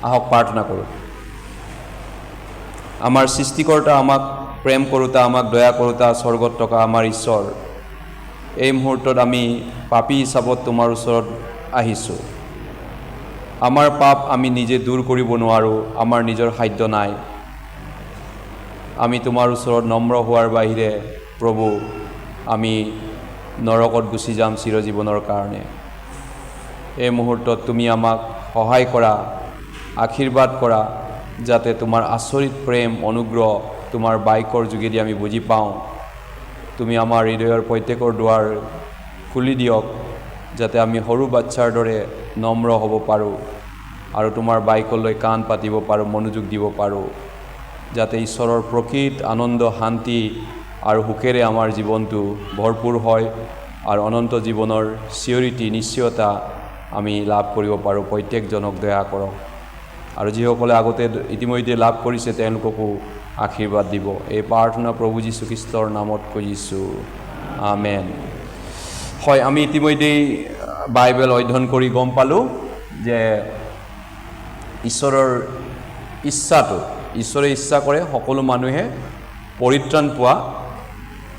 আহক প্ৰাৰ্থনা কৰোঁ। আমাৰ সৃষ্টিকৰ্তা, আমাক প্ৰেম কৰোঁতা, আমাক দয়া কৰোঁতা, স্বৰ্গত থকা আমাৰ ঈশ্বৰ, এই মুহূৰ্তত আমি পাপী হিচাপত তোমাৰ ওচৰত আহিছোঁ। আমাৰ পাপ আমি নিজে দূৰ কৰিব নোৱাৰোঁ, আমাৰ নিজৰ সাধ্য নাই। আমি তোমাৰ ওচৰত নম্ৰ হোৱাৰ বাহিৰে প্ৰভু আমি নৰকত গুচি যাম চিৰজীৱনৰ কাৰণে। এই মুহূৰ্তত তুমি আমাক সহায় কৰা, আশীৰ্বাদ কৰা, যাতে তোমাৰ আচৰিত প্ৰেম অনুগ্ৰহ তোমাৰ বাক্যৰ যোগেদি আমি বুজি পাওঁ। তুমি আমাৰ হৃদয়ৰ প্ৰত্যেকৰ দুৱাৰ খুলি দিয়ক, যাতে আমি সৰু বাচ্চাৰ দৰে নম্ৰ হ'ব পাৰোঁ আৰু তোমাৰ বাক্যলৈ কাণ পাতিব পাৰোঁ, মনোযোগ দিব পাৰোঁ, যাতে ঈশ্বৰৰ প্ৰকৃত আনন্দ, শান্তি আৰু সুখেৰে আমাৰ জীৱনটো ভৰপূৰ হয় আৰু অনন্ত জীৱনৰ চিয়ৰিটি, নিশ্চয়তা আমি লাভ কৰিব পাৰোঁ। প্ৰত্যেকজনক দয়া কৰক আৰু যিসকলে আগতে ইতিমধ্যে লাভ কৰিছে তেওঁলোককো আশীৰ্বাদ দিব। এই প্ৰাৰ্থনা প্ৰভু যীশু খ্ৰীষ্টৰ নামত খুজিছোঁ, আমেন। হয়, আমি ইতিমধ্যেই বাইবেল অধ্যয়ন কৰি গম পালোঁ যে ঈশ্বৰৰ ইচ্ছাটো, ঈশ্বৰে ইচ্ছা কৰে সকলো মানুহে পৰিত্ৰাণ পোৱা,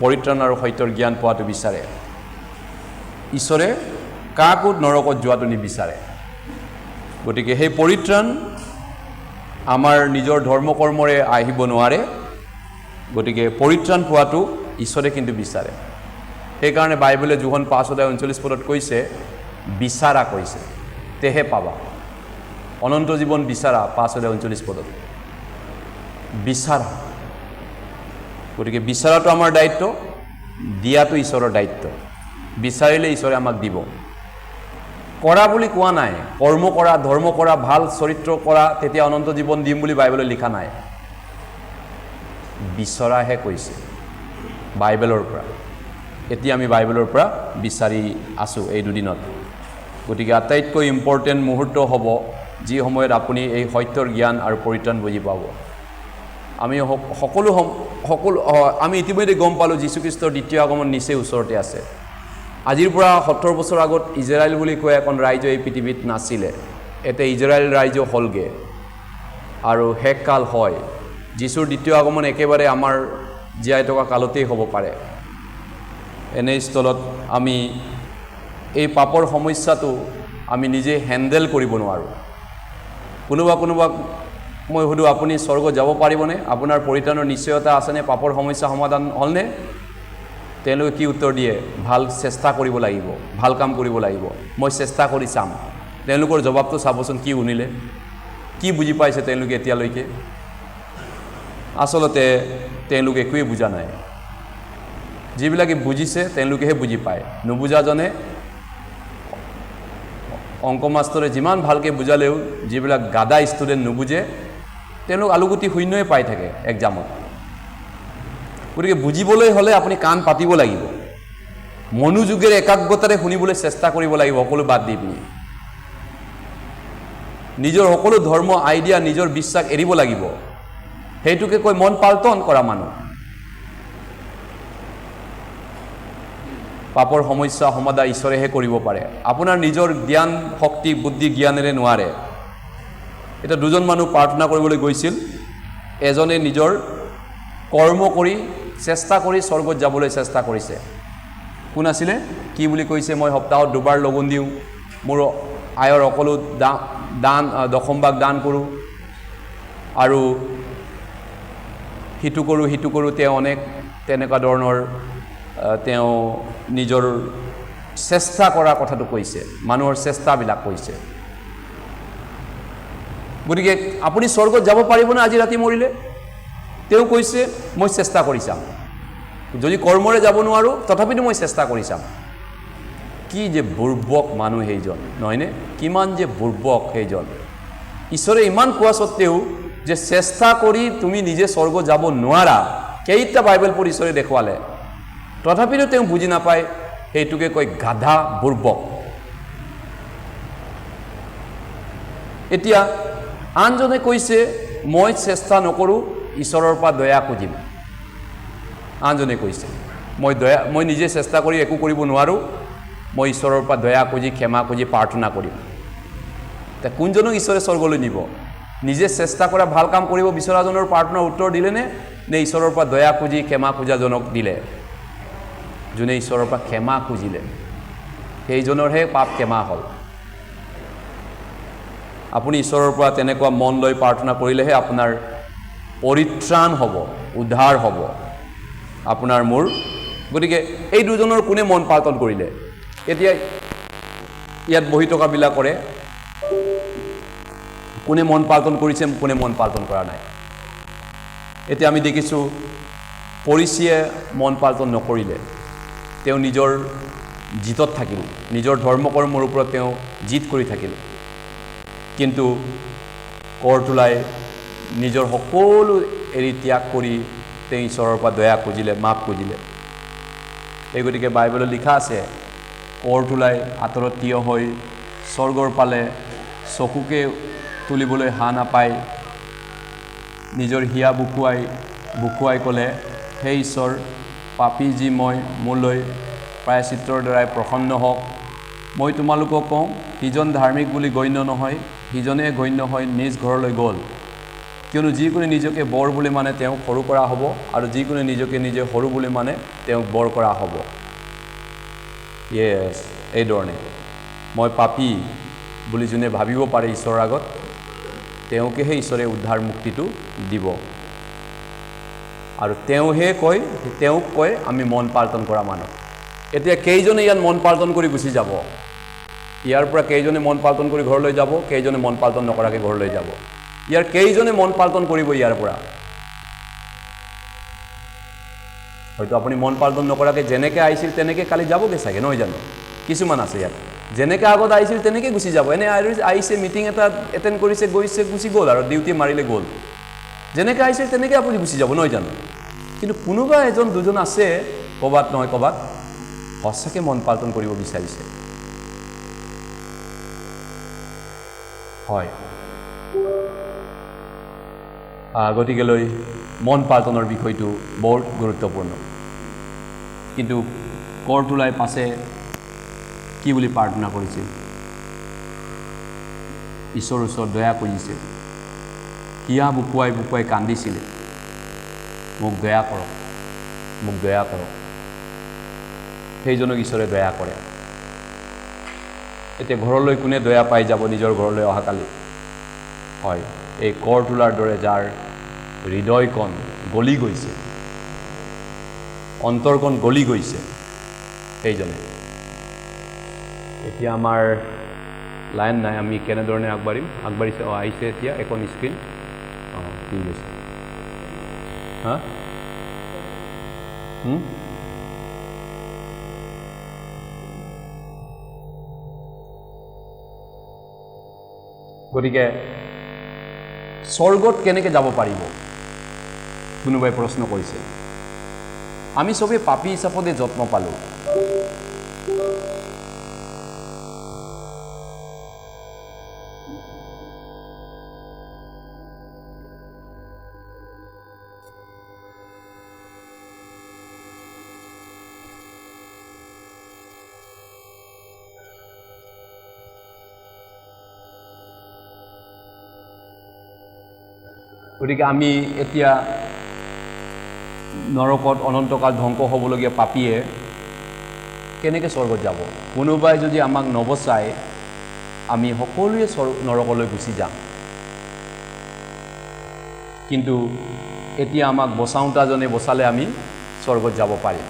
পৰিত্ৰাণ আৰু সত্যৰ জ্ঞান পোৱাটো বিচাৰে। ঈশ্বৰে কাকো নৰকত যোৱাটো নিবিচাৰে। গতিকে সেই পৰিত্ৰাণ আমাৰ নিজৰ ধৰ্ম কৰ্মৰে আহিব নোৱাৰে। গতিকে পৰিত্ৰাণ পোৱাটো ঈশ্বৰে কিন্তু বিচাৰে। সেইকাৰণে বাইবেলে যোহন 5:39 কৈছে, বিচাৰা কৈছে তেহে পাবা। অনন্ত জীৱন বিচাৰা, 5:39 বিচাৰা। গতিকে বিচাৰাটো আমাৰ দায়িত্ব, দিয়াটো ঈশ্বৰৰ দায়িত্ব। বিচাৰিলে ঈশ্বৰে আমাক দিব। কৰা বুলি কোৱা নাই, কৰ্ম কৰা, ধৰ্ম কৰা, ভাল চৰিত্ৰ কৰা, তেতিয়া অনন্ত জীৱন দিম বুলি বাইবেলত লিখা নাই। বিচৰাহে কৈছে বাইবেলৰ পৰা। এতিয়া আমি বাইবেলৰ পৰা বিচাৰি আছোঁ এই দুদিনত। গতিকে আটাইতকৈ ইম্পৰ্টেণ্ট মুহূৰ্ত হ'ব যি সময়ত আপুনি এই সত্যৰ জ্ঞান আৰু পৰিত্ৰাণ বুজি পাব। আমি ইতিমধ্যে গম পালোঁ যীশুখ্ৰীষ্টৰ দ্বিতীয় আগমন নিচেই ওচৰতে আছে। আজিৰ পৰা 70 বছৰ আগত ইজৰাইল বুলি কোৱা এখন ৰাজ্য এই পৃথিৱীত নাছিলে। এতিয়া ইজৰাইল ৰাজ্য হ'লগৈ আৰু শেষ কাল হয়। যীশুৰ দ্বিতীয় আগমন একেবাৰে আমাৰ জীয়াই থকা কালতেই হ'ব পাৰে। এনে স্থলত আমি এই পাপৰ সমস্যাটো আমি নিজে হেণ্ডেল কৰিব নোৱাৰোঁ। কোনোবাক মই সুধোঁ, আপুনি স্বৰ্গত যাব পাৰিবনে? আপোনাৰ পৰিত্ৰাণৰ নিশ্চয়তা আছেনে? পাপৰ সমস্যা সমাধান হ'লনে? তেওঁলোকে কি উত্তৰ দিয়ে? ভাল চেষ্টা কৰিব লাগিব, ভাল কাম কৰিব লাগিব, মই চেষ্টা কৰি চাম। তেওঁলোকৰ জবাবটো চাবচোন, কি শুনিলে, কি বুজি পাইছে তেওঁলোকে এতিয়ালৈকে? আচলতে তেওঁলোকে একোৱেই বুজা নাই। যিবিলাকে বুজিছে তেওঁলোকেহে বুজি পায়। নুবুজাজনে অংক মাষ্টৰে যিমান ভালকৈ বুজালেও যিবিলাক গাদা ষ্টুডেণ্ট নুবুজে তেওঁলোক আলুগুটি শূন্যই পাই থাকে এক্সামত। গতিকে বুজিবলৈ হ'লে আপুনি কাণ পাতিব লাগিব, মনোযোগেৰে একাগ্ৰতাৰে শুনিবলৈ চেষ্টা কৰিব লাগিব, সকলো বাদ দি পিনি নিজৰ সকলো ধৰ্ম, আইডিয়া, নিজৰ বিশ্বাস এৰিব লাগিব। সেইটোকে কৈ মন পাল্টন কৰা মানুহ। পাপৰ সমস্যা সমাধান ঈশ্বৰেহে কৰিব পাৰে, আপোনাৰ নিজৰ জ্ঞান, শক্তি, বুদ্ধি, জ্ঞানেৰে নোৱাৰে। এতিয়া দুজন মানুহ প্ৰাৰ্থনা কৰিবলৈ গৈছিল। এজনে নিজৰ কৰ্ম কৰি চেষ্টা কৰি স্বৰ্গত যাবলৈ চেষ্টা কৰিছে। কোন আছিলে? কি বুলি কৈছে? মই সপ্তাহত 2 বাৰ লগুণ দিওঁ, মোৰ আয়ৰ সকলো দশমভাগ দান কৰোঁ আৰু সিটো কৰোঁ। তেওঁ অনেক তেনেকুৱা ধৰণৰ তেওঁ নিজৰ চেষ্টা কৰা কথাটো কৈছে, মানুহৰ চেষ্টাবিলাক কৈছে। গতিকে আপুনি স্বৰ্গত যাব পাৰিবনে আজি ৰাতি মৰিলে? তেওঁ কৈছে মই চেষ্টা কৰি চাম, যদি কৰ্মৰে যাব নোৱাৰোঁ তথাপিতো মই চেষ্টা কৰি চাম। কি যে বুৰ্বক মানুহ সেইজন, নহয়নে? কিমান যে বুৰ্বক সেইজন। ঈশ্বৰে ইমান কোৱা স্বত্তেও যে চেষ্টা কৰি তুমি নিজে স্বৰ্গ যাব নোৱাৰা, কেইটা বাইবেল পঢ়ি ঈশ্বৰে দেখুৱালে, তথাপিতো তেওঁ বুজি নাপায়। সেইটোকে কয় গাধা, বুৰ্বক। এতিয়া আনজনে কৈছে মই চেষ্টা নকৰোঁ, ঈশ্বৰৰ পৰা দয়া খুজিম। আনজনে কৈছে মই নিজে চেষ্টা কৰি একো কৰিব নোৱাৰোঁ, মই ঈশ্বৰৰ পৰা দয়া খুজি, ক্ষমা খুজি প্ৰাৰ্থনা কৰিম। তে কোনজনক ঈশ্বৰে স্বৰ্গলৈ নিব? নিজে চেষ্টা কৰা ভাল কাম কৰিব বিচৰাজনৰ প্ৰাৰ্থনাৰ উত্তৰ দিলেনে নে ঈশ্বৰৰ পৰা দয়া খুজি ক্ষমা খোজাজনক দিলে? যোনে ঈশ্বৰৰ পৰা ক্ষমা খুজিলে সেইজনৰহে পাপ ক্ষমা হ'ল। আপুনি ঈশ্বৰৰ পৰা তেনেকুৱা মন লৈ প্ৰাৰ্থনা কৰিলেহে আপোনাৰ পৰিত্ৰাণ হ'ব, উদ্ধাৰ হ'ব আপোনাৰ মোৰ। গতিকে এই দুজনৰ কোনে মন পালন কৰিলে? এতিয়া ইয়াত বহি থকাবিলাকৰে কোনে মন পালন কৰিছে, কোনে মন পালন কৰা নাই? এতিয়া আমি দেখিছোঁ পৰিচয়ে মন পালন নকৰিলে, তেওঁ নিজৰ জিতত থাকিল, নিজৰ ধৰ্মকৰ্মৰ ওপৰত তেওঁ জিত কৰি থাকিল। কিন্তু কৰ তোলাই নিজৰ সকলো এৰি ত্যাগ কৰি তেওঁ ঈশ্বৰৰ পৰা দয়া খুজিলে, মাপ খুজিলে। এই গতিকে বাইবেলত লিখা আছে, কৰ তোলাই আঁতৰত থিয় হৈ স্বৰ্গৰ পালে চকুকে তুলিবলৈ হা নাপায় নিজৰ হিয়া বুকুৱাই ক'লে, হে ঈশ্বৰ, পাপী যি মই, মোলৈ প্ৰায়চিত্ৰৰ দ্বাৰাই প্ৰসন্ন হওক। মই তোমালোকক কওঁ, সিজন ধাৰ্মিক বুলি গণ্য নহয়, সিজনে গণ্য হৈ নিজ ঘৰলৈ গ'ল। কিয়নো যিকোনে নিজকে বৰ বুলি মানে তেওঁক সৰু কৰা হ'ব, আৰু যিকোনে নিজকে নিজে সৰু বুলি মানে তেওঁক বৰ কৰা হ'ব। য়েছ, এইধৰণে মই পাপী বুলি যোনে ভাবিব পাৰে ঈশ্বৰৰ আগত, তেওঁকহে ঈশ্বৰে উদ্ধাৰ মুক্তিটো দিব। আৰু তেওঁক কয় আমি মন পালন কৰা মানুহ। এতিয়া কেইজনে ইয়াত মন পালন কৰি গুচি যাব? ইয়াৰ পৰা কেইজনে মন পালন কৰি ঘৰলৈ যাব, কেইজনে মন পালন নকৰাকৈ ঘৰলৈ যাব? ইয়াৰ কেইজনে মন পালন কৰিব ইয়াৰ পৰা? হয়তো আপুনি মন পালন নকৰাকৈ যেনেকৈ আহিছিল তেনেকৈ কালি যাবগৈ চাগে, নহয় জানো? কিছুমান আছে ইয়াত যেনেকৈ আগত আহিছিল তেনেকৈ গুচি যাব। এনে আহিছে, মিটিং এটা এটেণ্ড কৰিছে, গৈছে, গুচি গ'ল, আৰু ডিউটি মাৰিলে গ'ল। যেনেকৈ আহিছিল তেনেকৈ আপুনি গুচি যাব, নহয় জানো? কিন্তু কোনোবা এজন দুজন আছে ক'ৰবাত নহয় ক'ৰবাত সঁচাকৈ মন পালন কৰিব বিচাৰিছে। হয়, গতিকেলৈ মন পালনৰ বিষয়টো বৰ গুৰুত্বপূৰ্ণ। কিন্তু কৰ তোলাই পাছে কি বুলি প্ৰাৰ্থনা কৰিছিল? ঈশ্বৰৰ ওচৰত দয়া খুজিছে, হিয়া বুকুৱাই কান্দিছিলে, মোক দয়া কৰক, মোক দয়া কৰক। সেইজনক ঈশ্বৰে দয়া কৰে। এতিয়া ঘৰলৈ কোনে দয়া পাই যাব নিজৰ ঘৰলৈ অহাকালি? হয়, এই কৰ তোলাৰ দৰে যাৰ হৃদয়কণ গলি গৈছে, অন্তৰকণ গলি গৈছে, সেইজনে। এতিয়া আমাৰ লাইন নাই, আমি কেনেধৰণে আগবাঢ়িছে? আহিছে এতিয়া এখন স্ক্ৰীন। ঠিক আছে। হা, গতিকে স্বৰ্গত কেনেকৈ যাব পাৰিব? কোনোবাই প্ৰশ্ন কৰিছে। আমি চবেই পাপী হিচাপতে যত্ন পালোঁ। গতিকে আমি এতিয়া নৰকত অনন্তকাল ধ্বংস হ'বলগীয়া পাপীয়ে কেনেকৈ স্বৰ্গত যাব? কোনোবাই যদি আমাক নবচায়, আমি সকলোৱে নৰকলৈ গুচি যাম। কিন্তু এতিয়া আমাক বচাওঁতাজনে বচালে আমি স্বৰ্গত যাব পাৰিম।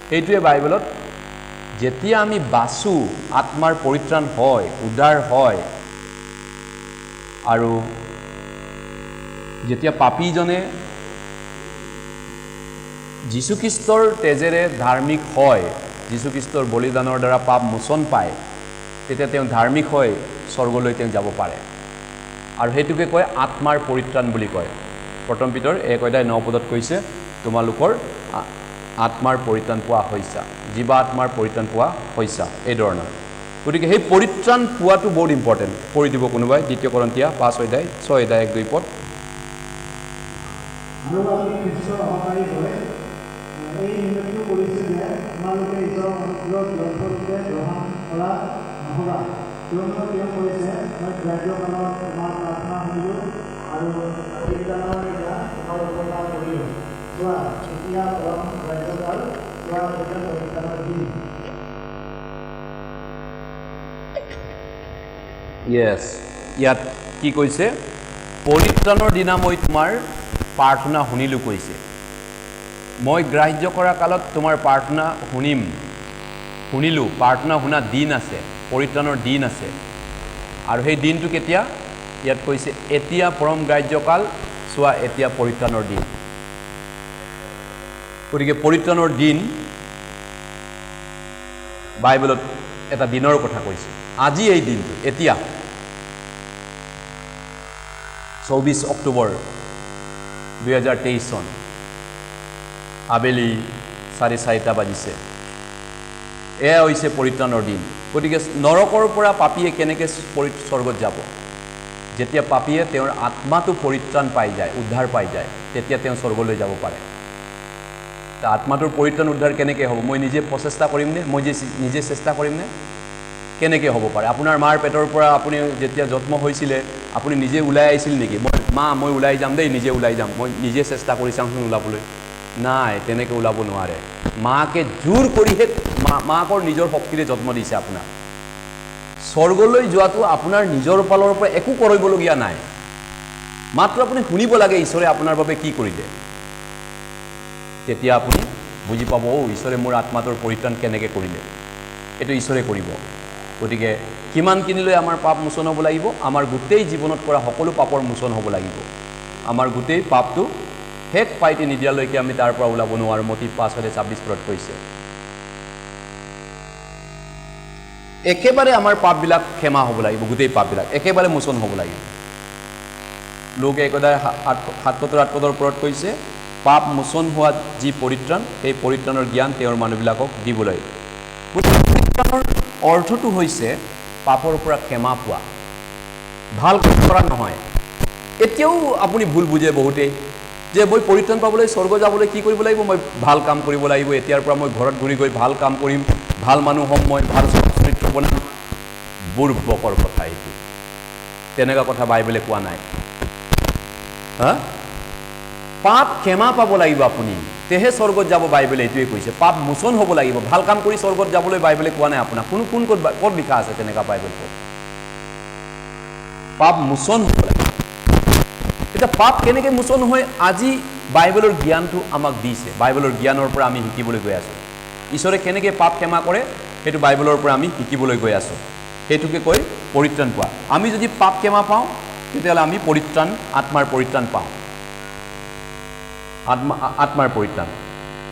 সেইটোৱে বাইবেলত, যেতিয়া আমি বাচোঁ, আত্মাৰ পৰিত্ৰাণ হয়, উদ্ধাৰ হয়, আৰু যেতিয়া পাপীজনে যীশুখ্ৰীষ্টৰ তেজেৰে ধাৰ্মিক হয়, যীশুখ্ৰীষ্টৰ বলিদানৰ দ্বাৰা পাপ মোচন পায়, তেতিয়া তেওঁ ধাৰ্মিক হৈ স্বৰ্গলৈ তেওঁ যাব পাৰে। আৰু সেইটোকে কয় আত্মাৰ পৰিত্ৰাণ বুলি কয়। প্ৰথম পিতৰ 1:9 কৈছে, তোমালোকৰ আত্মাৰ পৰিত্ৰাণ পোৱা হৈছা, জীৱা আত্মাৰ পৰিত্ৰাণ পোৱা হৈছা, এই ধৰণৰ। গতিকে সেই পৰিত্ৰাণ পোৱাটো বহুত ইম্পৰ্টেণ্ট। পঢ়ি দিব কোনোবাই 2 Korinthia 5:6-1-2 আৰু আমি খ্ৰীষ্টৰ সহকাৰী হৈ এই নিৰ্ণয়টো কৰিছোঁ যে তোমালোকে ঈশ্বৰৰ অনুগ্ৰহ ব্যৰ্থৰূপে গ্ৰহণ কৰা নহ'বা, কিয়নো তেওঁ কৈছে মই ৰাজ্যকালত তোমাৰ প্ৰাৰ্থনা শুনিলোঁ আৰু পৰিত্ৰাণৰ দিনা তোমাৰ উপকাৰ কৰিলোঁ। চোৱা এতিয়া পৰম ৰাজ্যকাল, চোৱা এতিয়া পৰিত্ৰাণৰ দিন। য়েছ, ইয়াত কি কৈছে? পৰিত্ৰাণৰ দিনা মই তোমাৰ প্ৰাৰ্থনা শুনিলোঁ কৈছে। মই গ্ৰাহ্য কৰা কালত তোমাৰ প্ৰাৰ্থনা শুনিলোঁ। প্ৰাৰ্থনা শুনা দিন আছে, পৰিত্ৰাণৰ দিন আছে। আৰু সেই দিনটো কেতিয়া? ইয়াত কৈছে এতিয়া পৰম গ্ৰাহ্যকাল, চোৱা এতিয়া পৰিত্ৰাণৰ দিন। গতিকে পৰিত্ৰাণৰ দিন বাইবেলত এটা দিনৰ কথা কৈছে। আজি এই দিনটো, এতিয়া 24 অক্টোবৰ 2023 চন, আবেলি 4:30 বাজিছে। এয়া হৈছে পৰিত্ৰাণৰ দিন। গতিকে নৰকৰ পৰা পাপীয়ে কেনেকৈ স্বৰ্গত যাব? যেতিয়া পাপীয়ে তেওঁৰ আত্মাটো পৰিত্ৰাণ পাই যায়, উদ্ধাৰ পাই যায়, তেতিয়া তেওঁ স্বৰ্গলৈ যাব পাৰে। আত্মাটোৰ পৰিত্ৰাণ উদ্ধাৰ কেনেকৈ হ'ব? মই নিজে প্ৰচেষ্টা কৰিমনে? মই নিজে চেষ্টা কৰিমনে? কেনেকৈ হ'ব পাৰে? আপোনাৰ মাৰ পেটৰ পৰা আপুনি যেতিয়া জন্ম হৈছিলে, আপুনি নিজে ওলাই আহিছিল নেকি? মই ওলাই যাম দেই, নিজে ওলাই যাম, মই নিজে চেষ্টা কৰি চাওঁচোন ওলাবলৈ। নাই, তেনেকৈ ওলাব নোৱাৰে। মাকে জোৰ কৰিহে মাকৰ নিজৰ শক্তিৰে জন্ম দিছে আপোনাক। স্বৰ্গলৈ যোৱাটো আপোনাৰ নিজৰ ফালৰ পৰা একো কৰিবলগীয়া নাই, মাত্ৰ আপুনি শুনিব লাগে ঈশ্বৰে আপোনাৰ বাবে কি কৰিলে। তেতিয়া আপুনি বুজি পাব, ঈশ্বৰে মোৰ আত্মাটোৰ পৰিত্ৰাণ কেনেকৈ কৰিলে। এইটো ঈশ্বৰে কৰিব। গতিকে কিমানখিনিলৈ আমাৰ পাপ মোচন হ'ব লাগিব? আমাৰ গোটেই জীৱনত কৰা সকলো পাপৰ মোচন হ'ব লাগিব। আমাৰ গোটেই পাপটো শেষ পাইটি নিদিয়ালৈকে আমি তাৰ পৰা ওলাব নোৱাৰোঁ। মতি 5:26 কৈছে। একেবাৰে আমাৰ পাপবিলাক ক্ষমা হ'ব লাগিব, গোটেই পাপবিলাক একেবাৰে মোচন হ'ব লাগিব। লোক 1:77 কৈছে, পাপ মোচন হোৱা যি পৰিত্ৰাণ, সেই পৰিত্ৰাণৰ জ্ঞান তেওঁৰ মানুহবিলাকক দিবলৈ। পৰিত্ৰাণৰ অৰ্থটো হৈছে পাপৰ পৰা ক্ষমা পোৱা, ভাল কাম কৰা নহয়। এতিয়াও আপুনি ভুল বুজে বহুতেই, যে মই পৰিত্ৰাণ পাবলৈ স্বৰ্গ যাবলৈ কি কৰিব লাগিব? মই ভাল কাম কৰিব লাগিব। এতিয়াৰ পৰা মই ঘৰত ঘূৰি গৈ ভাল কাম কৰিম, ভাল মানুহ হ'ম, মই ভাল চৰিত্ৰ বনাম। বুৰ্বকৰ কথা এইটো। তেনেকুৱা কথা বাইবেলে কোৱা নাই। পাপ ক্ষমা পাব লাগিব আপুনি, তেহে স্বৰ্গত যাব। বাইবেলে এইটোৱে কৈছে। পাপ মোচন হ'ব লাগিব, ভাল কাম কৰি স্বৰ্গত যাবলৈ বাইবেলে কোৱা নাই আপোনাক। ক'ত লিখা আছে তেনেকুৱা বাইবেল? পাপ মোচন হ'ব লাগিব। এতিয়া পাপ কেনেকৈ মোচন হয়? আজি বাইবেলৰ জ্ঞানটো আমাক দিছে। বাইবেলৰ জ্ঞানৰ পৰা আমি শিকিবলৈ গৈ আছোঁ। ঈশ্বৰে কেনেকৈ পাপ ক্ষমা কৰে সেইটো বাইবেলৰ পৰা আমি শিকিবলৈ গৈ আছোঁ। সেইটোকে কৈ পৰিত্ৰাণ পোৱা। আমি যদি পাপ ক্ষমা পাওঁ, তেতিয়াহ'লে আমি পৰিত্ৰাণ, আত্মাৰ পৰিত্ৰাণ পাওঁ। আত্মাৰ পৰিত্ৰাণ।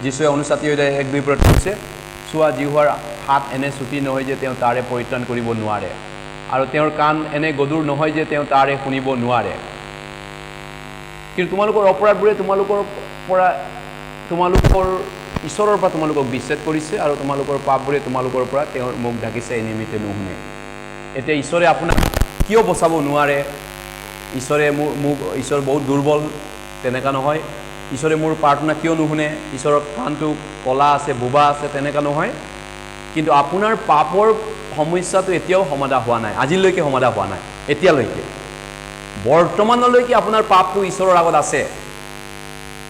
যীশুৱে অনুচাতী 1:2 কৈছে, চোৱা জিহুৱাৰ হাত এনে চুটি নহয় যে তেওঁ তাৰে পৰিত্ৰাণ কৰিব নোৱাৰে, আৰু তেওঁৰ কাণ এনে গধুৰ নহয় যে তেওঁ তাৰে শুনিব নোৱাৰে। কিন্তু তোমালোকৰ অপৰাধবোৰে তোমালোকৰ ঈশ্বৰৰ পৰা তোমালোকক বিচ্ছেদ কৰিছে, আৰু তোমালোকৰ পাপবোৰে তোমালোকৰ পৰা তেওঁৰ মুখ ঢাকিছে, এই নিমিত্তে নুশুনে। এতিয়া ঈশ্বৰে আপোনাক কিয় বচাব নোৱাৰে? ঈশ্বৰ বহুত দুৰ্বল, তেনেকুৱা নহয়। ঈশ্বৰে মোৰ প্ৰাৰ্থনা কিয় নুশুনে? ঈশ্বৰৰ কাণটো কলা আছে, বোবা আছে, তেনেকুৱা নহয়। কিন্তু আপোনাৰ পাপৰ সমস্যাটো এতিয়াও সমাধান হোৱা নাই, আজিলৈকে সমাধান হোৱা নাই। এতিয়ালৈকে বৰ্তমানলৈকে আপোনাৰ পাপটো ঈশ্বৰৰ আগত আছে।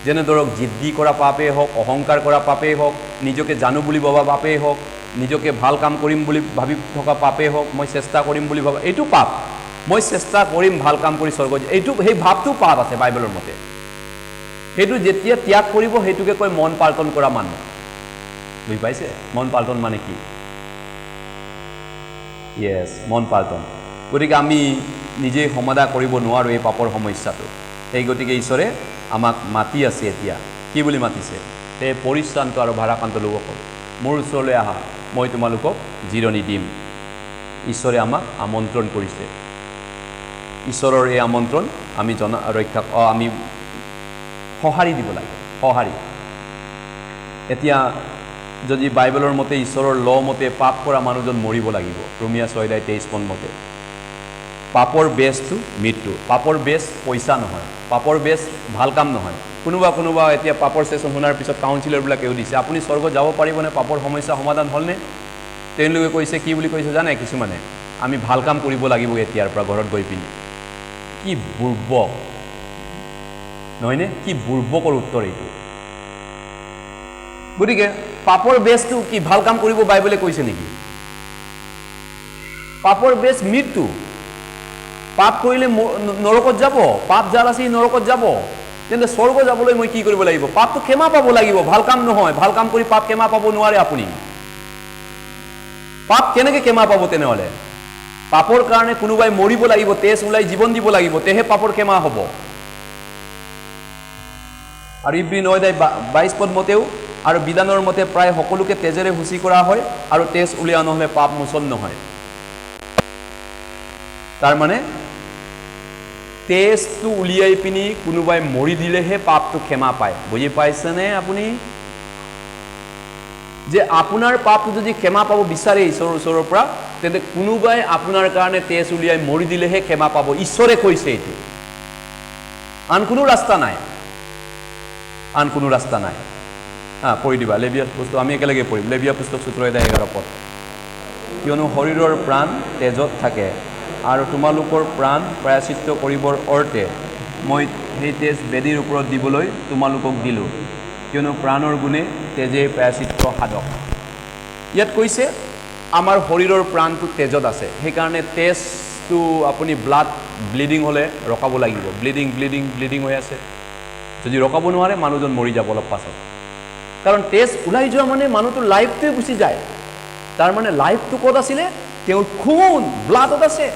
যেনে ধৰক জিদ্দি কৰা পাপেই হওক, অহংকাৰ কৰা পাপেই হওক, নিজকে জানো বুলি ভবা পাপেই হওক, নিজকে ভাল কাম কৰিম বুলি ভাবি থকা পাপেই হওক, মই চেষ্টা কৰিম বুলি ভাবা, এইটো পাপ। মই চেষ্টা কৰিম ভাল কাম কৰি স্বৰ্গত, সেই ভাৱটো পাপ আছে বাইবেলৰ মতে। সেইটো যেতিয়া ত্যাগ কৰিব, সেইটোকে কয় মন পাল্টন কৰা মানুহ। বুজি পাইছে? মন পাল্টন মানে কি? য়েছ, মন পাল্টন। গতিকে আমি নিজেই সমাধান কৰিব নোৱাৰোঁ এই পাপৰ সমস্যাটো। সেই গতিকে ঈশ্বৰে আমাক মাতি আছে এতিয়া। কি বুলি মাতিছে? সেই পৰিশ্ৰান্ত আৰু ভাৰাক্ৰান্ত লোকসকল, মোৰ ওচৰলৈ আহা, মই তোমালোকক জিৰণি দিম। ঈশ্বৰে আমাক আমন্ত্ৰণ কৰিছে। ঈশ্বৰৰ এই আমন্ত্ৰণ আমি আমি সঁহাৰি দিব লাগে, সঁহাৰি। এতিয়া যদি বাইবেলৰ মতে, ঈশ্বৰৰ ল মতে পাপ কৰা মানুহজন মৰিব লাগিব। ৰোমিয়া 6:23 মতে পাপৰ বেজটো মৃত্যু। পাপৰ বেজ পইচা নহয়, পাপৰ বেজ ভাল কাম নহয়। কোনোবা এতিয়া পাপৰ ছেশ্যন শুনাৰ পিছত কাউন্সিলৰবিলাকেও দিছে, আপুনি স্বৰ্গত যাব পাৰিবনে? পাপৰ সমস্যা সমাধান হ'লনে? তেওঁলোকে কৈছে, কি বুলি কৈছে জানে? কিছুমানে আমি ভাল কাম কৰিব লাগিব এতিয়াৰ পৰা ঘৰত গৈ পিনি কি বুৰ্বক নহয়নে কি বুৰ্বকৰ উত্তৰ এইটো গতিকে পাপৰ বেছটো কি ভাল কাম কৰিব বাইবেলে কৈছে নেকি পাপৰ বেছ মৃত্যু পাপ কৰিলে নৰকত যাব পাপ যাৰ আছে নৰকত যাব তেন্তে স্বৰ্গ যাবলৈ মই কি কৰিব লাগিব পাপটো ক্ষমা পাব লাগিব ভাল কাম নহয় ভাল কাম কৰি পাপ ক্ষমা পাব নোৱাৰে আপুনি পাপ কেনেকৈ ক্ষমা পাব তেনেহ'লে পাপৰ কাৰণে কোনোবাই মৰিব লাগিব তেজ ওলাই জীৱন দিব লাগিব তেহে পাপৰ ক্ষমা হ'ব আৰু ইব্ৰী 9:22 পদ মতেও আৰু বিধানৰ মতে প্ৰায় সকলোকে তেজেৰে হুঁচি কৰা হয় আৰু তেজ উলিওৱা নহ'লে পাপ মোচন নহয় তাৰ মানে তেজটো উলিয়াই পিনি কোনোবাই মৰি দিলেহে পাপটো ক্ষমা পায় বুজি পাইছেনে আপুনি যে আপোনাৰ পাপটো যদি ক্ষমা পাব বিচাৰে ঈশ্বৰৰ ওচৰৰ পৰা তেন্তে কোনোবাই আপোনাৰ কাৰণে তেজ উলিয়াই মৰি দিলেহে ক্ষমা পাব ঈশ্বৰে কৈছে এইটো আন কোনো ৰাস্তা নাই আন কোনো ৰাস্তা নাই পঢ়ি দিবা লেবিয়া পুস্তক আমি একেলগে পঢ়িম লেবিয়া পুস্তক 17:11 পদ কিয়নো শৰীৰৰ প্ৰাণ তেজত থাকে আৰু তোমালোকৰ প্ৰাণ প্ৰায়শ্চিত্ত কৰিবৰ অৰ্থে মই সেই তেজ বেদীৰ ওপৰত দিবলৈ তোমালোকক দিলোঁ কিয়নো প্ৰাণৰ গুণে তেজে প্ৰায়শ্চিত্ত সাধক ইয়াত কৈছে আমাৰ শৰীৰৰ প্ৰাণটো তেজত আছে সেইকাৰণে তেজটো আপুনি ব্লিডিং হ'লে ৰখাব লাগিব ব্লিডিং হৈ আছে যদি ৰখাব নোৱাৰে মানুহজন মৰি যাব অলপ পাছত কাৰণ তেজ ওলাই যোৱা মানে মানুহটোৰ লাইফটোৱে গুচি যায় তাৰ মানে লাইফটো ক'ত আছিলে তেওঁৰ খুন ব্লাডত আছে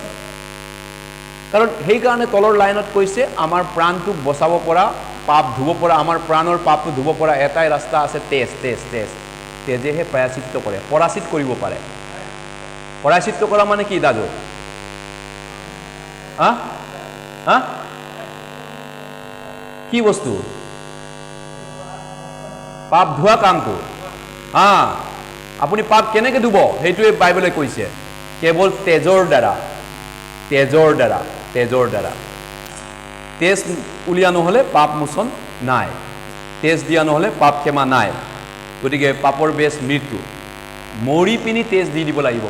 কাৰণ সেইকাৰণে তলৰ লাইনত কৈছে আমাৰ প্ৰাণটোক বচাব পৰা পাপ ধুব পৰা আমাৰ প্ৰাণৰ পাপটো ধুব পৰা এটাই ৰাস্তা আছে তেজ তেজেহে প্ৰায়শ্চিত্ত কৰে পৰাচিত কৰিব পাৰে পৰাচিত কৰা মানে কি দাদু কি বস্তু পাপ ধোৱা কামটো আপুনি পাপ কেনেকৈ ধুব সেইটোৱে বাইবেলে কৈছে কেৱল তেজৰ দ্বাৰা তেজ উলিয়া নহ'লে পাপ মোচন নাই তেজ দিয়া নহ'লে পাপ ক্ষমা নাই গতিকে পাপৰ বেছ মৃত্যু মৰি পিনি তেজ দিব লাগিব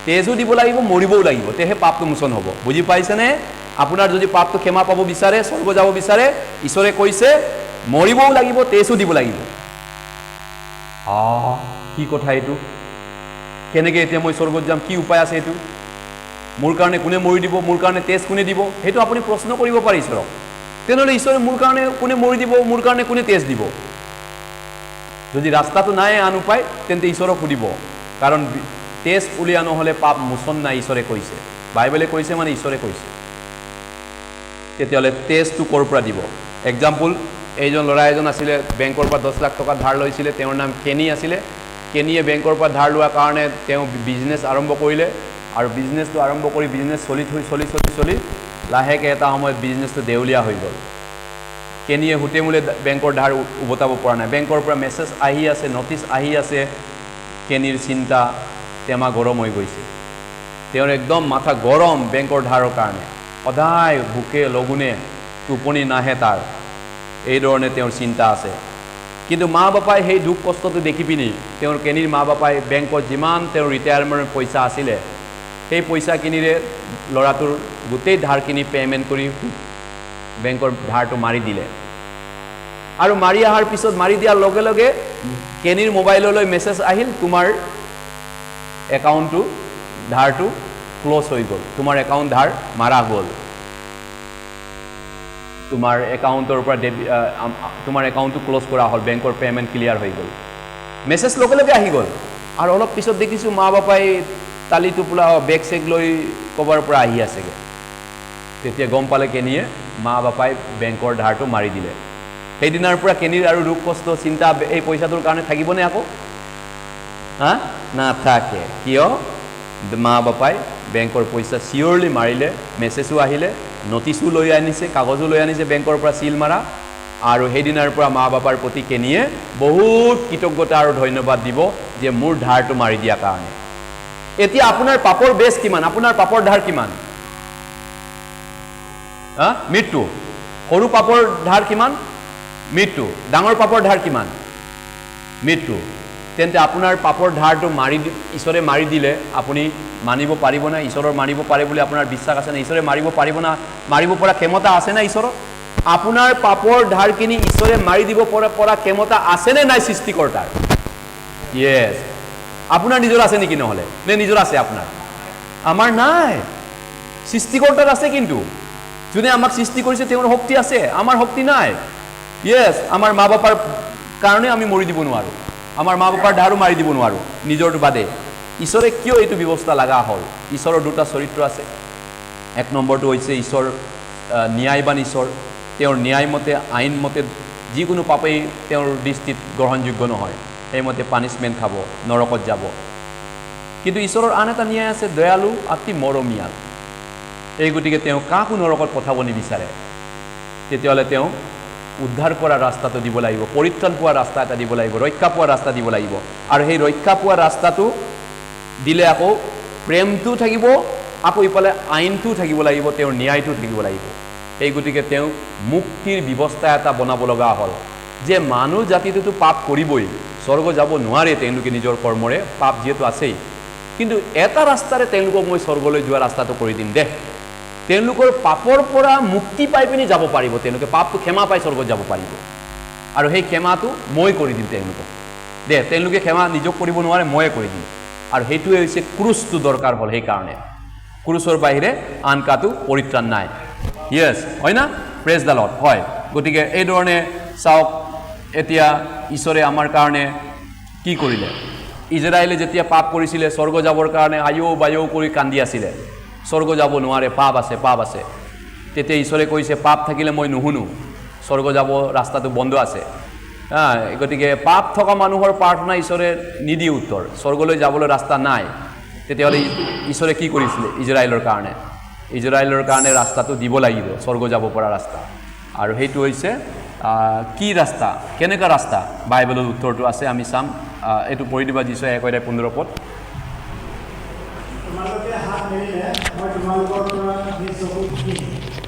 তেজো দিব লাগিব মৰিবও লাগিব তেহে পাপটো মোচন হ'ব বুজি পাইছেনে আপোনাৰ যদি পাপটো ক্ষমা পাব বিচাৰে স্বৰ্গ যাব বিচাৰে ঈশ্বৰে কৈছে মৰিবও লাগিব তেজো দিব লাগিব কি কথা এইটো কেনেকৈ এতিয়া মই স্বৰ্গত যাম কি উপায় আছে এইটো মোৰ কাৰণে কোনে মৰি দিব মোৰ কাৰণে তেজ কোনে দিব সেইটো আপুনি প্ৰশ্ন কৰিব পাৰে ঈশ্বৰক তেনেহ'লে ঈশ্বৰে মোৰ কাৰণে কোনে মৰি দিব মোৰ কাৰণে কোনে তেজ দিব যদি ৰাস্তাটো নাই আন উপায় তেন্তে ঈশ্বৰক সুধিব কাৰণ তেজ উলিওৱা নহ'লে পাপ মোচন নাই ঈশ্বৰে কৈছে বাইবেলে কৈছে মানে ঈশ্বৰে কৈছে তেতিয়াহ'লে তেজটো ক'ৰ পৰা দিব এক্সাম্পল এইজন ল'ৰা এজন আছিলে বেংকৰ পৰা 10 লাখ টকা ধাৰ লৈছিলে তেওঁৰ নাম কেনি আছিলে কেনিয়ে বেংকৰ পৰা ধাৰ লোৱাৰ কাৰণে তেওঁ বিজনেছ আৰম্ভ কৰিলে আৰু বিজনেছটো আৰম্ভ কৰি বিজনেছ চলি লাহেকৈ এটা সময়ত বিজনেছটো দেউলীয়া হৈ গ'ল কেনিয়ে হুটেমুলে বেংকৰ ধাৰ উভতাব পৰা নাই বেংকৰ পৰা মেছেজ আহি আছে নটিচ আহি আছে কেনিৰ চিন্তা টেমা গৰম হৈ গৈছে তেওঁৰ একদম মাথা গৰম বেংকৰ ধাৰৰ কাৰণে সদায় ভোকে লগুণে টোপনি নাহে তাৰ এইধৰণে তেওঁৰ চিন্তা আছে কিন্তু মা বাপাই সেই দুখ কষ্টটো দেখি পিনি তেওঁৰ কেনিৰ মা বাপাই বেংকত যিমান তেওঁৰ ৰিটায়াৰমেণ্টৰ পইচা আছিলে সেই পইচাখিনিৰে ল'ৰাটোৰ গোটেই ধাৰখিনি পে'মেণ্ট কৰি বেংকৰ ধাৰটো মাৰি দিলে আৰু মাৰি অহাৰ পিছত মাৰি দিয়াৰ লগে লগে কেনিৰ মোবাইললৈ মেছেজ আহিল তোমাৰ একাউণ্টটো ধাৰটো ক্ল'জ হৈ গ'ল তোমাৰ একাউণ্ট ধাৰ মাৰা গ'ল তোমাৰ একাউণ্টৰ পৰা তোমাৰ একাউণ্টটো ক্ল'জ কৰা হ'ল বেংকৰ পে'মেণ্ট ক্লিয়াৰ হৈ গ'ল মেছেজ লগে লগে আহি গ'ল আৰু অলপ পিছত দেখিছোঁ মা বাপাই তালি টোপোলা বেগ চেগ লৈ ক'ৰবাৰ পৰা আহি আছেগৈ তেতিয়া গম পালে কেনিয়ে মা বাপাই বেংকৰ ধাৰটো মাৰি দিলে সেইদিনাৰ পৰা কেনিৰ আৰু দুখ কষ্ট চিন্তা এই পইচাটোৰ কাৰণে থাকিবনে আকৌ নাথাকে কিয় মা বাপাই বেংকৰ পইচা চিয়ৰলি মাৰিলে মেছেজো আহিলে নটিচো লৈ আনিছে কাগজো লৈ আনিছে বেংকৰ পৰা চিল মাৰা আৰু সেইদিনাৰ পৰা মা বাপাৰ প্ৰতি কেনিয়ে বহুত কৃতজ্ঞতা আৰু ধন্যবাদ দিব যে মোৰ ধাৰটো মাৰি দিয়াৰ কাৰণে এতিয়া আপোনাৰ পাপৰ বেছ কিমান আপোনাৰ পাপৰ ধাৰ কিমান মৃত্যু সৰু পাপৰ ধাৰ কিমান মৃত্যু ডাঙৰ পাপৰ ধাৰ কিমান মৃত্যু তেন্তে আপোনাৰ পাপৰ ধাৰটো ঈশ্বৰে মাৰি দিলে আপুনি মানিব পাৰিব না? ঈশ্বৰৰ মাৰিব পাৰে বুলি আপোনাৰ বিশ্বাস আছে না? ঈশ্বৰে মাৰিব পাৰিব না? মাৰিব পৰা ক্ষমতা আছে না ঈশ্বৰৰ? আপোনাৰ পাপৰ ধাৰখিনি ঈশ্বৰে মাৰি দিব পৰা ক্ষমতা আছেনে নাই সৃষ্টিকৰ্তাৰ? য়েছ। আপোনাৰ নিজৰ আছে নেকি নহ'লে? নে নিজৰ আছে আপোনাৰ? আমাৰ নাই, সৃষ্টিকৰ্তাৰ আছে। কিন্তু যোনে আমাক সৃষ্টি কৰিছে তেওঁৰ শক্তি আছে, আমাৰ শক্তি নাই। য়েছ, আমাৰ মা বাপাৰ কাৰণে আমি মৰি দিব নোৱাৰোঁ, আমাৰ মা বাপাৰ ধাৰো মাৰি দিব নোৱাৰোঁ নিজৰটো বাদে। ঈশ্বৰে কিয় এইটো ব্যৱস্থা লগা হ'ল? ঈশ্বৰৰ দুটা চৰিত্ৰ আছে। এক নম্বৰটো হৈছে ঈশ্বৰ ন্যায়বান ঈশ্বৰ। তেওঁৰ ন্যায়মতে আইনমতে যিকোনো পাপেই তেওঁৰ দৃষ্টিত গ্ৰহণযোগ্য নহয়, সেইমতে পানিছমেণ্ট খাব, নৰকত যাব। কিন্তু ঈশ্বৰৰ আন এটা ন্যায় আছে, দয়ালু, অতি মৰমীয়াল। এই গতিকে তেওঁ কাকো নৰকত পঠাব নিবিচাৰে। তেতিয়াহ'লে তেওঁ উদ্ধাৰ কৰা ৰাস্তাটো দিব লাগিব, পৰিত্ৰাণ পোৱা ৰাস্তা এটা দিব লাগিব, ৰক্ষা পোৱা ৰাস্তা দিব লাগিব। আৰু সেই ৰক্ষা পোৱা ৰাস্তাটো দিলে আকৌ প্ৰেমটো থাকিব, আকৌ ইফালে আইনটো থাকিব লাগিব, তেওঁৰ ন্যায়টো থাকিব লাগিব। এই গতিকে তেওঁ মুক্তিৰ ব্যৱস্থা এটা বনাব লগা হ'ল যে মানুহ জাতিটোতো পাপ কৰিবই, স্বৰ্গ যাব নোৱাৰে তেওঁলোকে নিজৰ কৰ্মৰে, পাপ যিহেতু আছেই। কিন্তু এটা ৰাস্তাৰে তেওঁলোকক মই স্বৰ্গলৈ যোৱা ৰাস্তাটো কৰি দিম দে। তেওঁলোকৰ পাপৰ পৰা মুক্তি পাই পিনি যাব পাৰিব, তেওঁলোকে পাপটো ক্ষমা পাই স্বৰ্গত যাব পাৰিব। আৰু সেই ক্ষমাটো মই কৰি দিম তেওঁলোকক দে। তেওঁলোকে ক্ষমা নিজক কৰিব নোৱাৰে, ময়ে কৰি দিম। আৰু সেইটোৱে হৈছে ক্ৰুচটো দৰকাৰ হ'ল। সেইকাৰণে ক্ৰুচৰ বাহিৰে আন কাটো পৰিত্ৰাণ নাই। য়েছ, হয় না? Praise the lord. হয়, গতিকে এইধৰণে চাওক, এতিয়া ঈশ্বৰে আমাৰ কাৰণে কি কৰিলে? ইজৰাইলে যেতিয়া পাপ কৰিছিলে, স্বৰ্গ যাবৰ কাৰণে আয়ৌ বায়ৌ কৰি কান্দি আছিলে, স্বৰ্গ যাব নোৱাৰে, পাপ আছে, পাপ আছে। তেতিয়া ঈশ্বৰে কৈছে, পাপ থাকিলে মই নুশুনো, স্বৰ্গ যাব ৰাস্তাটো বন্ধ আছে। গতিকে পাপ থকা মানুহৰ প্ৰাৰ্থনা ঈশ্বৰে নিদিয়ে উত্তৰ, স্বৰ্গলৈ যাবলৈ ৰাস্তা নাই। তেতিয়াহ'লে ঈশ্বৰে কি কৰিছিলে? ইজৰাইলৰ কাৰণে ৰাস্তাটো দিব লাগিব, স্বৰ্গ যাব পৰা ৰাস্তা। আৰু সেইটো হৈছে কি ৰাস্তা, কেনেকুৱা ৰাস্তা? বাইবেলৰ উত্তৰটো আছে, আমি চাম। এইটো পঢ়ি দিবা যিচুৱে 1:15 তোমালোকে হাত মেলিলে মই তোমালোকৰ পৰা নিজ চকু দেখিম,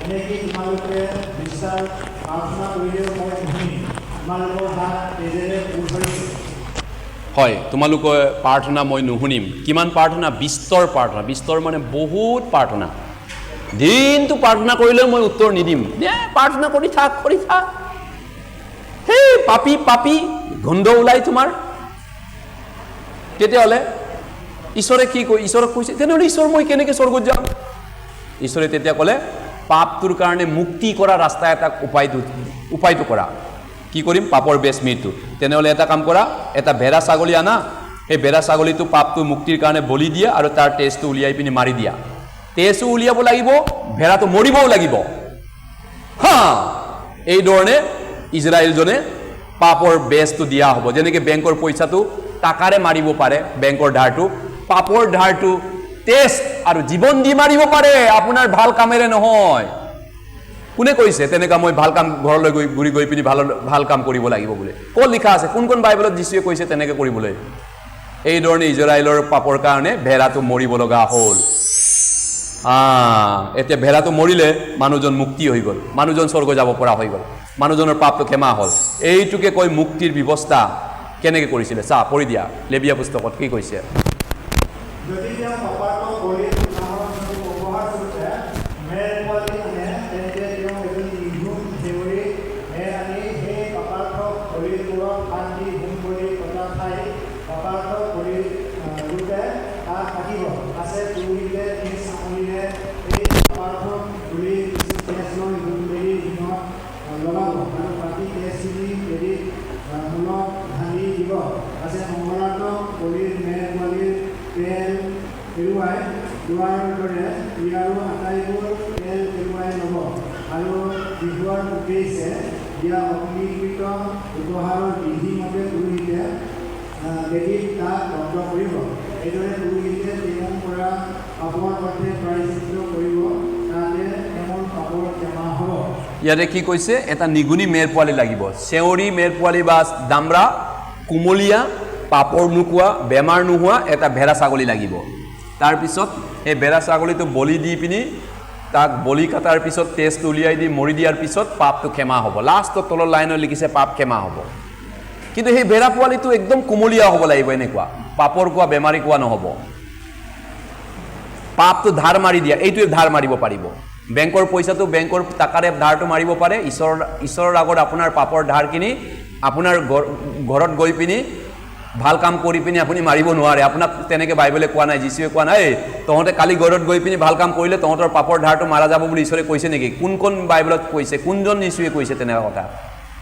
এনেকৈ তোমালোকে বিশ্বাস প্ৰাৰ্থনা কৰিলেও মই শুনিম, তোমালোকৰ হাত তেজেৰে পূৰ কৰিম। হয়, তোমালোকৰ প্ৰাৰ্থনা মই নুশুনিম। কিমান প্ৰাৰ্থনা? বিস্তৰ প্ৰাৰ্থনা। বিস্তৰ মানে বহুত প্ৰাৰ্থনা। দিনটো প্ৰাৰ্থনা কৰিলেও মই উত্তৰ নিদিম। প্ৰাৰ্থনা কৰি থাক, কৰি থাক। সেই পাপী পাপী গোন্ধ ওলাই তোমাৰ। তেতিয়াহ'লে ঈশ্বৰে কি কয়? ঈশ্বৰক কৈছে, তেনেহ'লে ঈশ্বৰ মই কেনেকৈ স্বৰ্গত যাম? ঈশ্বৰে তেতিয়া ক'লে, পাপটোৰ কাৰণে মুক্তি কৰা ৰাস্তা এটা উপায়টো কৰা। কি কৰিম? পাপৰ বেচ মৃত্যু। তেনেহ'লে এটা কাম কৰা, এটা ভেড়া ছাগলী আনা, সেই ভেড়া ছাগলীটো পাপটো মুক্তিৰ কাৰণে বলি দিয়া আৰু তাৰ তেজটো উলিয়াই পিনি মাৰি দিয়া। তেজো উলিয়াব লাগিব, ভেড়াটো মৰিবও লাগিব। হা, এইধৰণে ইজৰাইলজনে পাপৰ বেচটো দিয়া হ'ব। যেনেকৈ বেংকৰ পইচাটো টাকাৰে মাৰিব পাৰে, বেংকৰ ধাৰটো, পাপৰ ধাৰটো তেজ আৰু জীৱন দি মাৰিব পাৰে, আপোনাৰ ভাল কামেৰে নহয়। কোনে কৈছে তেনেকুৱা মই ভাল কাম ঘৰলৈ ঘূৰি গৈ পিনি ভাল কাম কৰিব লাগিব বুলি? ক'ত লিখা আছে? কোন বাইবেলত যীশুৱে কৈছে তেনেকৈ কৰিবলৈ? এইধৰণে ইজৰাইলৰ পাপৰ কাৰণে ভেড়াটো মৰিব লগা হ'ল। এতিয়া ভেড়াটো মৰিলে মানুহজন মুক্তি হৈ গ'ল, মানুহজন স্বৰ্গ যাব পৰা হৈ গ'ল, মানুহজনৰ পাপটো ক্ষমা হ'ল। এইটোকে কয় মুক্তিৰ ব্যৱস্থা। কেনেকৈ কৰিছিলে? চা, পঢ়ি দিয়া লেবিয়া পুস্তকত কি কৈছে। যদি তেওঁ পাপাটো কৰি উপহাৰ কৰিছে মেৰ পোৱালি আনে, তেন্তে তেওঁ এজন নিৰ্ঘুম সেউৰী মেৰ আনি সেই পাপাৰ্থক শৰীৰবোৰক হাত দি হোম কৰি কটা খাই পাপাৰ্থক শৰীৰ ৰূপে তাক কাটিব। আছে পুৰুষে নিজ চাকৰিৰে এই পাপাৰ্থক শৰীৰ তেজ লৈ মেলি দিনত লগাব আৰু কাটি তেজখিনি এৰি মূলত ঢালি দিব। আছে মংগলাৰ্থক শৰীৰ মেৰ পোৱালিৰ তেল পেৰুৱাই লোৱাৰ দৰে ইয়াৰো আটাইবোৰ তেল পেৰুৱাই ল'ব আৰু বিহুৱাৰ উদ্দেশ্যে দিয়া অগ্নিকৃত উপহাৰৰ বিধিমতে পুৰোহিতে বেদীত তাক দগ্ধ কৰিব। এইদৰে পুৰোহিতে তেওঁৰ পৰা পাপৰ পথে প্ৰায়শ্চিত্ত কৰিব, তাতে তেওঁৰ পাপৰ ক্ষমা হ'ব। ইয়াতে কি কৈছে? এটা নিগুনি মেৰ পোৱালি লাগিব, চেউৰী মেৰ পোৱালি বা দামৰা, কুমলীয়া, পাপৰ নোকোৱা, বেমাৰ নোহোৱা এটা ভেড়া ছাগলী লাগিব। তাৰপিছত সেই ভেড়া ছাগলীটো বলি দি পিনি তাক বলি কাটাৰ পিছত তেজটো উলিয়াই দি মৰি দিয়াৰ পিছত পাপটো ক্ষমা হ'ব। লাষ্টত তলৰ লাইনত লিখিছে পাপ ক্ষমা হ'ব। কিন্তু সেই ভেড়া পোৱালিটো একদম কুমলীয়া হ'ব লাগিব এনেকুৱা পাপৰ কোৱা বেমাৰী কোৱা নহ'ব পাপটো ধাৰ মাৰি দিয়া এইটোৱে ধাৰ মাৰিব পাৰিব বেংকৰ পইচাটো বেংকৰ টাকাৰে ধাৰটো মাৰিব পাৰে ঈশ্বৰৰ আগত আপোনাৰ পাপৰ ধাৰখিনি আপোনাৰ ঘৰত গৈ পিনি ভাল কাম কৰি পিনি আপুনি মাৰিব নোৱাৰে আপোনাক তেনেকৈ বাইবেলে কোৱা নাই যীশুৱে কোৱা নাই তহঁতে কালি ঘৰত গৈ পিনি ভাল কাম কৰিলে তহঁতৰ পাপৰ ধাৰটো মাৰা যাব বুলি ঈশ্বৰে কৈছে নেকি কোন বাইবেলত কৈছে কোনজন যীশুৱে কৈছে তেনেকুৱা কথা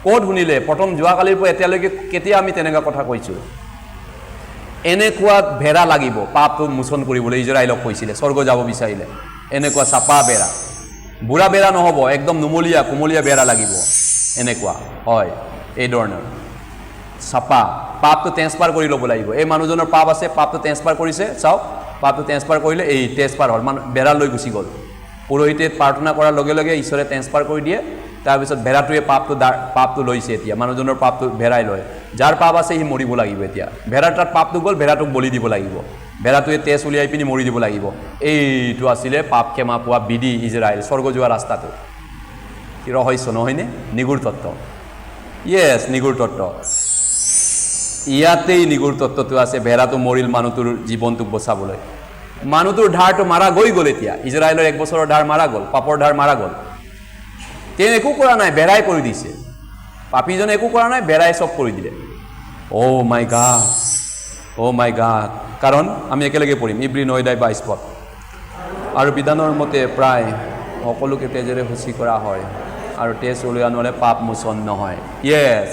ক'ত শুনিলে প্ৰথম যোৱাকালিৰ পৰা এতিয়ালৈকে কেতিয়া আমি তেনেকুৱা কথা কৈছোঁ এনেকুৱা ভেড়া লাগিব পাপটো মোচন কৰিবলৈ ইজৰাইলক কৈছিলে স্বৰ্গ যাব বিচাৰিলে এনেকুৱা চাপা বেৰা বুঢ়া বেৰা নহ'ব একদম নুমলীয়া কুমলীয়া বেৰা লাগিব এনেকুৱা হয় এই ধৰণৰ চাপা পাপটো ট্ৰেন্সফাৰ কৰি ল'ব লাগিব এই মানুহজনৰ পাপ আছে পাপটো ট্ৰেন্সফাৰ কৰিছে চাওক পাপটো ট্ৰেন্সফাৰ কৰিলে এই ট্ৰেন্সফাৰ হ'ল বেৰা লৈ গুচি গ'ল পুৰোহিতে প্ৰাৰ্থনা কৰাৰ লগে লগে ঈশ্বৰে ট্ৰেন্সফাৰ কৰি দিয়ে তাৰপিছত ভেড়াটোৱে পাপটো লৈছে এতিয়া মানুহজনৰ পাপটো ভেড়াই লয় যাৰ পাপ আছে সি মৰিব লাগিব এতিয়া ভেড়াৰ তাত পাপটো গ'ল ভেড়াটোক বলি দিব লাগিব ভেড়াটোৱে তেজ উলিয়াই পিনি মৰি দিব লাগিব এইটো আছিলে পাপ ক্ষমা পোৱা বিধি ইজৰাইল স্বৰ্গ যোৱা ৰাস্তাটো কি ৰহস্য নহয়নে নিগুৰ তত্ত্ব য়েছ নিগুৰ তত্ত্ব ইয়াতেই নিগুৰ তত্ত্বটো আছে ভেড়াটো মৰিল মানুহটোৰ জীৱনটোক বচাবলৈ মানুহটোৰ ধাৰটো মাৰা গৈ গ'ল এতিয়া ইজৰাইলৰ 1 বছৰৰ ধাৰ মাৰা গ'ল পাপৰ ধাৰ মাৰা গ'ল তেওঁ একো কৰা নাই বেৰাই কৰি দিছে পাপীজনে একো কৰা নাই বেৰাই চব কৰি দিলে অ' মাই গাড কাৰণ আমি একেলগে পঢ়িম ইব্ৰী 9:22 পদ আৰু বিধানৰ মতে প্ৰায় সকলোকে তেজেৰে শুচি কৰা হয় আৰু তেজ উলিওৱা নহ'লে পাপ মোচন নহয় য়েছ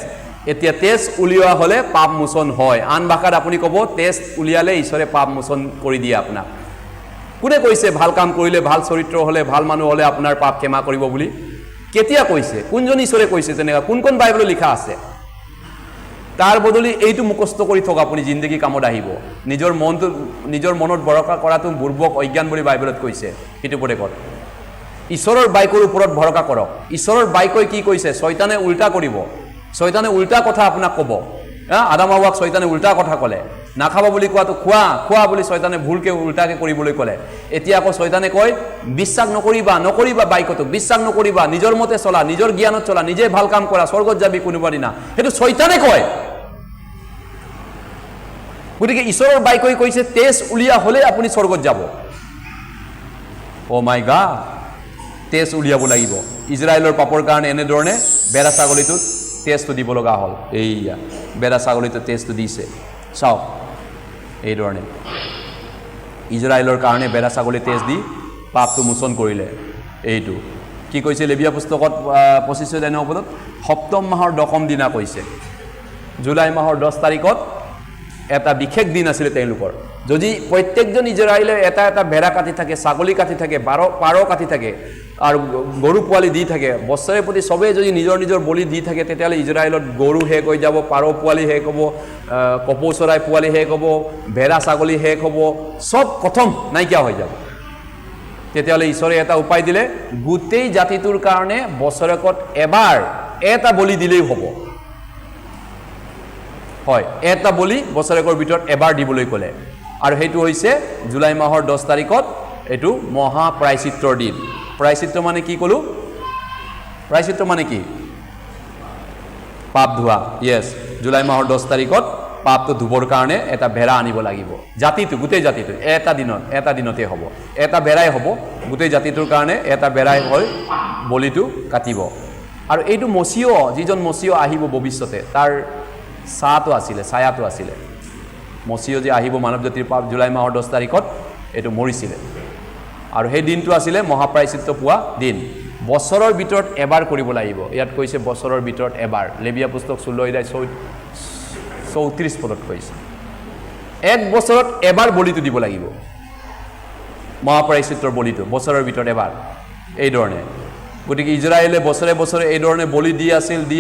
এতিয়া তেজ উলিওৱা হ'লে পাপ মোচন হয় আন ভাষাত আপুনি ক'ব তেজ উলিয়ালে ঈশ্বৰে পাপ মোচন কৰি দিয়ে আপোনাক কোনে কৈছে ভাল কাম কৰিলে ভাল চৰিত্ৰ হ'লে ভাল মানুহ হ'লে আপোনাৰ পাপ ক্ষমা কৰিব বুলি কেতিয়া কৈছে কোনজন ঈশ্বৰে কৈছে তেনেকুৱা কোন বাইবেলত লিখা আছে তাৰ বদলি এইটো মুখস্থ কৰি থকা আপুনি জিন্দগী কামত আহিব নিজৰ মনত ভৰসা কৰাটো বুৰ্বক অজ্ঞান বুলি বাইবেলত কৈছে সেইটো পঢ়ক ঈশ্বৰৰ বাক্যৰ ওপৰত ভৰসা কৰক ঈশ্বৰৰ বাক্যই কি কৈছে শয়তানে উল্টা কৰিব শয়তানে উল্টা কথা আপোনাক ক'ব আদাম হাৱাক শয়তানে উল্টা কথা ক'লে নাখাব বুলি কোৱাটো খোৱা বুলি শয়তানে ভুলকে উল্টাকে কৰিবলৈ ক'লে এতিয়া আকৌ শয়তানে কয় বিশ্বাস নকৰিবা বাক্যটোক বিশ্বাস নকৰিবা নিজৰ মতে চলা নিজৰ জ্ঞানত চলা নিজে ভাল কাম কৰা স্বৰ্গত যাবি কোনোবা দিনা সেইটো শয়তানে কয় গতিকে ঈশ্বৰৰ বাক্যই কৈছে তেজ উলিয়া হ'লে আপুনি স্বৰ্গত যাব অ' মাই গড তেজ উলিয়াব লাগিব ইজৰাইলৰ পাপৰ কাৰণে এনেধৰণে বেৰা ছাগলীটোত তেজটো দিব লগা হ'ল এইয়া বেৰা ছাগলীটো তেজটো দিছে চাওক এইধৰণে ইজৰাইলৰ কাৰণে বেৰা ছাগলী তেজ দি পাপটো মোচন কৰিলে এইটো কি কৈছে লেবিয়া পুস্তকত 25 পদত সপ্তম মাহৰ 10ম দিনা কৈছে জুলাই মাহৰ 10 তাৰিখত এটা বিশেষ দিন আছিলে তেওঁলোকৰ যদি প্ৰত্যেকজন ইজৰাইলে এটা ভেড়া কাটি থাকে ছাগলী কাটি থাকে পাৰ কাটি থাকে আৰু গৰু পোৱালি দি থাকে বছৰে প্ৰতি সবে যদি নিজৰ বলি দি থাকে তেতিয়াহ'লে ইজৰাইলত গৰু শেষ হৈ যাব পাৰ পোৱালি শেষ হ'ব কপৌ চৰাই পোৱালি শেষ হ'ব ভেড়া ছাগলী শেষ হ'ব সব খতম নাইকিয়া হৈ যাব তেতিয়াহ'লে ঈশ্বৰে এটা উপায় দিলে গোটেই জাতিটোৰ কাৰণে বছৰেকত এবাৰ এটা বলি দিলেই হ'ব হয় এটা বলি বছৰেকৰ ভিতৰত এবাৰ দিবলৈ ক'লে আৰু সেইটো হৈছে জুলাই মাহৰ 10 তাৰিখত এইটো মহা প্ৰায়চিত্ৰৰ দিন প্ৰায়চিত্ৰ মানে কি ক'লো প্ৰায়চিত্ৰ মানে কি পাপ ধোৱা য়েছ জুলাই মাহৰ 10 তাৰিখত পাপটো ধুবৰ কাৰণে এটা ভেড়া আনিব লাগিব জাতিটো গোটেই জাতিটো এটা দিনতে হ'ব এটা ভেড়াই হ'ব গোটেই জাতিটোৰ কাৰণে এটা ভেড়াই হৈ বলিটো কাটিব আৰু এইটো মচিয় যিজন মচিয় আহিব ভৱিষ্যতে তাৰ ছায়াটো আছিলে মচিয় যে আহিব মানৱ জাতিৰ পাপ জুলাই মাহৰ 10 তাৰিখত এইটো মৰিছিলে আৰু সেই দিনটো আছিলে মহাপ্ৰায়চিত্ত পোৱা দিন বছৰৰ ভিতৰত এবাৰ কৰিব লাগিব ইয়াত কৈছে বছৰৰ ভিতৰত এবাৰ লেবিয়া পুস্তক 16:34 পদত কৈছে এক বছৰত এবাৰ বলিটো দিব লাগিব মহাপ্ৰায়চিত্ৰৰ বলিটো বছৰৰ ভিতৰত এবাৰ এই ধৰণে গতিকে ইজৰাইলে বছৰে এই ধৰণে বলি দি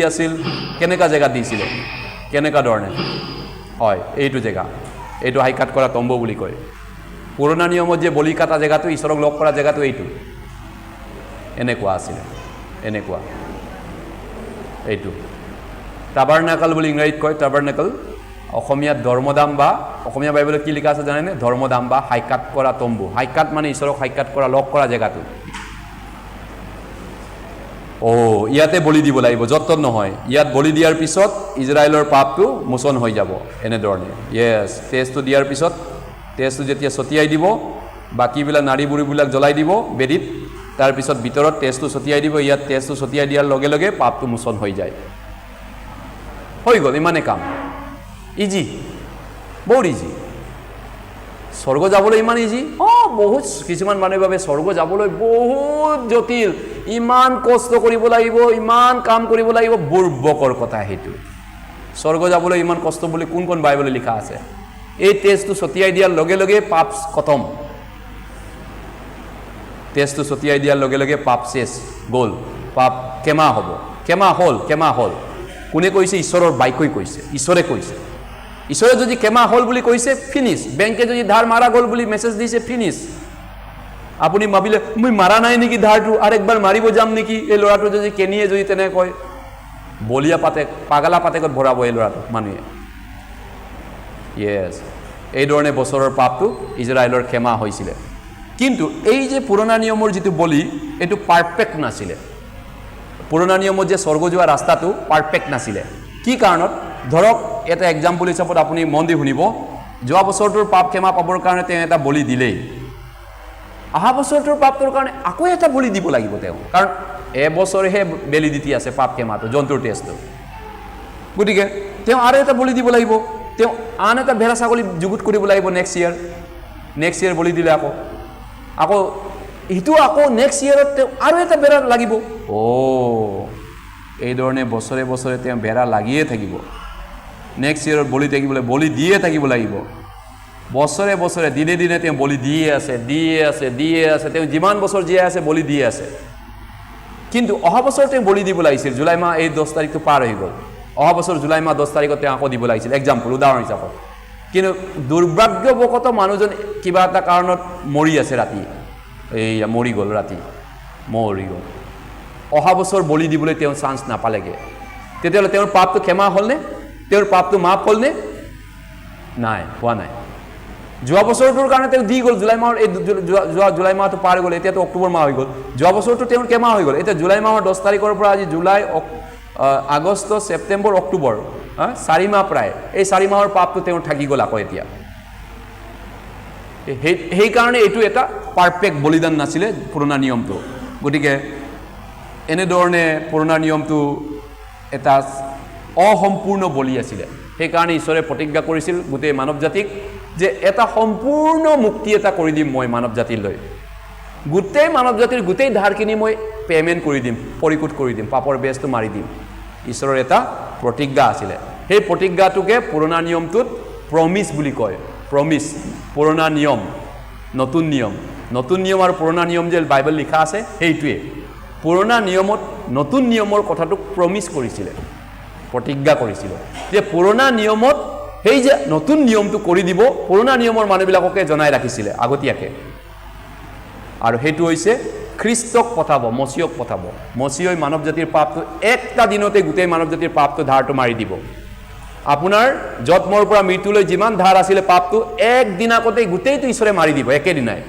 আছিল কেনেকা জেগা দিছিলে কেনেকা ধৰণে হয় এইটো জেগা এইটো হাইকাট কৰা তম্বু বুলি কয় পুৰণা নিয়মত যে বলি কাটা জেগাটো ঈশ্বৰক লগ কৰা জেগাটো এইটো এনেকুৱা আছিলে এনেকুৱা এইটো টাবাৰনাকল বুলি ইংৰাজীত কয় টাবাৰনাকল অসমীয়াত ধৰ্মধাম বা অসমীয়া বাইবেলত কি লিখা আছে জানেনে ধৰ্মধাম বা হাইকাট কৰা তম্বু হাইকাট মানে ঈশ্বৰক হাইকাট কৰা লগ কৰা জেগাটো ইয়াতে বলি দিব লাগিব, য'ত নহয়। ইয়াত বলি দিয়াৰ পিছত ইজৰাইলৰ পাপটো মোচন হৈ যাব এনেধৰণে। য়েছ, তেজটো দিয়াৰ পিছত তেজটো যেতিয়া ছটিয়াই দিব, বাকীবিলাক নাড়ী বুঢ়ীবিলাক জ্বলাই দিব বেদীত, তাৰপিছত ভিতৰত তেজটো ছটিয়াই দিব। ইয়াত তেজটো ছটিয়াই দিয়াৰ লগে লগে পাপটো মোচন হৈ যায়। হৈ গ'ল, ইমানে কাম। ইজি, বহুত ইজি। স্বৰ্গ যাবলৈ ইমান ইজি? বহুত। কিছুমান মানুহৰ বাবে স্বৰ্গ যাবলৈ বহুত জটিল, ইমান কষ্ট কৰিব লাগিব, ইমান কাম কৰিব লাগিব। বুৰ্বকৰ কথা সেইটো। স্বৰ্গ যাবলৈ ইমান কষ্ট বুলি কোন বাইবেলত লিখা আছে? এই তেজটো ছটিয়াই দিয়াৰ লগে লগে পাপ খতম। তেজটো ছটিয়াই দিয়াৰ লগে লগে পাপ শেষ, গ'ল। পাপ ক্ষমা হ'ব। ক্ষমা হ'ল। কোনে কৈছে? ঈশ্বৰৰ বাক্যই কৈছে, ঈশ্বৰে কৈছে। ঈশ্বৰে যদি ক্ষমা হ'ল বুলি কৈছে, ফিনিছ। বেংকে যদি ধাৰ মাৰা গ'ল বুলি মেছেজ দিছে, ফিনিছ। আপুনি ভাবিলে মই মাৰা নাই নেকি ধাৰটো, আৰু একবাৰ মাৰিব যাম নেকি? এই ল'ৰাটো যদি কেনিয়ে যদি তেনে কয়, বলিয়া পাগলা পাতেকত ভৰাব এই ল'ৰাটোক মানুহে। য়েছ, এইধৰণে বছৰৰ পাপটো ইজৰাইলৰ ক্ষমা হৈছিলে। কিন্তু এই যে পুৰণা নিয়মৰ যিটো বলি, এইটো পাৰফেক্ট নাছিলে। পুৰণা নিয়মত যে স্বৰ্গ যোৱা ৰাস্তাটো পাৰফেক্ট নাছিলে। কি কাৰণত? ধৰক এটা এক্সাম্পল হিচাপত আপুনি মন দি শুনিব। যোৱা বছৰটোৰ পাপ ক্ষমা পাবৰ কাৰণে তেওঁ এটা বলি দিলেই, অহা বছৰটোৰ পাপটোৰ কাৰণে আকৌ এটা বলি দিব লাগিব তেওঁ, কাৰণ এবছৰেহে বেলিডিটি আছে পাপ ক্ষমাটো, জন্তুৰ টেষ্টটো। গতিকে তেওঁ আৰু এটা বলি দিব লাগিব। তেওঁ আন এটা ভেড়া ছাগলী যুগুত কৰিব লাগিব নেক্সট ইয়েৰ বলি দিলে আকৌ ইটো আকৌ নেক্সট ইয়েৰত তেওঁ আৰু এটা ভেড়া লাগিব। এইধৰণে বছৰে বছৰে তেওঁ ভেড়া লাগিয়ে থাকিব। নেক্সট ইয়েৰত বলি থাকিবলৈ বলি দিয়ে থাকিব লাগিব। বছৰে বছৰে দিনে দিনে তেওঁ বলি দিয়ে আছে। তেওঁ যিমান বছৰ জীয়াই আছে বলি দিয়ে আছে। কিন্তু অহা বছৰ তেওঁ বলি দিব লাগিছিল। জুলাই মাহ এই 10 তাৰিখটো পাৰ হৈ গ'ল। অহা বছৰ জুলাই মাহ 10 তাৰিখত তেওঁ আকৌ দিব লাগিছিল, এক্সাম্পল, উদাহৰণ হিচাপত। কিন্তু দুৰ্ভাগ্যবশতঃ মানুহজন কিবা এটা কাৰণত মৰি আছে ৰাতি, মৰি গ'ল। অহা বছৰ বলি দিবলৈ তেওঁ চান্স নাপালেগৈ। তেতিয়াহ'লে তেওঁৰ পাপটো ক্ষমা হ'লনে? তেওঁৰ পাপটো মাফ হ'লনে? নাই, হোৱা নাই। যোৱা বছৰটোৰ কাৰণে তেওঁ দি গ'ল। জুলাই মাহৰ এই জুলাই মাহটো পাৰ গ'ল, এতিয়াতো অক্টোবৰ মাহ হৈ গ'ল। যোৱা বছৰটো তেওঁৰ ক্ষমা হৈ গ'ল। এতিয়া জুলাই মাহৰ 10 তাৰিখৰ পৰা আজি জুলাই, আগষ্ট, ছেপ্টেম্বৰ, অক্টোবৰ, 4 মাহ প্ৰায়। এই 4 মাহৰ পাপটো তেওঁৰ থাকি গ'ল আকৌ এতিয়া। সেইকাৰণে এইটো এটা পাৰফেক্ট বলিদান নাছিলে পুৰণা নিয়মটো। গতিকে এনেধৰণে পুৰণা নিয়মটো এটা অসম্পূৰ্ণ বলি আছিলে। সেইকাৰণে ঈশ্বৰে প্ৰতিজ্ঞা কৰিছিল গোটেই মানৱ জাতিক যে এটা সম্পূৰ্ণ মুক্তি এটা কৰি দিম মই মানৱ জাতিলৈ। গোটেই মানৱ জাতিৰ গোটেই ধাৰখিনি মই পে'মেণ্ট কৰি দিম, পৰিশোধ কৰি দিম, পাপৰ বেজটো মাৰি দিম। ঈশ্বৰৰ এটা প্ৰতিজ্ঞা আছিলে। সেই প্ৰতিজ্ঞাটোকে পুৰণা নিয়মটোত প্ৰমিছ বুলি কয়। প্ৰমিছ, পুৰণা নিয়ম, নতুন নিয়ম। নতুন নিয়ম আৰু পুৰণা নিয়ম যে বাইবেল লিখা আছে সেইটোৱে। পুৰণা নিয়মত নতুন নিয়মৰ কথাটোক প্ৰমিছ কৰিছিলে, প্ৰতিজ্ঞা কৰিছিলে যে পুৰণা নিয়মত সেই যে নতুন নিয়মটো কৰি দিব, পুৰণা নিয়মৰ মানুহবিলাককে জনাই ৰাখিছিলে আগতীয়াকৈ। আৰু সেইটো হৈছে খ্ৰীষ্টক পঠাব, মচিয়ক পঠাব। মচিয়ই মানৱ জাতিৰ পাপটো একটা দিনতে গোটেই মানৱ জাতিৰ পাপটো ধাৰটো মাৰি দিব। আপোনাৰ জন্মৰ পৰা মৃত্যুলৈ যিমান ধাৰ আছিলে পাপটো একদিনাকতেই গোটেইটো ঈশ্বৰে মাৰি দিব, একেদিনাই।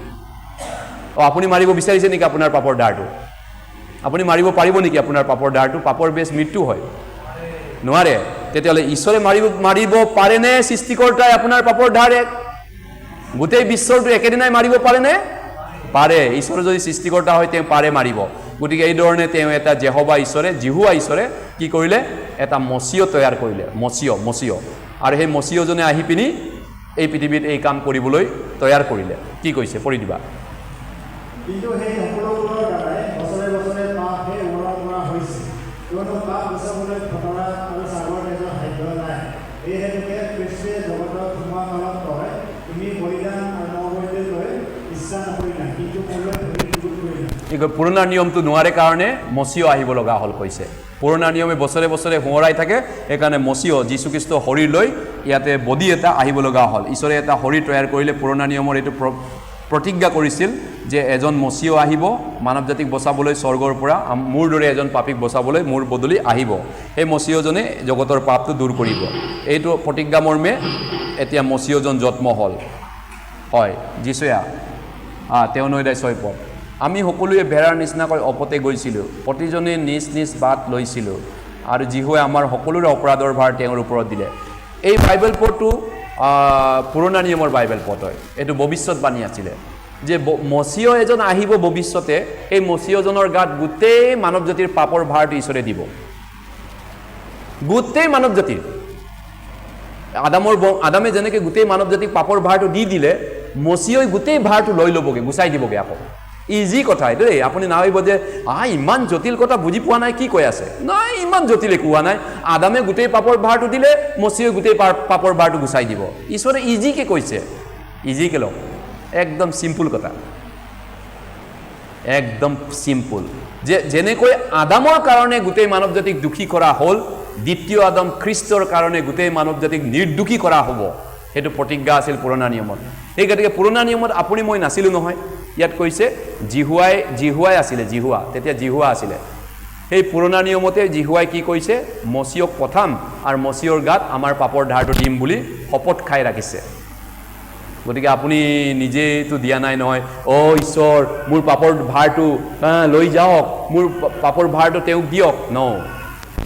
আপুনি মাৰিব বিচাৰিছে নেকি আপোনাৰ পাপৰ ধাৰটো? আপুনি মাৰিব পাৰিব নেকি আপোনাৰ পাপৰ ধাৰটো? পাপৰ বেছ মৃত্যু হয়, নোৱাৰে। তেতিয়াহ'লে ঈশ্বৰে মাৰিব পাৰেনে? সৃষ্টিকৰ্তাই আপোনাৰ পাপৰ ধাৰ গোটেই বিশ্বৰটো একেদিনাই মাৰিব পাৰেনে? পাৰে। ঈশ্বৰ যদি সৃষ্টিকৰ্তা হয় তেওঁ পাৰে মাৰিব। গতিকে এইধৰণে তেওঁ এটা জিহুৱা ঈশ্বৰে কি কৰিলে? এটা মচিয় তৈয়াৰ কৰিলে, মচিয়। আৰু সেই মচিয়জনে আহি পিনি এই পৃথিৱীত এই কাম কৰিবলৈ তৈয়াৰ কৰিলে। কি কৈছে? পঢ়ি দিবা। কিন্তু সেই সকলোবোৰৰ দ্বাৰাই বছৰে বছৰে পাপ সেই ওলট কৰা হৈছে, কিয়নো পাপ গুচাবলৈ খতৰা আৰু ছাগৰ তেজৰ সাধ্য নাই। এই হেতুকে খ্ৰীষ্টে জগতত সোমোৱা কালত কয়, তুমি বলিদান আৰু নবলিদান লৈ ইচ্ছা নকৰিলা, কিন্তু মোলৈ যুগুত কৰিলা। পুৰণা নিয়মটো নোৱাৰে কাৰণে মচিয় আহিব লগা হ'ল কৈছে। পুৰণা নিয়মে বছৰে বছৰে সোঁৱৰাই থাকে, সেইকাৰণে মচিয় যীশুখ্ৰীষ্ট শৰীৰ লৈ ইয়াতে বডি এটা আহিব লগা হ'ল। ঈশ্বৰে এটা শৰীৰ তৈয়াৰ কৰিলে। পুৰণা নিয়মৰ এইটো প্ৰতিজ্ঞা কৰিছিল যে এজন মচিয় আহিব মানৱ জাতিক বচাবলৈ, স্বৰ্গৰ পৰা মোৰ দৰে এজন পাপীক বচাবলৈ মোৰ বদলি আহিব। সেই মচিয়জনে জগতৰ পাপটো দূৰ কৰিব। এইটো প্ৰতিজ্ঞা মৰ্মে এতিয়া মচিয়জন জন্ম হ'ল। হয়, যিচয়া তেওঁ 9:6 পদ। আমি সকলোৱে ভেড়াৰ নিচিনাকৈ অপতে গৈছিলোঁ, প্ৰতিজনে নিজ নিজ বাট লৈছিলোঁ, আৰু যীশুৱে আমাৰ সকলোৰে অপৰাধৰ ভাৰ তেওঁৰ ওপৰত দিলে। এই বাইবেল পদটো পুৰণা নিয়মৰ বাইবেল পদ হয়। এইটো ভৱিষ্যতবাণী আছিলে যে মচিয় এজন আহিব ভৱিষ্যতে, এই মচিয়জনৰ গাত গোটেই মানৱ জাতিৰ পাপৰ ভাৰটো ঈশ্বৰে দিব। গোটেই মানৱ জাতিৰ আদামে যেনেকৈ গোটেই মানৱ জাতিক পাপৰ ভাৰটো দি দিলে, মচিয়ই গোটেই ভাৰটো লৈ ল'বগৈ, গুচাই দিবগৈ। আকৌ ইজি কথা এইটো দেই, আপুনি নাভাবিব যে ইমান জটিল কথা বুজি পোৱা নাই, কি কৈ আছে। নাই, ইমান জটিল একো হোৱা নাই। আদামে গোটেই পাপৰ ভাৰটো দিলে, মচিয়ই গোটেই পাপৰ ভাৰটো গুচাই দিব। ঈশ্বৰে ইজিকৈ কৈছে, ইজিকৈ লওক, একদম চিম্পুল কথা, একদম চিম্পুল। যে যেনেকৈ আদামৰ কাৰণে গোটেই মানৱ জাতিক দোষী কৰা হ'ল, দ্বিতীয় আদম খ্ৰীষ্টৰ কাৰণে গোটেই মানৱ জাতিক নিৰ্দোষী কৰা হ'ব, সেইটো প্ৰতিজ্ঞা আছিল পুৰণা নিয়মত। সেই গতিকে পুৰণা নিয়মত আপুনি মই নাছিলোঁ নহয়। ইয়াত কৈছে জিহুৱাই আছিলে, তেতিয়া জিহুৱা আছিলে। সেই পুৰণা নিয়মতে জিহুৱাই কি কৈছে, মচিয়ক পঠাম আৰু মচিয়ৰ গাত আমাৰ পাপৰ ধাৰটো দিম বুলি শপত খাই ৰাখিছে। গতিকে আপুনি নিজেতো দিয়া নাই নহয়, ঈশ্বৰ মোৰ পাপৰ ভাৰটো লৈ যাওক, মোৰ পাপৰ ভাৰটো তেওঁক দিয়ক।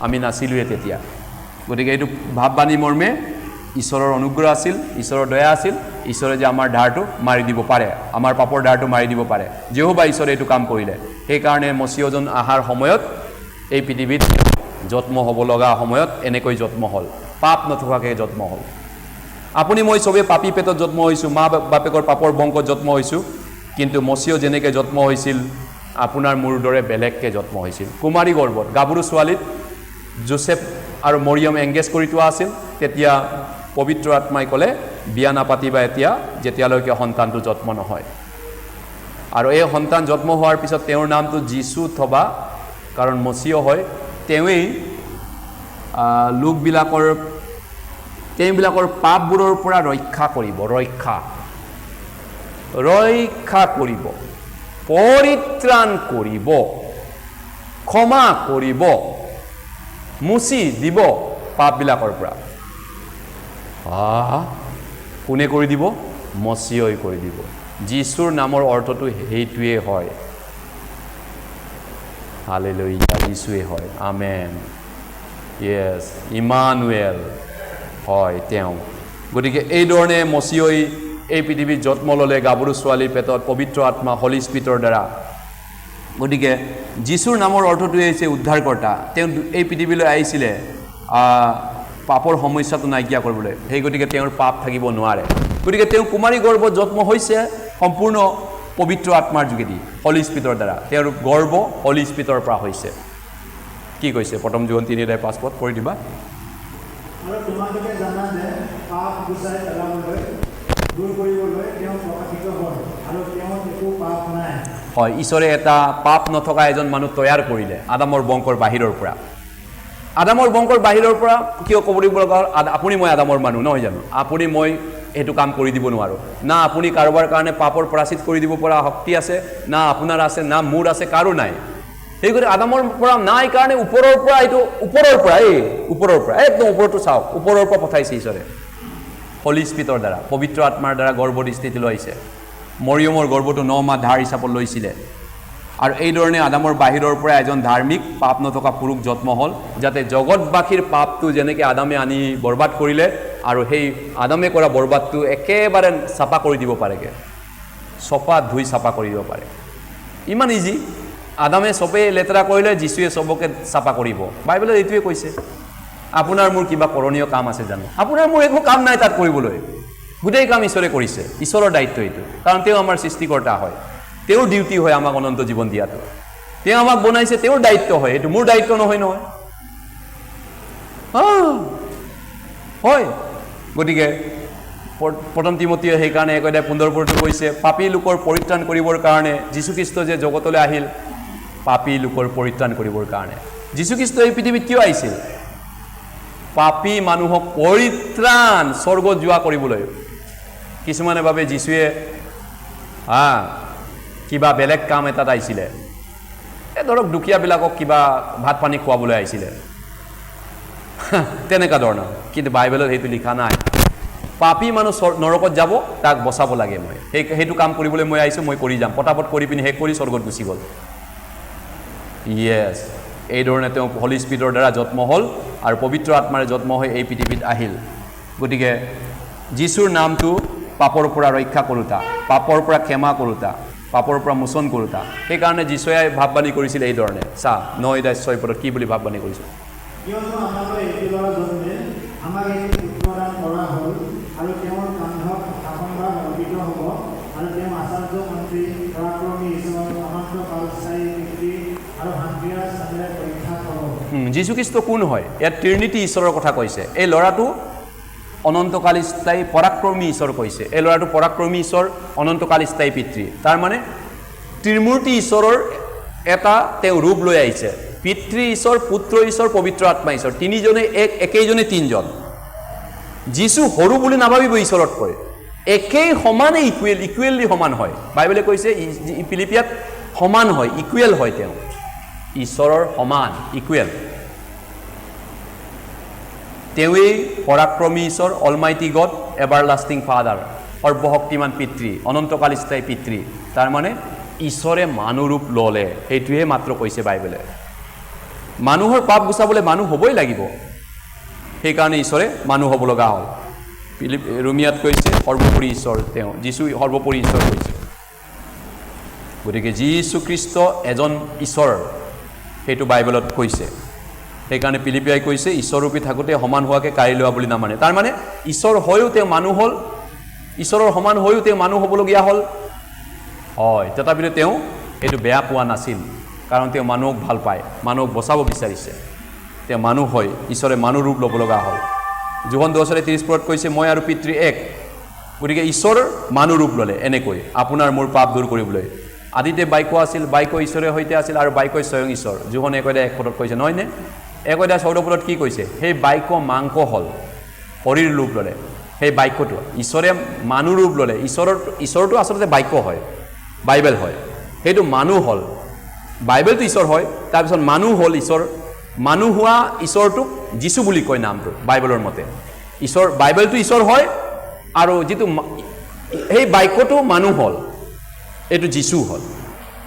আমি নাছিলোঁৱে তেতিয়া। গতিকে এইটো ভাৱবাণী মৰ্মে ঈশ্বৰৰ অনুগ্ৰহ আছিল, ঈশ্বৰৰ দয়া আছিল, ঈশ্বৰে যে আমাৰ ধাৰটো মাৰি দিব পাৰে, আমাৰ পাপৰ ধাৰটো মাৰি দিব পাৰে। যেহোবা ঈশ্বৰে এইটো কাম কৰিলে। সেইকাৰণে মচিয়জন অহাৰ সময়ত এই পৃথিৱীত জন্ম হ'ব লগা সময়ত এনেকৈ জন্ম হ'ল, পাপ নথকাকৈ জন্ম হ'ল। আপুনি মই চবেই পাপী পেটত জন্ম হৈছোঁ, মা বাপেকৰ পাপৰ বংশত জন্ম হৈছোঁ, কিন্তু মচিয় যেনেকৈ জন্ম হৈছিল, আপোনাৰ মোৰ দৰে বেলেগকৈ জন্ম হৈছিল। কুমাৰী গৰ্ভত, গাভৰু ছোৱালীত জোচেফ আৰু মৰিয়ম এংগেজ কৰি থোৱা আছিল। তেতিয়া পবিত্ৰ আত্মাই ক'লে, বিয়া নাপাতিবা এতিয়া, যেতিয়ালৈকে সন্তানটো জন্ম নহয়। আৰু এই সন্তান জন্ম হোৱাৰ পিছত তেওঁৰ নামটো যীশু থবা, কাৰণ মচিয় হয়। তেওঁৱেই তেওঁবিলাকৰ পাপবোৰৰ পৰা ৰক্ষা কৰিব, ৰক্ষা কৰিব, পৰিত্ৰাণ কৰিব, ক্ষমা কৰিব, মুচি দিব পাপবিলাকৰ পৰা। কোনে কৰি দিব? মচিয়ই কৰি দিব। যীশুৰ নামৰ অৰ্থটো সেইটোৱে হয়। হালেলুয়া, যীশুৱে হয়। আমেন, য়েছ, ইমানুৱেল হয় তেওঁ। গতিকে এইধৰণে মচিয়ই এই পৃথিৱীত জন্ম ল'লে, গাভৰু ছোৱালীৰ পেটত, পবিত্ৰ আত্মা হলি স্পিৰিটৰ দ্বাৰা। গতিকে যীশুৰ নামৰ অৰ্থটোৱে হৈছে উদ্ধাৰকৰ্তা। তেওঁ এই পৃথিৱীলৈ আহিছিলে পাপৰ সমস্যাটো নাইকিয়া কৰিবলৈ। সেই গতিকে তেওঁৰ পাপ থাকিব নোৱাৰে। গতিকে তেওঁ কুমাৰী গৰ্ভত জন্ম হৈছে সম্পূৰ্ণ পবিত্ৰ আত্মাৰ যোগেদি, হলি স্পিৰিটৰ দ্বাৰা। তেওঁৰ গৰ্ভ হলি স্পিৰিটৰ পৰা হৈছে। কি কৈছে? প্ৰথম যোহন 3:5 পঢ়ি দিবা। আৰু তোমালোকে জানা যে পাপ গুচাই পেলাবলৈ, দূৰ কৰিবলৈ তেওঁ প্ৰকাশিত হ'ল, আৰু তেওঁৰ একো পাপ নাই। হয়, ঈশ্বৰে এটা পাপ নথকা এজন মানুহ তৈয়াৰ কৰিলে আদামৰ বংশৰ বাহিৰৰ পৰা। আদামৰ বংশৰ বাহিৰৰ পৰা কিয় ক'ব দিব লগা হ'ল? আপুনি মই আদামৰ মানুহ নহয় জানো? আপুনি মই সেইটো কাম কৰি দিব নোৱাৰোঁ। না আপুনি কাৰোবাৰ কাৰণে পাপৰ প্ৰাচিত কৰি দিব পৰা শক্তি আছে, না আপোনাৰ আছে, না মোৰ আছে, কাৰো নাই। সেই গতিকে আদামৰ পৰা নাই কাৰণে ওপৰৰ পৰা একদম ওপৰটো চাওক, ওপৰৰ পৰা পঠাইছে ঈশ্বৰে হলি স্পিৰিটৰ দ্বাৰা, পবিত্ৰ আত্মাৰ দ্বাৰা গৰ্ভস্থিতিলৈ আহিছে। মৰিয়মৰ গৰ্ভটো 9 মাহ ধাৰ হিচাপত লৈছিলে। আৰু এইধৰণে আদামৰ বাহিৰৰ পৰা এজন ধাৰ্মিক পাপ নথকা পুৰুষ জন্ম হ'ল, যাতে জগতবাসীৰ পাপটো যেনেকৈ আদামে আনি বৰবাদ কৰিলে, আৰু সেই আদামে কৰা বৰবাদটো একেবাৰে চাফা কৰি দিব পাৰেগৈ, ধুই চাফা কৰি দিব পাৰে। ইমান ইজি। আদামে চবেই লেতেৰা কৰিলে, যীশুৱে চবকে চাফা কৰিব। বাইবেলত এইটোৱে কৈছে। আপোনাৰ মোৰ কিবা কৰণীয় কাম আছে জানো? আপোনাৰ মোৰ একো কাম নাই তাত কৰিবলৈ। গোটেই কাম ঈশ্বৰে কৰিছে। ঈশ্বৰৰ দায়িত্ব এইটো, কাৰণ তেওঁ আমাৰ সৃষ্টিকৰ্তা হয়। তেওঁৰ ডিউটি হয় আমাক অনন্ত জীৱন দিয়াটো। তেওঁ আমাক বনাইছে, তেওঁৰ দায়িত্ব হয়। এইটো মোৰ দায়িত্ব নহয়। হয়। গতিকে প্ৰথম তিমথীয়ে সেইকাৰণে 1:15 কৈছে, পাপী লোকৰ পৰিত্ৰাণ কৰিবৰ কাৰণে যীশুখ্ৰীষ্ট যে জগতলৈ আহিল, পাপী লোকৰ পৰিত্ৰাণ কৰিবৰ কাৰণে। যীশুখ্ৰীষ্ট এই পৃথিৱীত কিয় আহিছিল? পাপী মানুহক পৰিত্ৰাণ, স্বৰ্গত যোৱা কৰিবলৈ। কিছুমানে ভাবে যীশুৱে কিবা বেলেগ কাম এটাত আহিছিলে, ধৰক দুখীয়াবিলাকক কিবা ভাত পানী খুৱাবলৈ আহিছিলে, তেনেকুৱা ধৰণৰ। কিন্তু বাইবেলত সেইটো লিখা নাই। পাপী মানুহ নৰকত যাব, তাক বচাব লাগে মই। সেইটো কাম কৰিবলৈ মই আহিছোঁ, মই কৰি যাম। পটাপট কৰি পিনি শেষ কৰি স্বৰ্গত গুচি গ'ল। য়েছ, এইধৰণে তেওঁ হলি স্পিৰিটৰ দ্বাৰা জন্ম হ'ল আৰু পবিত্ৰ আত্মাৰে জন্ম হৈ এই পৃথিৱীত আহিল। গতিকে যীশুৰ নামটো পাপৰ পৰা ৰক্ষা কৰোঁতা, পাপৰ পৰা ক্ষমা কৰোঁতা, পাপৰ পৰা মোচন কৰোঁতা। সেইকাৰণে যীশুৱে ভাৱবাণী কৰিছিল এইধৰণে। চা 9:6 কি বুলি ভাৱবাণী কৰিছিল? কিয়নো আমালৈ এটি ল'ৰা জন্মিল, আমাক এটি পুত্ৰ দান কৰা হ'ল, আৰু তেওঁৰ কান্ধত শাসনভাৰ অৰ্পিত হ'ব, আৰু তেওঁ আচাৰ্য মন্ত্ৰী, পৰাক্ৰমী ঈশ্বৰ, অনন্ত কালস্থায়ী পিতৃ আৰু শান্তিৰ স্থানেৰে পৰীক্ষা কৰক। যীশুখ্ৰীষ্ট কোন হয়? ইয়াত ট্ৰিনিটি ঈশ্বৰৰ কথা কৈছে। এই ল'ৰাটো অনন্তকালী স্থায়ী পৰাক্ৰমী ঈশ্বৰ কৈছে। এই ল'ৰাটো পৰাক্ৰমী ঈশ্বৰ, অনন্তকালী স্থায়ী পিতৃ। তাৰমানে ত্ৰিমূৰ্তি ঈশ্বৰৰ এটা তেওঁ ৰূপ লৈ আহিছে। পিতৃ ঈশ্বৰ, পুত্ৰ ঈশ্বৰ, পবিত্ৰ আত্মা ঈশ্বৰ, তিনিজনে একেইজনে তিনিজন। যীশু সৰু বুলি নাভাবিব ঈশ্বৰতকৈ, একেই সমানে ইকুৱেলি সমান হয়। বাইবেলে কৈছে ফিলিপিয়াত সমান হয়, ইকুৱেল হয়। তেওঁ ঈশ্বৰৰ সমান, ইকুৱেল। তেওঁৱেই পৰাক্ৰমী ঈশ্বৰ, অলমাইটি গড, এভাৰলাষ্টিং ফাদাৰ, সৰ্বশক্তিমান পিতৃ, অনন্তকালী স্থায়ী পিতৃ। তাৰমানে ঈশ্বৰে মানুহ ৰূপ ল'লে, সেইটোহে মাত্ৰ কৈছে বাইবেলে। মানুহৰ পাপ গুচাবলৈ মানুহ হ'বই লাগিব, সেইকাৰণে ঈশ্বৰে মানুহ হ'ব লগা হ'ল। ৰোমিয়াত কৈছে সৰ্বোপৰি ঈশ্বৰ তেওঁ, যীশু সৰ্বোপৰি ঈশ্বৰ কৈছে। গতিকে যীশুখ্ৰীষ্ট এজন ঈশ্বৰ, সেইটো বাইবেলত কৈছে। সেইকাৰণে ফিলিপিয়াই কৈছে ঈশ্বৰৰূপী থাকোঁতে সমান হোৱাকৈ কাঢ়ি লোৱা বুলি নামানে। তাৰমানে ঈশ্বৰ হৈও তেওঁ মানুহ হ'ল, ঈশ্বৰৰ সমান হৈও তেওঁ মানুহ হ'বলগীয়া হ'ল। হয়, তথাপিতো তেওঁ এইটো বেয়া পোৱা নাছিল, কাৰণ তেওঁ মানুহক ভাল পায়, মানুহক বচাব বিচাৰিছে। তেওঁ মানুহ হয়, ঈশ্বৰে মানুহ ৰূপ ল'ব লগা হ'ল। যোহন 10:30 কৈছে মই আৰু পিতৃ এক। গতিকে ঈশ্বৰ মানুহ ৰূপ ল'লে এনেকৈ আপোনাৰ মোৰ পাপ দূৰ কৰিবলৈ। আদিতে বাক্য আছিল, বাক্য ঈশ্বৰৰ সৈতে আছিল আৰু বাক্যই স্বয়ং ঈশ্বৰ। যোহন 1:1 কৈছে নহয়নে? 1:14 কি কৈছে? সেই বাক্য মাংস হ'ল, শৰীৰ ৰূপ ল'লে। সেই বাক্যটো ঈশ্বৰে মানুহ ৰূপ ল'লে। ঈশ্বৰটো আচলতে বাক্য হয়, বাইবেল হয়, সেইটো মানুহ হ'ল। বাইবেলটো ঈশ্বৰ হয়, তাৰপিছত মানুহ হ'ল ঈশ্বৰ। মানুহ হোৱা ঈশ্বৰটোক যীশু বুলি কয় নামটো বাইবেলৰ মতে। ঈশ্বৰ, বাইবেলটো ঈশ্বৰ হয়, আৰু যিটো সেই বাক্যটো মানুহ হ'ল, এইটো যীশু হ'ল,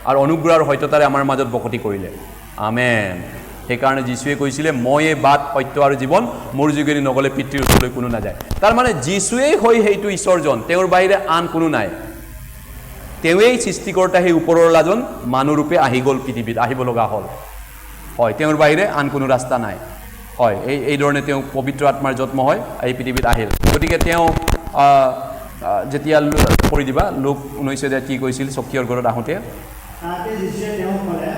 আৰু অনুগ্ৰহ আৰু সত্যতাৰে আমাৰ মাজত বসতি কৰিলে। আমেন। সেইকাৰণে যীশুৱে কৈছিলে ময়ে বাট, সত্য আৰু জীৱন, মোৰ যোগেদি নগ'লে পিতৃৰ ওচৰলৈ কোনো নাযায়। তাৰমানে যীশুৱেই হৈ সেইটো ঈশ্বৰজন, তেওঁৰ বাহিৰে আন কোনো নাই। তেওঁৱেই সৃষ্টিকৰ্তা, সেই ওপৰৱালাজন মানুহৰূপে আহি গ'ল, পৃথিৱীত আহিব লগা হ'ল। হয়, তেওঁৰ বাহিৰে আন কোনো ৰাস্তা নাই। হয়, এইধৰণে তেওঁ পবিত্ৰ আত্মাৰ জন্ম হয়, এই পৃথিৱীত আহিল। গতিকে তেওঁ যেতিয়া কৰি দিবা লোক 19 কি কৈছিল স্বকীয়ৰ ঘৰত আহোঁতে? তাতে যীশুৱে তেওঁক ক'লে,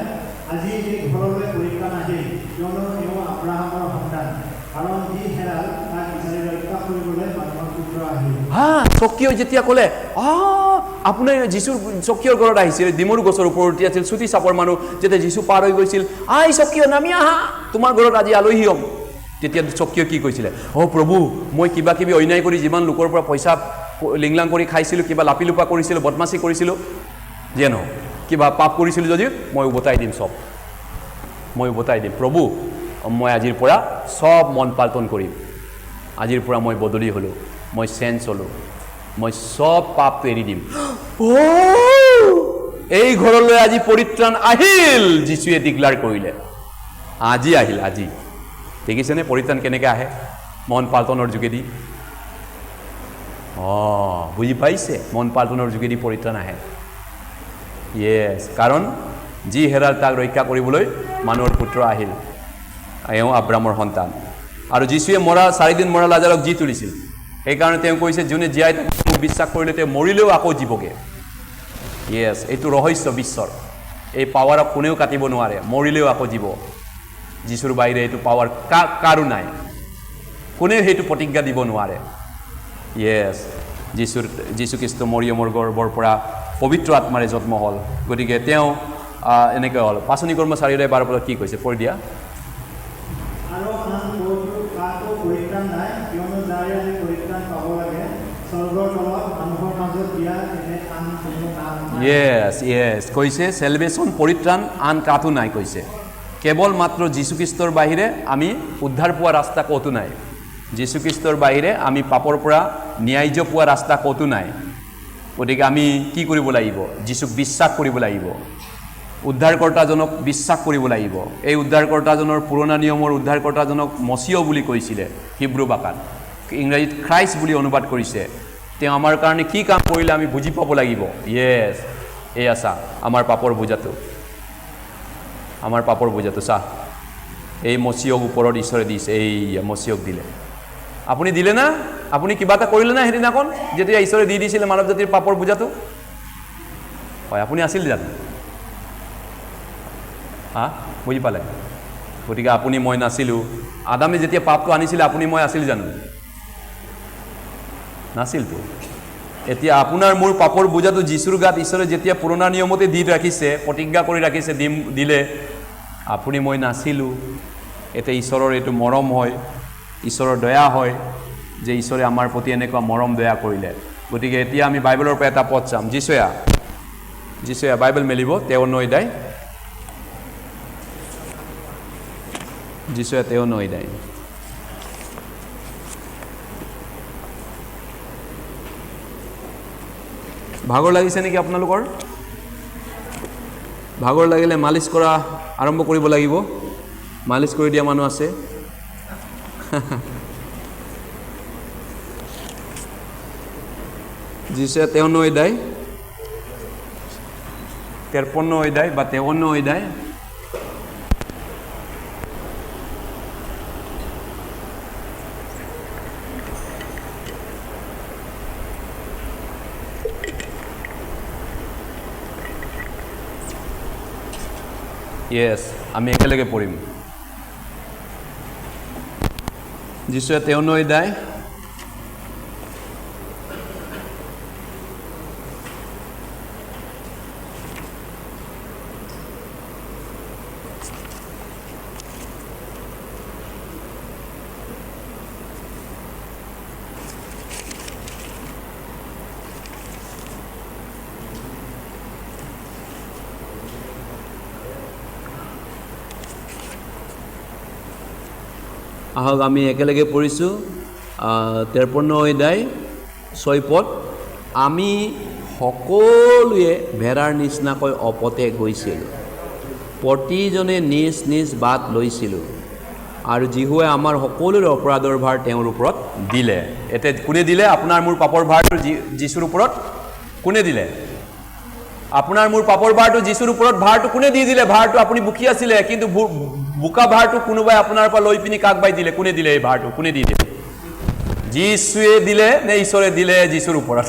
আজি এই ঘৰলৈ পৰিত্ৰাণ আহিল, কিয়নো তেওঁ আব্ৰাহামৰ সন্তান, কাৰণ যি হেৰাল তাক বিচাৰি ৰক্ষা কৰিবলৈ মানুহৰ পুত্ৰ আহিল। স্বকীয় যেতিয়া ক'লে আপোনাৰ যীশুৰ স্বকীয়ৰ ঘৰত আহিছিল, ডিমৰু গছৰ ওপৰত আছিল, চুটি চাপৰ মানুহ, যেতিয়া যীশু পাৰ হৈ গৈছিল, স্বকীয় নামি আহা, তোমাৰ ঘৰত আজি আলহী হ'ম। তেতিয়া স্বকীয় কি কৈছিলে? প্ৰভু, মই কিবা কিবি অন্যায় কৰি যিমান লোকৰ পৰা পইচা লিংলাং কৰি খাইছিলোঁ, কিবা লাপিলোপা কৰিছিলোঁ, বদমাচি কৰিছিলোঁ, যিয়ে নহওক কিবা পাপ কৰিছিলোঁ যদিও মই উভতাই দিম, চব মই উভতাই দিম। প্ৰভু, মই আজিৰ পৰা চব মন পাল্টন কৰিম। আজিৰ পৰা মই বদলি হ'লোঁ, মই চেঞ্জ হ'লোঁ, মই চব পাপটো এৰি দিম। এই ঘৰলৈ আজি পৰিত্ৰাণ আহিল, যীশুৱে ডিক্লাৰ কৰিলে। আজি আহিল, আজি দেখিছেনে পৰিত্ৰাণ কেনেকৈ আহে? মন পাল্টনৰ যোগেদি। বুজি পাইছে? মন পাল্টনৰ যোগেদি পৰিত্ৰাণ আহে। য়েছ, কাৰণ যি হেৰাল তাক ৰক্ষা কৰিবলৈ মানুহৰ পুত্ৰ আহিল, এওঁ আব্ৰামৰ সন্তান। আৰু যীশুৱে 4 দিন মৰা লাজাৰক জি তুলিছিল। সেইকাৰণে তেওঁ কৈছে যোনে জীয়াই মোক বিশ্বাস কৰিলে তেওঁ মৰিলেও আকৌ জীৱগে। য়েছ, এইটো ৰহস্য বিশ্বৰ। এই পাৱাৰক কোনেও কাটিব নোৱাৰে, মৰিলেও আকৌ জীৱ। যীশুৰ বাহিৰে এইটো পাৱাৰ কাৰো নাই, কোনেও সেইটো প্ৰতিজ্ঞা দিব নোৱাৰে। য়েছ, যীশুখ্ৰীষ্ট মৰিয়মৰ গৰ্ভৰ পৰা পবিত্ৰ আত্মাৰে জন্ম হ'ল। গতিকে তেওঁ এনেকৈ হ'ল। পাচনি কৰ্ম 4:12 কি কৈছে? পঢ়ি দিয়া। আৰু আন কাকো পৰিত্ৰাণ নাই, কিয়নো যাৰে আমি পৰিত্ৰাণ পাব লাগে, স্বৰ্গৰ তলত মানুহৰ মাজত দিয়া এনে আন কোনো নাম নাই। য়েছ কৈছে চেলভেশ্যন, পৰিত্ৰাণ আন কাতো নাই কৈছে। কেৱল মাত্ৰ যীশুখ্ৰীষ্টৰ বাহিৰে আমি উদ্ধাৰ পোৱা ৰাস্তা ক'তো নাই। যীশুখ্ৰীষ্টৰ বাহিৰে আমি পাপৰ পৰা ন্যায্য পোৱা ৰাস্তা ক'তো নাই গতিকে আমি কি কৰিব লাগিব যীশুক বিশ্বাস কৰিব লাগিব উদ্ধাৰকৰ্তাজনক বিশ্বাস কৰিব লাগিব এই উদ্ধাৰকৰ্তাজনৰ পুৰণা নিয়মৰ উদ্ধাৰকৰ্তাজনক মছিয় বুলি কৈছিলে হিব্ৰু ভাষাত ইংৰাজীত খ্ৰাইষ্ট বুলি অনুবাদ কৰিছে তেওঁ আমাৰ কাৰণে কি কাম কৰিলে আমি বুজি পাব লাগিব ইয়েছ এই আছা আমাৰ পাপৰ বুজাটো চা এই মছিয়ক ওপৰত ঈশ্বৰে দিছে এই মছিয়ক দিলে আপুনি দিলে না আপুনি কিবা এটা কৰিলে না সেইদিনাখন যেতিয়া ঈশ্বৰে দি দিছিলে মানৱ জাতিৰ পাপৰ বুজাটো হয় আপুনি আছিল জানো বুজি পালে গতিকে আপুনি মই নাছিলোঁ আদামে যেতিয়া পাপটো আনিছিলে আপুনি মই আছিল জানো নাছিলতো এতিয়া আপোনাৰ মোৰ পাপৰ বুজাটো যীশুৰ গাত ঈশ্বৰে যেতিয়া পুৰণা নিয়মতে দি ৰাখিছে প্ৰতিজ্ঞা কৰি ৰাখিছে দিলে আপুনি মই নাছিলোঁ এতিয়া ঈশ্বৰৰ এইটো মৰম হয় ঈশ্বৰৰ দয়া হয় যে ঈশ্বৰে আমাৰ প্ৰতি এনেকুৱা মৰম দয়া কৰিলে গতিকে এতিয়া আমি বাইবেলৰ পৰা এটা পদ চাম যিচয়া বাইবেল মেলিব 53 অধ্যায় যিচয়া 53 অধ্যায় ভাগৰ লাগিছে নেকি আপোনালোকৰ ভাগৰ লাগিলে মালিচ কৰা আৰম্ভ কৰিব লাগিব মালিচ কৰি দিয়া মানুহ আছে যিচয়া 53 অধ্যায় 53 অধ্যায় বা 53 অধ্যায় ইয়েস আমি একেলগে পড়িম যিচয়া 53 অধ্যায় আহক আমি একেলগে পঢ়িছোঁ 53 অধ্যায় 6 পদ আমি সকলোৱে ভেড়াৰ নিচিনাকৈ অপথে গৈছিলোঁ প্ৰতিজনে নিজ নিজ বাট লৈছিলোঁ আৰু যিহুৱে আমাৰ সকলোৰে অপৰাধৰ ভাৰ তেওঁৰ ওপৰত দিলে এতিয়া কোনে দিলে আপোনাৰ মোৰ পাপৰ ভাৰটো যীশুৰ ওপৰত কোনে দিলে আপোনাৰ মোৰ পাপৰ ভাৰটো যীশুৰ ওপৰত ভাৰটো কোনে দি দিলে ভাৰটো আপুনি বুকি আছিলে কিন্তু বুকা ভাৰটো কোনোবাই আপোনাৰ পৰা লৈ পিনি কাক বাই দিলে কোনে দিলে এই ভাৰটো কোনে দি দিলে যীশুৱে দিলে নে ঈশ্বৰে দিলে যীশুৰ ওপৰত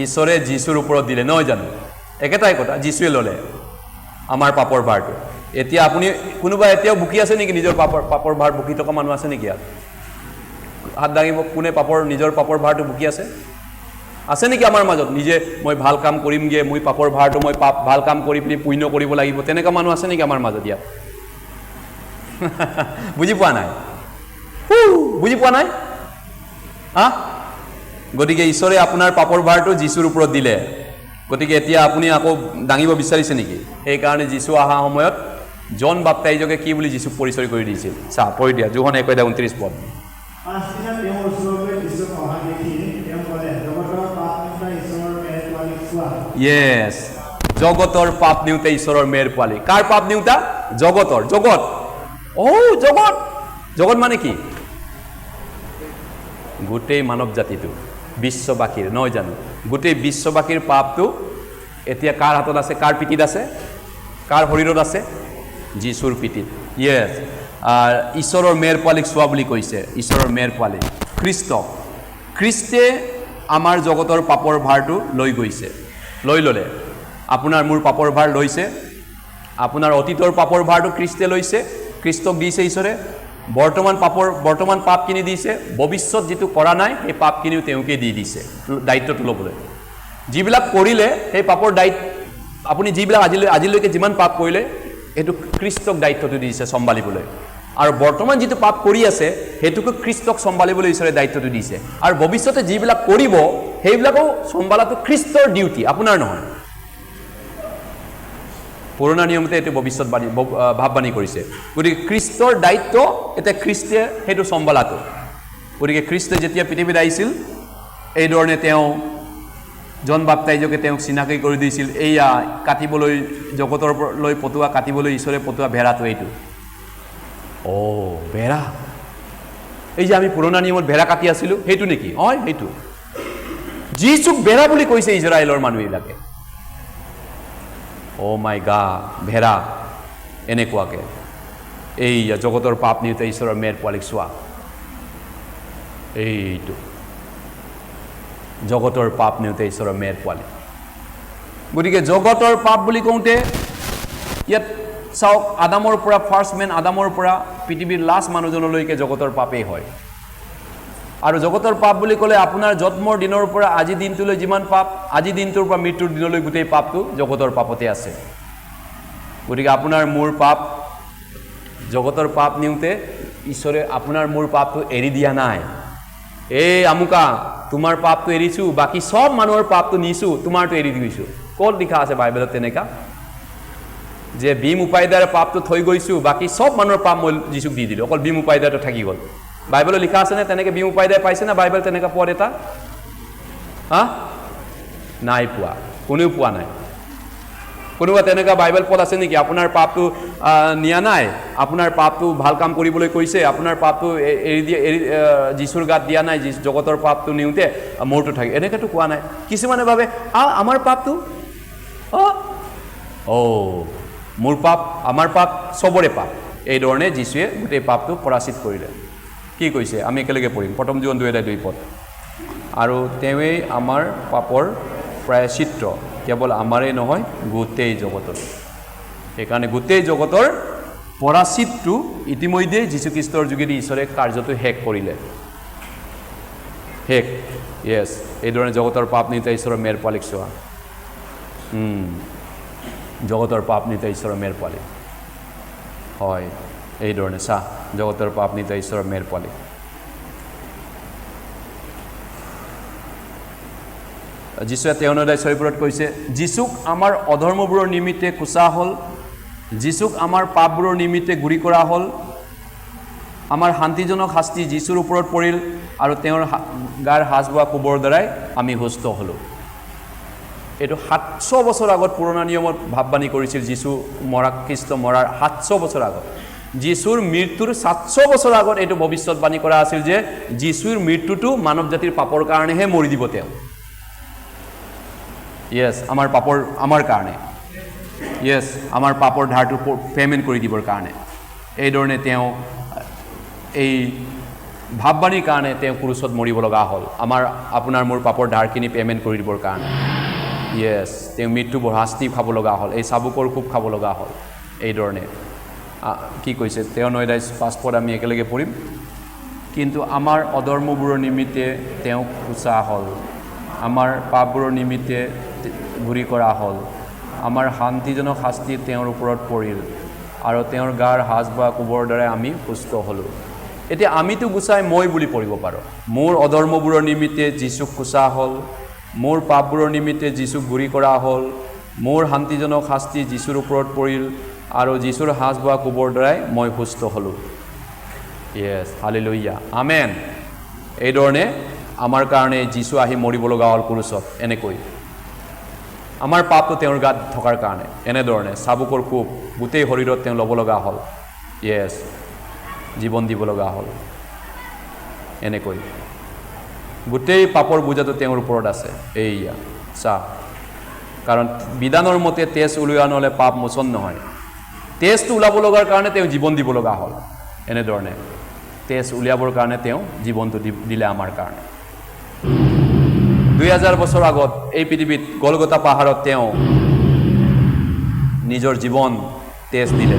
ঈশ্বৰে যীশুৰ ওপৰত দিলে নহয় জানো একেটাই কথা যীশুৱে ল'লে আমাৰ পাপৰ ভাৰটো এতিয়া আপুনি কোনোবা এতিয়াও বুকি আছে নেকি নিজৰ পাপৰ ভাৰ বুকি থকা মানুহ আছে নেকি ইয়াত হাত দাঙিব কোনে নিজৰ পাপৰ ভাৰটো বুকি আছে নেকি আমাৰ মাজত নিজে মই ভাল কাম কৰিমগে মই পাপৰ ভাৰটো মই ভাল কাম কৰি পিনি পুণ্য কৰিব লাগিব তেনেকুৱা মানুহ আছে নেকি আমাৰ মাজত ইয়াত বুজি পোৱা নাই গতিকে ঈশ্বৰে আপোনাৰ পাপৰ ভাৰটো যীশুৰ ওপৰত দিলে গতিকে এতিয়া আপুনি আকৌ দাঙিব বিচাৰিছে নেকি সেইকাৰণে যীশু অহা সময়ত জন বাপ্তাইজকে কি বুলি যীশুক পৰিচয় কৰি দিছিল চা পঢ়ি দিয়া যোহন 1:29 পদ পাঁচদিনা তেওঁৰ ওচৰলৈ যীশুক অহা দেখি তেওঁ ক'লে জগতৰ পাপ নিউতা ঈশ্বৰৰ মেৰ পোৱালীক চোৱা ইয়েছ জগতৰ পাপ নিউতা ঈশ্বৰৰ মেৰ পোৱালী কাৰ পাপ নিউতা জগতৰ জগত জগত মানে কি গোটেই মানৱ জাতিটো বিশ্ববাসীৰ নহয় জানো গোটেই বিশ্ববাসীৰ পাপটো এতিয়া কাৰ হাতত আছে কাৰ পিঠিত আছে কাৰ শৰীৰত আছে যীশুৰ পিঠিত ইয়েছ ঈশ্বৰৰ মেৰ পোৱালীক চোৱা বুলি কৈছে ঈশ্বৰৰ মেৰ পোৱালী খ্ৰীষ্টে আমাৰ জগতৰ পাপৰ ভাৰটো লৈ গৈছে লৈ ল'লে আপোনাৰ মোৰ পাপৰ ভাৰ লৈছে আপোনাৰ অতীতৰ পাপৰ ভাৰটো খ্ৰীষ্টে লৈছে খ্ৰীষ্টক দিছে ঈশ্বৰে বৰ্তমান পাপখিনি দিছে ভৱিষ্যত যিটো কৰা নাই সেই পাপখিনিও তেওঁকে দি দিছে দায়িত্বটো ল'বলৈ যিবিলাক কৰিলে সেই পাপৰ দায়িত্ব আপুনি যিবিলাক আজিলৈকে যিমান পাপ কৰিলে সেইটো খ্ৰীষ্টক দায়িত্বটো দিছে চম্ভালিবলৈ আৰু বৰ্তমান যিটো পাপ কৰি আছে সেইটোকে খ্ৰীষ্টক চম্ভালিবলৈ ঈশ্বৰে দায়িত্বটো দিছে আৰু ভৱিষ্যতে যিবিলাক কৰিব সেইবিলাকো চম্ভালাটো খ্ৰীষ্টৰ ডিউটি আপোনাৰ নহয় পুৰণা নিয়মতে এইটো ভৱিষ্যতবাণী ভাৱবাণী কৰিছে গতিকে খ্ৰীষ্টৰ দায়িত্ব এতিয়া খ্ৰীষ্টে সেইটো চম্ভালাটো গতিকে খ্ৰীষ্টে যেতিয়া পৃথিৱীত আহিছিল এইধৰণে তেওঁ জন বাপ্তাইজকে তেওঁক চিনাকি কৰি দিছিল এইয়া কাটিবলৈ জগতৰলৈ পতোৱা কাটিবলৈ ঈশ্বৰে পতোৱা ভেড়াটো এইটো ভেড়া এই যে আমি পুৰণা নিয়মত ভেড়া কাটি আছিলোঁ সেইটো নেকি হয় সেইটো যীশুক ভেড়া বুলি কৈছে ইজৰাইলৰ মানুহবিলাকে মাই গা ভেড়া এনেকুৱাকে এই জগতৰ পাপ নিওঁতে ঈশ্বৰৰ মেৰ পোৱালীক চোৱা এইটো জগতৰ পাপ নিওঁতে ঈশ্বৰৰ মেৰ পোৱালী গতিকে জগতৰ পাপ বুলি কওঁতে ইয়াত চাওক আদামৰ পৰা ফাৰ্ষ্ট মেন আদামৰ পৰা পৃথিৱীৰ লাষ্ট মানুহজনলৈকে জগতৰ পাপেই হয় আৰু জগতৰ পাপ বুলি ক'লে আপোনাৰ জন্মৰ দিনৰ পৰা আজি দিনটোলৈ যিমান পাপ আজি দিনটোৰ পৰা মৃত্যুৰ দিনলৈ গোটেই পাপটো জগতৰ পাপতে আছে গতিকে আপোনাৰ মোৰ পাপ জগতৰ পাপ নিওঁতে ঈশ্বৰে আপোনাৰ মোৰ পাপটো এৰি দিয়া নাই এই আমুকা তোমাৰ পাপটো এৰিছোঁ বাকী সব মানুহৰ পাপটো নিছোঁ তোমাৰটো এৰি দিছোঁ ক'ত লিখা আছে বাইবেলত তেনেকা যে ভীম উপাধ্যায়ৰ পাপটো থৈ গৈছোঁ বাকী সব মানুহৰ পাপ মই যীশুক দি দিলোঁ অকল ভীম উপাধ্যায়টো থাকি গ'ল বাইবেলত লিখা আছেনে তেনেকৈ ভীম উপাধ্যায় পাইছে না বাইবেল তেনেকুৱা পদ এটা নাই পোৱা কোনেও পোৱা নাই কোনোবা তেনেকুৱা বাইবেল পদ আছে নেকি আপোনাৰ পাপটো নিয়া নাই আপোনাৰ পাপটো ভাল কাম কৰিবলৈ কৈছে আপোনাৰ পাপটো এৰি দিয়ে যীশুৰ গাত দিয়া নাই জগতৰ পাপটো নিওঁতে মোৰটো থাকে এনেকৈতো কোৱা নাই কিছুমানে ভাবে আমাৰ পাপটো মোৰ পাপ আমাৰ পাপ চবৰে পাপ এইধৰণে যীশুৱে গোটেই পাপটো পৰাচিত কৰিলে কি কৈছে আমি একেলগে পঢ়িম প্ৰথম জীৱন 2:2 পদ আৰু তেওঁৱেই আমাৰ পাপৰ প্ৰায়শ্চিত্ত কেৱল আমাৰেই নহয় গোটেই জগতৰ সেইকাৰণে গোটেই জগতৰ পৰাচিতটো ইতিমধ্যে যীশুখ্ৰীষ্টৰ যোগেদি ঈশ্বৰে কাৰ্যটো শেষ কৰিলে শেষ য়েছ এইধৰণে জগতৰ পাপ নিতে ঈশ্বৰৰ মেৰ পোৱালীক চোৱা জগতৰ পাপ নিতে ঈশ্বৰৰ মেৰ পোৱালী হয় এইধৰণে চাহ জগতৰ পাপ নিতে ঈশ্বৰৰ মেৰ পোৱালী যীশুৱে 93:6 কৈছে যীশুক আমাৰ অধৰ্মবোৰৰ নিমিত্তে কোচা হ'ল যীশুক আমাৰ পাপবোৰৰ নিমিত্তে গুৰি কৰা হ'ল আমাৰ শান্তিজনক শাস্তি যীশুৰ ওপৰত পৰিল আৰু তেওঁৰ গাৰ সাজ বোৱা কোবৰ দ্বাৰাই আমি সুস্থ হ'লোঁ এইটো 700 বছৰ আগত পুৰণা নিয়মত ভাৱবাণী কৰিছিল যীশু খ্ৰীষ্ট মৰাৰ 700 বছৰ আগত যীশুৰ মৃত্যুৰ 700 বছৰ আগত এইটো ভৱিষ্যতবাণী কৰা আছিল যে যীশুৰ মৃত্যুটো মানৱ জাতিৰ পাপৰ কাৰণেহে মৰি দিব তেওঁ য়েছ আমাৰ পাপৰ আমাৰ কাৰণে য়েছ আমাৰ পাপৰ ধাৰটো পে'মেণ্ট কৰি দিবৰ কাৰণে এইধৰণে তেওঁ এই ভাৱবাণীৰ কাৰণে তেওঁ ক্ৰুচত মৰিব লগা হ'ল আমাৰ আপোনাৰ মোৰ পাপৰ ধাৰখিনি পে'মেণ্ট কৰি দিবৰ কাৰণে য়েছ তেওঁ মৃত্যু শাস্তি খাব লগা হ'ল এই চাবুকৰ কোব খাব লগা হ'ল এইধৰণে কি কৈছে 9:5 পদ আমি একেলগে পঢ়িম কিন্তু আমাৰ অধৰ্মবোৰৰ নিমিত্তে তেওঁ কোচা হ'ল আমাৰ পাপবোৰৰ নিমিত্তে গুৰি কৰা হ'ল আমাৰ শান্তিজনক শাস্তি তেওঁৰ ওপৰত পৰিল আৰু তেওঁৰ গাৰ সাজ বোৱা কোবৰ দ্বাৰাই আমি সুস্থ হ'লোঁ এতিয়া আমিতো গুচাই মই বুলি পঢ়িব পাৰোঁ মোৰ অধৰ্মবোৰৰ নিমিত্তে যীশুক কোচা হ'ল মোৰ পাপবোৰৰ নিমিত্তে যীশুক গুৰি কৰা হ'ল মোৰ শান্তিজনক শাস্তি যীশুৰ ওপৰত পৰিল আৰু যীশুৰ সাজ বোৱা কোবৰ দ্বাৰাই মই সুস্থ হ'লোঁ য়েছ হালেলুয়া আমেন এইধৰণে আমাৰ কাৰণে যীশু আহি মৰিব লগা হ'ল ক্ৰুচত এনেকৈ আমাৰ পাপটো তেওঁৰ গাত থকাৰ কাৰণে এনেধৰণে চাবুকৰ কোব গোটেই শৰীৰত তেওঁ ল'ব লগা হ'ল য়েছ জীৱন দিব লগা হ'ল এনেকৈ গোটেই পাপৰ বোজাটো তেওঁৰ ওপৰত আছে এইয়া চা কাৰণ বিধানৰ মতে তেজ উলিওৱা নহ'লে পাপ মোচন নহয় তেজটো ওলাব লগাৰ কাৰণে তেওঁ জীৱন দিব লগা হ'ল এনেধৰণে তেজ উলিয়াবৰ কাৰণে তেওঁ জীৱনটো দিলে আমাৰ কাৰণে 2000 বছৰ আগত এই পৃথিৱীত গলগতা পাহাৰত তেওঁ নিজৰ জীৱন তেজ দিলে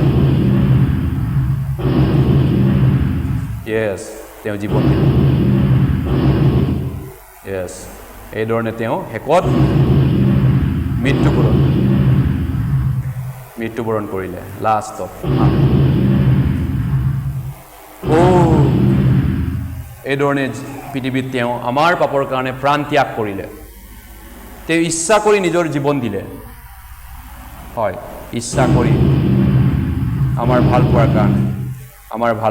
য়েছ তেওঁ জীৱন দিলে য়েছ এইধৰণে তেওঁ শেষত মৃত্যুবৰণ কৰিলে লাষ্টত এইধৰণে পৃথিৱীত তেওঁ আমাৰ পাপৰ কাৰণে প্ৰাণ ত্যাগ কৰিলে তেওঁ ইচ্ছা কৰি নিজৰ জীৱন দিলে হয় ইচ্ছা কৰি আমাৰ ভাল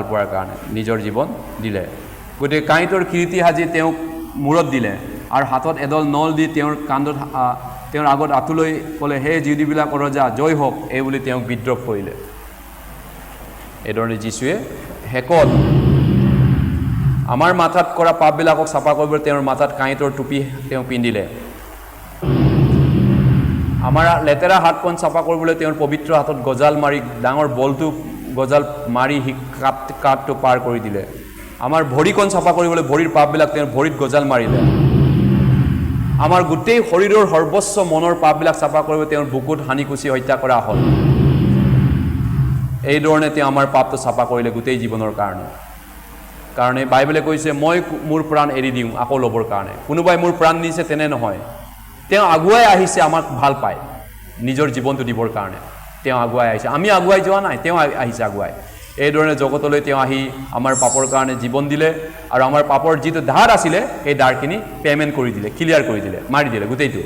পোৱাৰ কাৰণে নিজৰ জীৱন দিলে। গতিকে কাঁইটৰ কিৰীটি সাজি তেওঁক মূৰত দিলে আৰু হাতত এডাল নল দি তেওঁৰ কান্ধত তেওঁৰ আগত আঁঠুলৈ ক'লে, হে জিউদীবিলাকৰ ৰজা জয় হওক, এই বুলি তেওঁক বিদ্ৰোহ কৰিলে। এইধৰণে যীশুৱে শেষত আমাৰ মাথাত কৰা পাপবিলাকক চাফা কৰিবলৈ তেওঁৰ মাথাত কাঁইটৰ টুপি তেওঁ পিন্ধিলে। আমাৰ লেতেৰা হাতখন চাফা কৰিবলৈ তেওঁৰ পবিত্ৰ হাতত গজাল মাৰি ডাঙৰ বলটো গজাল মাৰি কাঠটো পাৰ কৰি দিলে। আমাৰ ভৰিখন চাফা কৰিবলৈ ভৰিৰ পাপবিলাক তেওঁৰ ভৰিত গজাল মাৰিলে। আমাৰ গোটেই শৰীৰৰ সৰ্বস্ব মনৰ পাপবিলাক চাফা কৰিবলৈ তেওঁৰ বুকুত হানি কুচি হত্যা কৰা হ'ল। এইধৰণে তেওঁ আমাৰ পাপটো চাফা কৰিলে গোটেই জীৱনৰ কাৰণে বাইবেলে কৈছে, মই মোৰ প্ৰাণ এৰি দিওঁ আকৌ ল'বৰ কাৰণে। কোনোবাই মোৰ প্ৰাণ নিছে তেনে নহয়, তেওঁ আগুৱাই আহিছে আমাক ভাল পায় নিজৰ জীৱনটো দিবৰ কাৰণে। তেওঁ আগুৱাই আহিছে, আমি আগুৱাই যোৱা নাই, তেওঁ আহিছে আগুৱাই। এইধৰণে জগতলৈ তেওঁ আহি আমাৰ পাপৰ কাৰণে জীৱন দিলে আৰু আমাৰ পাপৰ যিটো ধাৰ আছিলে সেই ধাৰখিনি পে'মেণ্ট কৰি দিলে, ক্লিয়াৰ কৰি দিলে, মাৰি দিলে গোটেইটো।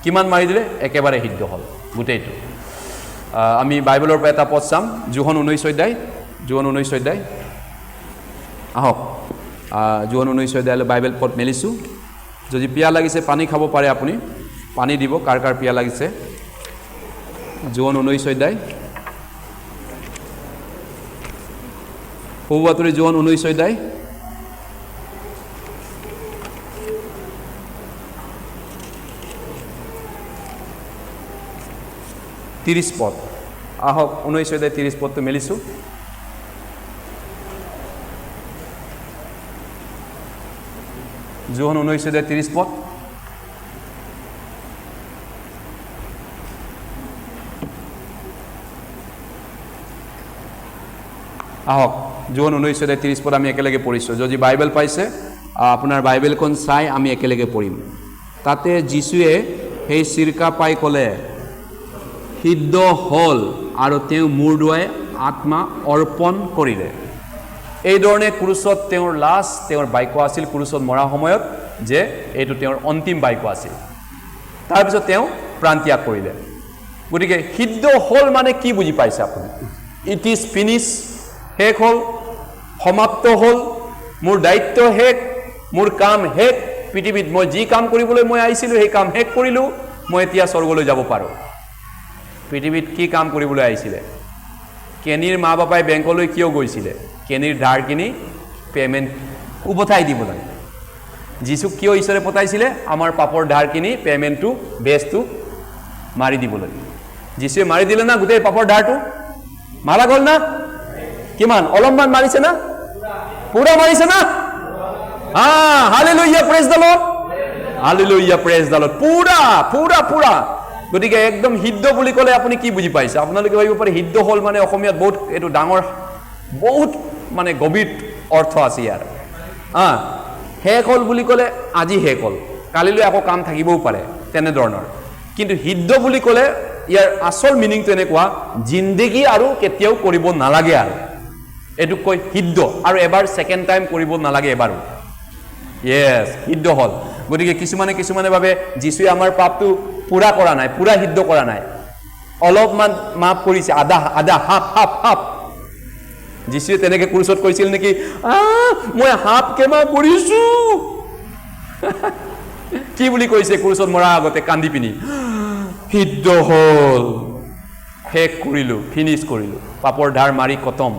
কিমান মাৰি দিলে? একেবাৰে সিদ্ধ হ'ল গোটেইটো। আমি বাইবেলৰ পৰা এটা পদ চাম, যোহন 19 অধ্যায়। আহক, যোহন 19 অধ্যায়লৈ বাইবেল পদ মেলিছোঁ। যদি পিয়াহ লাগিছে পানী খাব পাৰে আপুনি, পানী দিব কাৰ কাৰ পিয়াহ লাগিছে। যোহন 19 অধ্যায়, সৌ বাতৰি যোহন 19 অধ্যায়, ত্ৰিশ পদ। আহক 19 অধ্যায় 30 পদটো মেলিছোঁ। যোহন 19 অধ্যায় 30 পদ। আহক, যোহন 19 অধ্যায় 30 পদ আমি একেলগে পঢ়িছোঁ। যদি বাইবেল পাইছে আপোনাৰ বাইবেলখন চাই আমি একেলগে পঢ়িম। তাতে যীশুৱে সেই চিৰকা পাই ক'লে, সিদ্ধ হ'ল, আৰু তেওঁ মূৰ দুৱাই আত্মা অৰ্পণ কৰিলে। এইধৰণে ক্ৰুচত তেওঁৰ লাষ্ট তেওঁৰ বাক্য আছিল, ক্ৰুচত মৰা সময়ত, যে এইটো তেওঁৰ অন্তিম বাক্য আছিল। তাৰপিছত তেওঁ প্ৰাণ ত্যাগ কৰিলে। গতিকে সিদ্ধ হ'ল মানে কি বুজি পাইছে আপুনি? ইট ইজ ফিনিছ, শেষ হ'ল, সমাপ্ত হ'ল, মোৰ দায়িত্ব শেষ, মোৰ কাম শেষ। পৃথিৱীত মই যি কাম কৰিবলৈ মই আহিছিলোঁ সেই কাম শেষ কৰিলোঁ, মই এতিয়া স্বৰ্গলৈ যাব পাৰোঁ। পৃথিৱীত কি কাম কৰিবলৈ আহিছিলে? কেনিৰ মা বাপাই বেংকলৈ কিয় গৈছিলে? কেনিৰ ধাৰখিনি পে'মেণ্ট উভতাই দিবলৈ। যীচুক কিয় ঈশ্বৰে পঠাইছিলে? আমাৰ পাপৰ ধাৰখিনি পে'মেণ্টটো বেজটো মাৰি দিবলৈ। যীশুৱে মাৰি দিলে না গোটেই পাপৰ ধাৰটো? মাৰা গ'ল না? কিমান? অলপমান মাৰিছে না? পুৰা মাৰিছে না? Hallelujah, praise the lord, hallelujah, praise the lord. পুৰা পুৰা পুৰা। গতিকে একদম সিদ্ধ বুলি ক'লে আপুনি কি বুজি পাইছে? আপোনালোকে ভাবিব পাৰে সিদ্ধ হ'ল মানে অসমীয়াত বহুত এইটো ডাঙৰ, বহুত মানে গভীৰ অৰ্থ আছে ইয়াৰ। শেষ হ'ল বুলি ক'লে আজি শেষ হ'ল, কালিলৈ আকৌ কাম থাকিবও পাৰে, তেনেধৰণৰ। কিন্তু সিদ্ধ বুলি ক'লে ইয়াৰ আচল মিনিংটো এনেকুৱা, জিন্দগী আৰু কেতিয়াও কৰিব নালাগে আৰু, এইটোক কয় সিদ্ধ। আৰু এবাৰ ছেকেণ্ড টাইম কৰিব নালাগে এবাৰো। য়েছ, সিদ্ধ হ'ল। গতিকে কিছুমানে ভাবে যীশুৱে আমাৰ পাপটো পুৰা কৰা নাই, পুৰা সিদ্ধ কৰা নাই, অলপমান মাফ কৰিছে, আধা আধা, হাফ। যীশুৱে তেনেকে ক্ৰুচত কৈছিল নেকি, মই হাফকে মাফ কৰিছো? কি বুলি কৈছে ক্ৰুচত মৰাৰ আগতে কান্দি পিনি? সিদ্ধ হ'ল, শেষ কৰিলোঁ, ফিনিছ কৰিলোঁ, পাপৰ ধাৰ মাৰি খতম।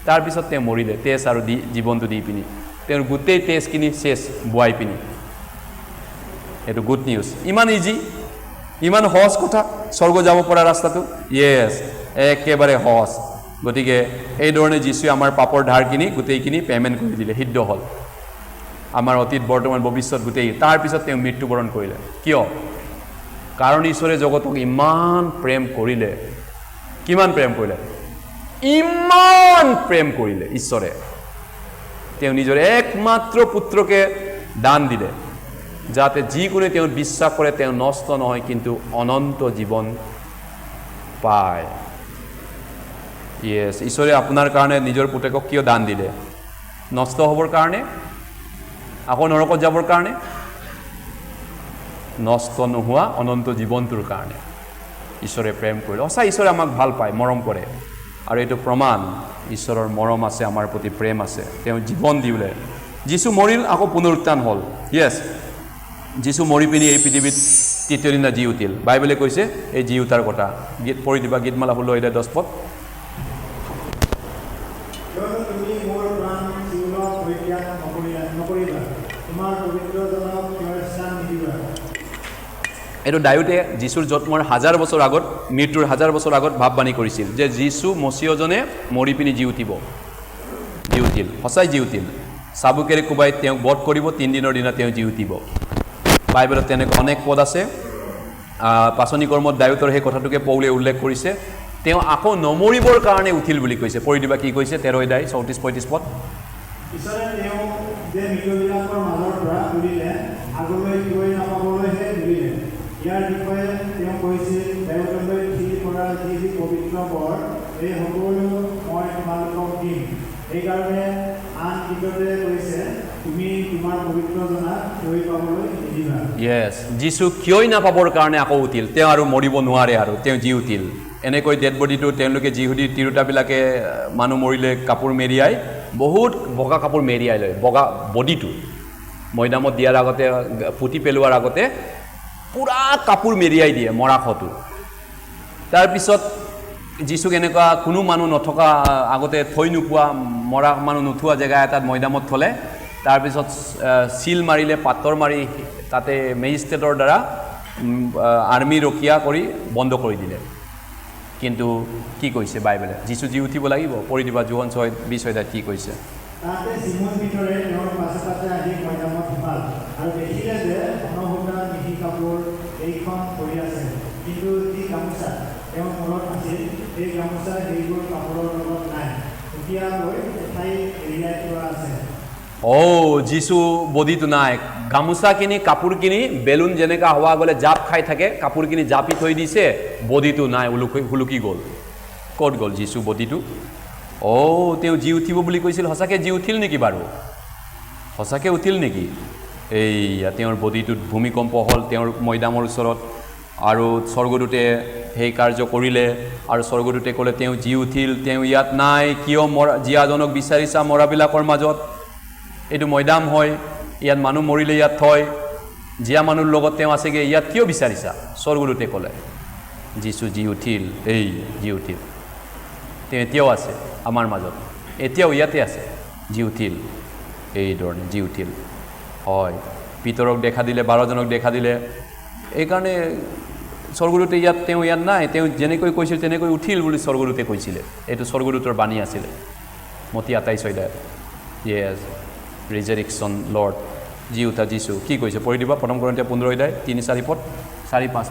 তাৰপিছত তেওঁ মৰিলে, তেজ আৰু জীৱনটো দি পিনি, তেওঁৰ গোটেই তেজখিনি চেচ বোৱাই পিনি। এইটো গুড নিউজ। ইমান ইজি, ইমান সহজ কথা স্বৰ্গ যাব পৰা ৰাস্তাটো। য়েছ, একেবাৰে সহজ। গতিকে এইধৰণে যীশুৱে আমাৰ পাপৰ ধাৰখিনি গোটেইখিনি পে'মেণ্ট কৰি দিলে, সিদ্ধ হ'ল। আমাৰ অতীত, বৰ্তমান, ভৱিষ্যত গোটেই। তাৰপিছত তেওঁ মৃত্যুবৰণ কৰিলে। কিয়? কাৰণ ঈশ্বৰে জগতক ইমান প্ৰেম কৰিলে। কিমান প্ৰেম কৰিলে? ইমান প্ৰেম কৰিলে ঈশ্বৰে, তেওঁ নিজৰ একমাত্ৰ পুত্ৰকে দান দিলে, যাতে যিকোনো তেওঁ বিশ্বাস কৰে তেওঁ নষ্ট নহয়, কিন্তু অনন্ত জীৱন পায়। য়েছ, ঈশ্বৰে আপোনাৰ কাৰণে নিজৰ পুতেকক কিয় দান দিলে? নষ্ট হ'বৰ কাৰণে? আকৌ নৰকত যাবৰ কাৰণে? নষ্ট নোহোৱা অনন্ত জীৱনটোৰ কাৰণে। ঈশ্বৰে প্ৰেম কৰিলে সঁচা ঈশ্বৰে আমাক ভাল পায় মৰম কৰে আৰু এইটো প্ৰমাণ ঈশ্বৰৰ মৰম আছে আমাৰ প্ৰতি প্ৰেম আছে তেওঁ জীৱন দিলে যীশু মৰিল আকৌ পুনৰুত্থান হ'ল য়েছ যীশু মৰি পিনি এই পৃথিৱীত তৃতীয় দিনা জি উঠিল বাইবেলে কৈছে এই জি উঠাৰ কথা গীত পঢ়ি দিবা গীতমালা 16 10 পদ তুমি মোৰ প্ৰাণ জীৱনক পৰিত্যাগ নকৰিবা তোমাৰ পবিত্ৰজনক স্থান নিদিবা এইটো ডায়ুতে যীশুৰ জন্মৰ 1000 বছৰ আগত মৃত্যুৰ 1000 বছৰ আগত ভাৱবাণী কৰিছিল যে যীশু মছিহজনে মৰি পিনি জি উঠিব জি উঠিল সঁচাই জি উঠিল চাবুকেৰে কোবাই তেওঁক বধ কৰিব 3 দিনৰ দিনা তেওঁ জি উঠিব বাইবেলত তেনেকুৱা অনেক পদ আছে পাচনি কৰ্মত ডায়ুতৰ সেই কথাটোকে পৌলে উল্লেখ কৰিছে তেওঁ আকৌ নমৰিবৰ কাৰণে উঠিল বুলি কৈছে পঢ়ি দিবা কি কৈছে 13 অধ্যায় 34 35 পদ ঈশ্বৰে তেওঁ যে মৃতবিলাকৰ মাজৰ পৰা উলিলে আগলৈ গৈ নাপাবলৈহে উলিলে ইয়াৰ বিষয়ে তেওঁ কৈছিল দেৱতালৈ ঠিক কৰা যি পবিত্ৰ বৰ এই সকলো মই তোমালোকক দিম সেইকাৰণে আন গীততে কৈছে তুমি তোমাৰ পবিত্ৰজনাক থৈ পাবলৈ নিদিবা য়েছ যীশু কিয়ই নাপাবৰ কাৰণে আকৌ উঠিল তেওঁ আৰু মৰিব নোৱাৰে আৰু তেওঁ জি উঠিল এনেকৈ ডেড বডিটো তেওঁলোকে যিহুদি তিৰোতাবিলাকে মানুহ মৰিলে কাপোৰ মেৰিয়াই বহুত বগা কাপোৰ মেৰিয়াই লয় বগা বডিটো মৈদামত দিয়াৰ আগতে পুতি পেলোৱাৰ আগতে পুৰা কাপোৰ মেৰিয়াই দিয়ে মৰাশটো তাৰপিছত যীশুক এনেকুৱা কোনো মানুহ নথকা আগতে থৈ নোপোৱা মৰা মানুহ নোথোৱা জেগা এটাত মৈদামত থলে তাৰপিছত চিল মাৰিলে পাথৰ মাৰি তাতে মেজিষ্ট্ৰেটৰ দ্বাৰা আৰ্মি ৰখিয়া কৰি বন্ধ কৰি দিলে কিন্তু কি কৈছে বাইবেলে যীশু জি উঠিব লাগিব পঢ়ি দিবা যোহন 6:20 অধ্যায়ত কি কৈছে তাতে সিমন পিতৰে তেওঁৰ পাছে পাছে আহি মৈদামত সোমাল আৰু দেখিলে যে ঘনসূতা মিহি কাপোৰ এইখন পৰি আছে কিন্তু যি গামোচা তেওঁৰ মূৰত আছিল এই গামোচা সেইবোৰ কাপোৰৰ লগত নাই সুকীয়াকৈ এঠাই এৰিয়াই থোৱা আছে যীশু বডিটো নাই গামোচা কিনি কাপোৰ কিনি বেলুন যেনেকা হোৱা গ'লে জাপ খাই থাকে কাপোৰ কিনি জাপি থৈ দিছে বডিটো নাই হুলুকি গ'ল ক'ত গ'ল যীশু বডিটো তেওঁ জি উঠিব বুলি কৈছিল সঁচাকৈ জি উঠিল নেকি বাৰু সঁচাকৈ উঠিল নেকি এইয়া তেওঁৰ বডিটোত ভূমিকম্প হ'ল তেওঁৰ মৈদামৰ ওচৰত আৰু স্বৰ্গদূতে সেই কাৰ্য কৰিলে আৰু স্বৰ্গদূতে ক'লে তেওঁ জি উঠিল তেওঁ ইয়াত নাই কিয় জীয়াজনক বিচাৰিছা মৰাবিলাকৰ মাজত এইটো মৈদাম হয় ইয়াত মানুহ মৰিলে ইয়াত থয় জীয়া মানুহৰ লগত তেওঁ আছেগৈ ইয়াত কিয় বিচাৰিছা স্বৰ্গদূতে ক'লে যীশু জি উঠিল জি উঠিল তেওঁ এতিয়াও আছে আমাৰ মাজত এতিয়াও ইয়াতে আছে জি উঠিল এইধৰণে জি উঠিল হয় পিতৰক দেখা দিলে 12জনক দেখা দিলে এইকাৰণে স্বৰ্গদূতে তেওঁ ইয়াত নাই তেওঁ যেনেকৈ কৈছিল তেনেকৈ উঠিল বুলি স্বৰ্গদূতে কৈছিলে এইটো স্বৰ্গদূতৰ বাণী আছিলে মতি 28 অধ্যায় য়েছ ৰিজাৰেকশ্যন লৰ্ড জি উঠা যীশু কি কৈছে পঢ়ি দিবা 1 কৰিন্থিয়া 15 অধ্যায় 3-4 পদ 4-5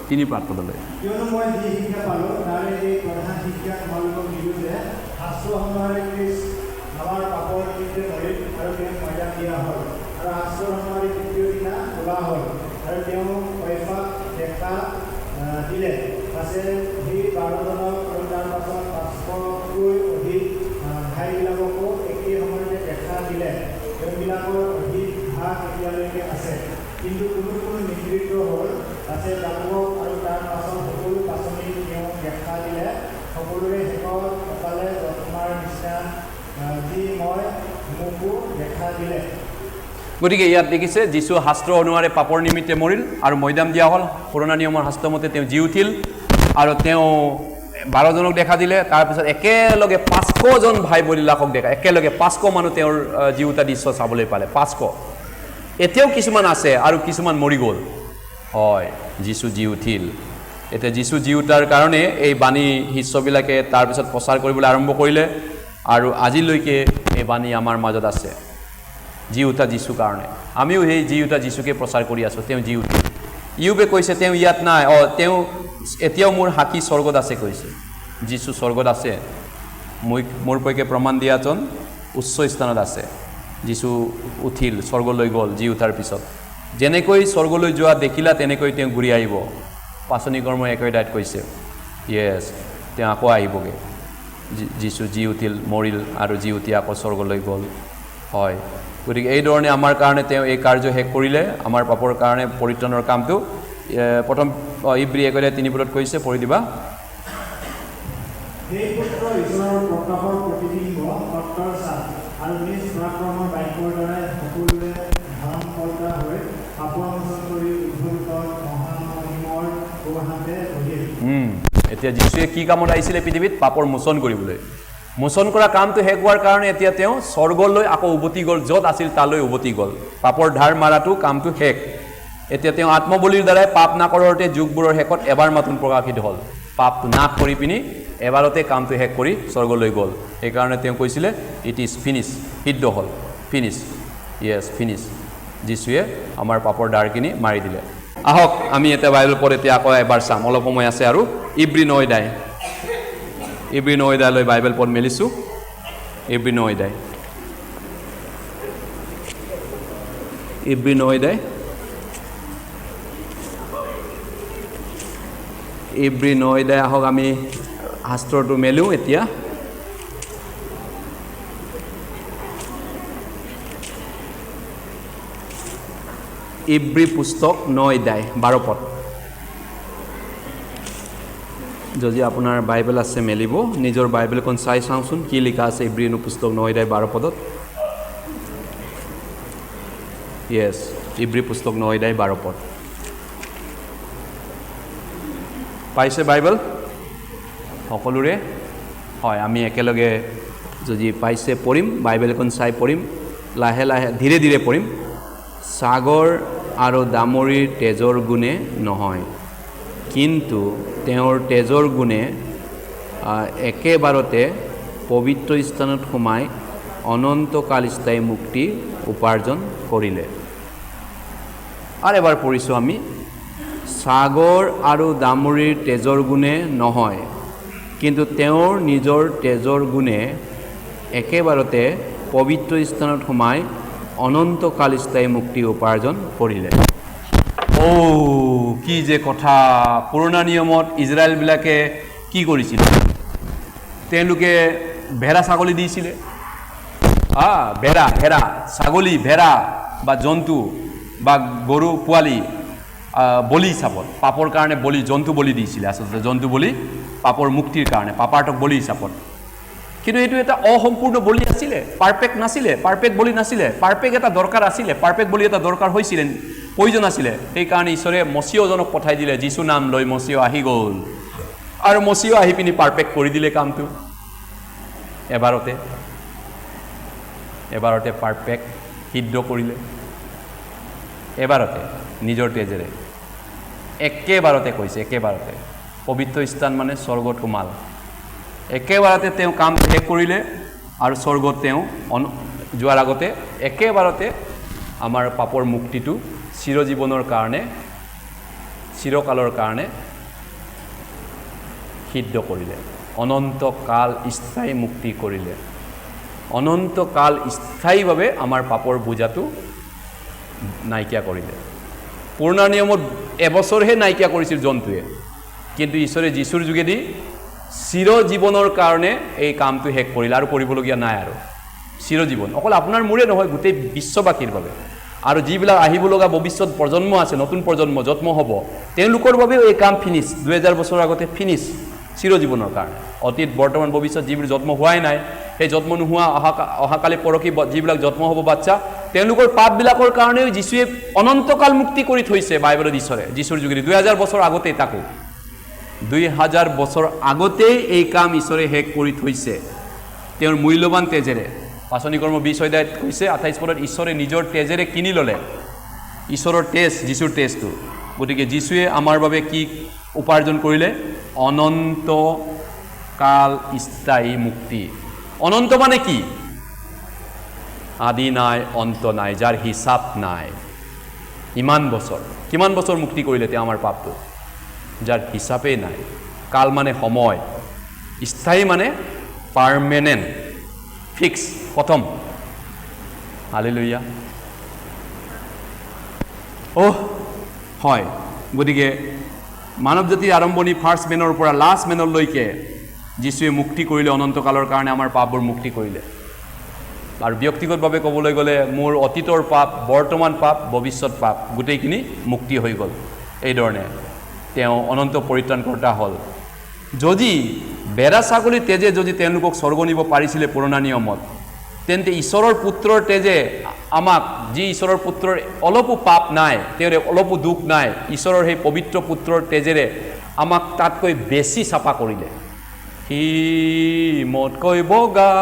3-5 পদলৈ কিয়নো মই যি শিক্ষা পালোঁ তাৰে এই প্ৰধান শিক্ষা তোমালোকক দিলোঁ যে শাস্ত্ৰ অনুসাৰে খ্ৰীষ্ট আমাৰ পাপৰ নিমিত্তে মৰিল আৰু তেওঁক মৈদাম দিয়া হ'ল আৰু শাস্ত্ৰ অনুসাৰে তৃতীয় দিনা তোলা হ'ল আৰু তেওঁ কৈফাক দেখা দিলে পাছে সেই 12জনক আৰু তাৰ পাছত 500তকৈ অধিক ভাইবিলাককো একেই সময়তে দেখা দিলে তেওঁবিলাকৰ অধিক ভাগ এতিয়ালৈকে আছে কিন্তু কোনো নিৰ্দিষ্ট হ'ল আছে যাদৱক আৰু তাৰ পাছত সকলো পাচনি তেওঁক দেখা দিলে সকলোৰে শেষত কপালে তোমাৰ নিচিনা যি মই মোকো দেখা দিলে গতিকে ইয়াত দেখিছে যীশু শাস্ত্ৰ অনুসাৰে পাপৰ নিমিত্তে মৰিল আৰু মৈদাম দিয়া হ'ল পুৰণা নিয়মৰ শাস্ত্ৰমতে তেওঁ জি উঠিল আৰু তেওঁ 12জনক দেখা দিলে তাৰপিছত একেলগে 500জন ভাই বলিলাকক দেখা একেলগে 500 মানুহ তেওঁৰ জি উঠা দৃশ্য চাবলৈ পালে 500 এতিয়াও কিছুমান আছে আৰু কিছুমান মৰি গ'ল হয় যীশু জি উঠিল এতিয়া যীশু জি উঠাৰ কাৰণে এই বাণী শিষ্যবিলাকে তাৰপিছত প্ৰচাৰ কৰিবলৈ আৰম্ভ কৰিলে আৰু আজিলৈকে এই বাণী আমাৰ মাজত আছে জি উঠা যীশুৰ কাৰণে আমিও সেই জি উঠা যীশুকে প্ৰচাৰ কৰি আছোঁ তেওঁ জি উঠিল ইউবে কৈছে তেওঁ ইয়াত নাই তেওঁ এতিয়াও মোৰ সাক্ষী স্বৰ্গত আছে কৈছে যীশু স্বৰ্গত আছে মোৰ পক্ষে প্ৰমাণ দিয়াজন উচ্চ স্থানত আছে যীশু উঠিল স্বৰ্গলৈ গ'ল জি উঠাৰ পিছত যেনেকৈ স্বৰ্গলৈ যোৱা দেখিলা তেনেকৈ তেওঁ ঘূৰি আহিব পাচনি কৰ্ম 1 অধ্যায়ত কৈছে য়েছ তেওঁ আকৌ আহিবগৈ যীশু জি উঠিল মৰিল আৰু জি উঠি আকৌ স্বৰ্গলৈ গ'ল হয় গতিকে এইধৰণে আমাৰ কাৰণে তেওঁ এই কাৰ্য শেষ কৰিলে আমাৰ পাপৰ কাৰণে পৰিত্ৰাণৰ কামটো প্ৰথম ইব্ৰী 1:3 কৈছে, পঢ়ি দিবা। সেই পুত্ৰ ঈশ্বৰৰ প্ৰকাশৰ প্ৰতিবিম্ব সত্ৰৰ ছাপ আৰু নিজ পৰাক্ৰমৰ বাক্যৰ দ্বাৰাই সকলোৰে ধাৰণ কৰ্তা হৈ পাপৰ মোচন কৰি উদ্ভূতৰ মহামহিমৰ সোঁহাতে বহিল। এতিয়া যীশুৱে কি কামত আহিছিলে পৃথিৱীত? পাপৰ মোচন কৰিবলৈ। মোচন কৰা কামটো শেষ হোৱাৰ কাৰণে এতিয়া তেওঁ স্বৰ্গলৈ আকৌ উভতি গ'ল, য'ত আছিল তালৈ উভতি গ'ল। পাপৰ ধাৰ মাৰাটো কামটো শেষ। এতিয়া তেওঁ আত্মবলীৰ দ্বাৰাই পাপ নাকৰোঁতে যুগবোৰৰ শেষত এবাৰ মাত্ৰ প্ৰকাশিত হ'ল। পাপ নাশ কৰি পিনি এবাৰতে কামটো শেষ কৰি স্বৰ্গলৈ গ'ল। সেইকাৰণে তেওঁ কৈছিলে ইট ইজ ফিনিছ, সিদ্ধ হ'ল, ফিনিছ, য়েছ ফিনিছ। যীশুৱে আমাৰ পাপৰ দাৰখিনি মাৰি দিলে। আহক আমি এতিয়া বাইবেল পঢ়ি এতিয়া আকৌ এবাৰ চাম, অলপ সময় আছে আৰু। ইব্ৰী 9 অধ্যায়, ইব্ৰী 9 অধ্যায়লৈ বাইবেল পঢ় মেলিছোঁ। ইব্ৰী 9 অধ্যায়, ইব্ৰী 9 অধ্যায়, ইব্ৰী 9 অধ্যায়। আহক আমি শাস্ত্ৰটো মেলোঁ এতিয়া। ইব্ৰী পুস্তক 9 অধ্যায় 12 পদ। যদি আপোনাৰ বাইবেল আছে মেলিব, নিজৰ বাইবেলখন চাই চাওঁচোন কি লিখা আছে ইব্ৰী পুস্তক 9 অধ্যায় 12 পদত। য়েছ, ইব্ৰী পুস্তক 9 অধ্যায় 12 পদ। পাইছে বাইবেল সকলোৰে? হয়, আমি একেলগে যদি পাইছে পঢ়িম, বাইবেলখন চাই পঢ়িম, লাহে লাহে ধীৰে ধীৰে পঢ়িম। সাগৰ আৰু দামৰীৰ তেজৰ গুণে নহয়, কিন্তু তেওঁৰ তেজৰ গুণে একেবাৰতে পবিত্ৰ স্থানত সোমাই অনন্তকাল স্থায়ী মুক্তি উপাৰ্জন কৰিলে। আৰু এবাৰ পঢ়িছোঁ আমি। সাগৰ আৰু দামৰীৰ তেজৰ গুণে নহয়, কিন্তু তেওঁৰ নিজৰ তেজৰ গুণে একেবাৰতে পবিত্ৰ স্থানত সোমাই অনন্তকাল স্থায়ী মুক্তি উপাৰ্জন কৰিলে। কি যে কথা! পুৰণা নিয়মত ইজৰাইলবিলাকে কি কৰিছিল? তেওঁলোকে ভেড়া ছাগলী দিছিলে। ভেড়া ভেড়া ছাগলী, ভেড়া বা জন্তু বা গৰু পোৱালি বলি হিচাপত, পাপৰ কাৰণে বলি, জন্তু বলি দিছিলে। আচলতে জন্তু বলি পাপৰ মুক্তিৰ কাৰণে, পাপাৰ্থক বলি হিচাপত। কিন্তু এইটো এটা অসম্পূৰ্ণ বলি আছিলে, পাৰফেক্ট নাছিলে, পাৰফেক্ট বলি নাছিলে। পাৰফেক্ট এটা দৰকাৰ আছিলে, পাৰফেক্ট বলি এটা দৰকাৰ হৈছিলে, প্ৰয়োজন আছিলে। সেইকাৰণে ঈশ্বৰে মচিয়জনক পঠাই দিলে। যীশু নাম লৈ মচিয় আহি গ'ল, আৰু মচিয় আহি পিনি পাৰফেক্ট কৰি দিলে কামটো। এবাৰতে পাৰফেক্ট সিদ্ধ কৰিলে, এবাৰতে নিজৰ তেজেৰে, একেবাৰতে কৈছে, একেবাৰতে। পবিত্ৰ স্থান মানে স্বৰ্গত সোমাল। একেবাৰতে তেওঁ কাম শেষ কৰিলে, আৰু স্বৰ্গত তেওঁ যোৱাৰ আগতে একেবাৰতে আমাৰ পাপৰ মুক্তিটো চিৰজীৱনৰ কাৰণে, চিৰকালৰ কাৰণে সিদ্ধ কৰিলে। অনন্তকাল স্থায়ী মুক্তি কৰিলে। অনন্তকাল স্থায়ীভাৱে আমাৰ পাপৰ বোজাটো নাইকিয়া কৰিলে। পুৰণা নিয়মত এবছৰহে নাইকিয়া কৰিছিল জন্তুৱে, কিন্তু ঈশ্বৰে যীশুৰ যোগেদি চিৰজীৱনৰ কাৰণে এই কামটো শেষ কৰিলে, আৰু কৰিবলগীয়া নাই আৰু। চিৰজীৱন অকল আপোনাৰ মোৰে নহয়, গোটেই বিশ্ববাসীৰ বাবে। আৰু যিবিলাক আহিব লগা ভৱিষ্যত প্ৰজন্ম আছে, নতুন প্ৰজন্ম জন্ম হ'ব, তেওঁলোকৰ বাবেও এই কাম ফিনিছ। 2000 বছৰৰ আগতে ফিনিছ, চিৰজীৱনৰ কাৰণে। অতীত, বৰ্তমান, ভৱিষ্যত যিবিলাক জন্ম হোৱাই নাই, সেই জন্ম নোহোৱা অহাকালি পৰহি যিবিলাক জন্ম হ'ব বাচ্চা, তেওঁলোকৰ পাপবিলাকৰ কাৰণেও যীশুৱে অনন্তকাল মুক্তি কৰি থৈছে বাইবেলত ঈশ্বৰে, যীশুৰ যোগেদি 2000 বছৰ আগতেই। তাকো 2000 বছৰ আগতেই এই কাম ঈশ্বৰে শেষ কৰি থৈছে তেওঁৰ মূল্যৱান তেজেৰে। পাচনি কৰ্ম 20 অধ্যায়ত কৈছে 28 পদত, ঈশ্বৰে নিজৰ তেজেৰে কিনি ল'লে। ঈশ্বৰৰ তেজ, যীশুৰ তেজটো। গতিকে যীশুৱে আমাৰ বাবে কি উপাৰ্জন কৰিলে? অনন্ত কাল স্থায়ী মুক্তি। অনন্ত মানে কি? আদি নাই, অন্ত নাই, যাৰ হিচাপ নাই। ইমান বছৰ, কিমান বছৰ মুক্তি কৰিলে তেওঁ আমাৰ পাপটো, যাৰ হিচাপেই নাই। কাল মানে সময়, স্থায়ী মানে পাৰ্মানেণ্ট, ফিক্স, প্ৰথম। হালেলুয়া। হয়, গতিকে মানৱ জাতিৰ আৰম্ভণি ফাৰ্ষ্ট মেনৰ পৰা লাষ্ট মেনলৈকে যীশুৱে মুক্তি কৰিলে। অনন্তকালৰ কাৰণে আমাৰ পাপবোৰ মুক্তি কৰিলে। আৰু ব্যক্তিগতভাৱে ক'বলৈ গ'লে মোৰ অতীতৰ পাপ, বৰ্তমান পাপ, ভৱিষ্যত পাপ গোটেইখিনি মুক্তি হৈ গ'ল। এইধৰণে তেওঁ অনন্ত পৰিত্ৰাণকৰ্তা হ'ল। যদি বেৰা ছাগলীৰ তেজে যদি তেওঁলোকক স্বৰ্গ নিব পাৰিছিলে পুৰণা নিয়মত, তেন্তে ঈশ্বৰৰ পুত্ৰৰ তেজে আমাক, যি ঈশ্বৰৰ পুত্ৰৰ অলপো পাপ নাই, তেওঁৰ অলপো দুখ নাই, ঈশ্বৰৰ সেই পবিত্ৰ পুত্ৰৰ তেজেৰে আমাক তাতকৈ বেছি চাফা কৰিলে। সি মোতকৈ বগা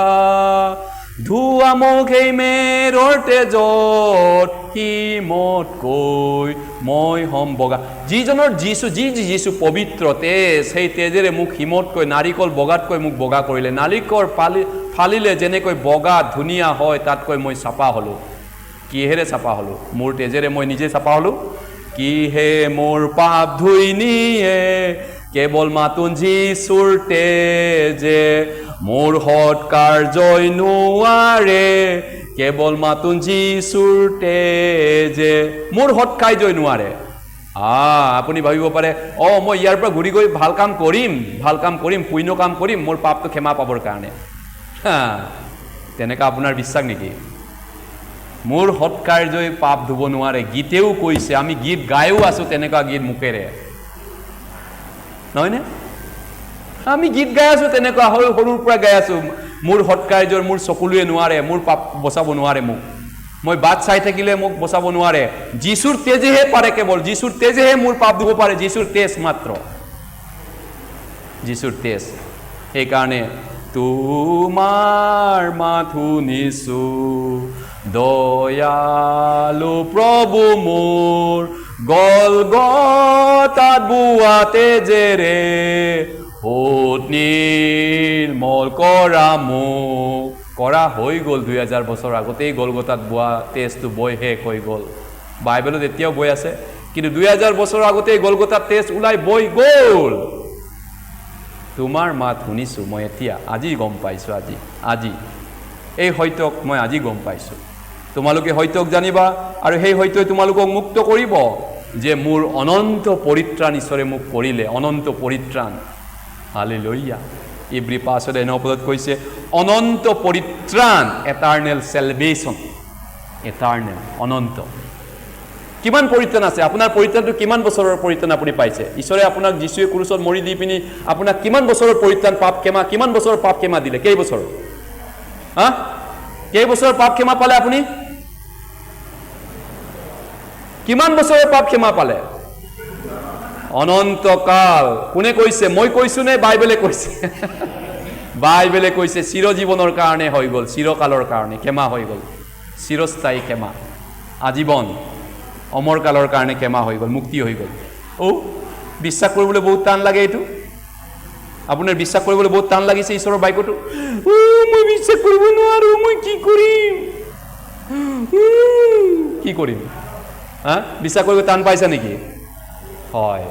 ধোৱা মোক সেই মেৰৰ তেজত, সি মোতকৈ মই হম বগা। যিজনৰ যিছু পবিত্ৰ তেজ, সেই তেজেৰে মোক হিমতকৈ, নাৰিকল বগাতকৈ মোক বগা কৰিলে। নাৰিকল ফালিলে যেনেকৈ বগা ধুনীয়া হয়, তাতকৈ মই চাফা হ'লোঁ। কিহেৰে চাফা হ'লোঁ? মোৰ তেজেৰে মই নিজে চাফা হ'লোঁ। কিহে মোৰ পাপ ধুই নিয়ে, কেৱল মাতোন যিছুৰ তেজে। মোৰ সৎ কাৰ্যই নোৱাৰে, কেৱল মাতোন যিছুৰ তেজে। মোৰ সৎ কাৰ্যই নোৱাৰে। আপুনি ভাবিব পাৰে, মই ইয়াৰ পৰা ঘূৰি গৈ ভাল কাম কৰিম, পুণ্য কাম কৰিম মোৰ পাপটো ক্ষমা পাবৰ কাৰণে। তেনেকুৱা আপোনাৰ বিশ্বাস নেকি? মোৰ সৎ কাৰ্যই পাপ ধুব নোৱাৰে। গীতেও কৈছে, আমি গীত গায়ো আছোঁ তেনেকুৱা গীত মুখেৰে, নহয়নে? আমি গীত গাই আছোঁ তেনেকুৱা, সৰুৰ পৰা গাই আছোঁ। মোৰ সৎ কাৰ্যৰ মোৰ চকুলোৱে নোৱাৰে, মোৰ পাপ বচাব নোৱাৰে মোক। মই বাট চাই থাকিলে মোক বচাব নোৱাৰে। যিছুৰ তেজেহে পাৰে, কেৱল যিছুৰ তেজেহে মোৰ পাপ ধুব পাৰে। যিছুৰ তেজ মাত্ৰ, যিছুৰ তেজ। সেইকাৰণে তোমাৰ মাত শুনিছোঁ, দয়ালু প্ৰভু মোৰ, গলগতাত বোৱা তেজেৰে সোঁত নিৰ্মল কৰা মোক। কৰা হৈ গ'ল 2000 বছৰ আগতেই গলগতাত বোৱা তেজটো বৈ শেষ হৈ গ'ল। বাইবেলত এতিয়াও বৈ আছে, কিন্তু 2000 বছৰ আগতেই গলগতাত তেজ ওলাই বৈ গ'ল। তোমাৰ মাত শুনিছোঁ মই এতিয়া, আজি গম পাইছোঁ। আজি এই সত্যক মই আজি গম পাইছোঁ। তোমালোকে সত্যক জানিবা, আৰু সেই সত্যই তোমালোকক মুক্ত কৰিব, যে মোৰ অনন্ত পৰিত্ৰাণ ঈশ্বৰে মোক কৰিলে। অনন্ত পৰিত্ৰাণ, হালেলুয়া। ইব্ৰী 5:9 কৈছে অনন্ত পৰিত্ৰাণ, এটাৰ্নেল চেলভেশ্যন। এটাৰ্নেল, অনন্ত। কিমান পৰিত্ৰাণ আছে? আপোনাৰ পৰিত্ৰাণটো কিমান বছৰৰ পৰিত্ৰাণ আপুনি পাইছে? ঈশ্বৰে আপোনাক, যিছুৱে ক্ৰুচত মৰি দি পিনি আপোনাক কিমান বছৰৰ পৰিত্ৰাণ, পাপ ক্ষমা, কিমান বছৰৰ পাপ ক্ষমা দিলে? কেইবছৰ? কেইবছৰৰ পাপ ক্ষমা পালে আপুনি? কিমান বছৰৰ পাপ ক্ষমা পালে? অনন্তকাল। কোনে কৈছে? মই কৈছো নে বাইবেলে কৈছে? বাইবেলে কৈছে চিৰজীৱনৰ কাৰণে হৈ গ'ল, চিৰকালৰ কাৰণে ক্ষমা হৈ গ'ল। চিৰস্থায়ী ক্ষমা, আজীৱন অমৰ কালৰ কাৰণে ক্ষমা হৈ গ'ল, মুক্তি হৈ গ'ল। বিশ্বাস কৰিবলৈ বহুত টান লাগে এইটো। আপোনাৰ বিশ্বাস কৰিবলৈ বহুত টান লাগিছে ঈশ্বৰৰ বাক্যটো? মই বিশ্বাস কৰিব নোৱাৰো, মই কি কৰিম? বিশ্বাস কৰিব টান পাইছা নেকি? হয়,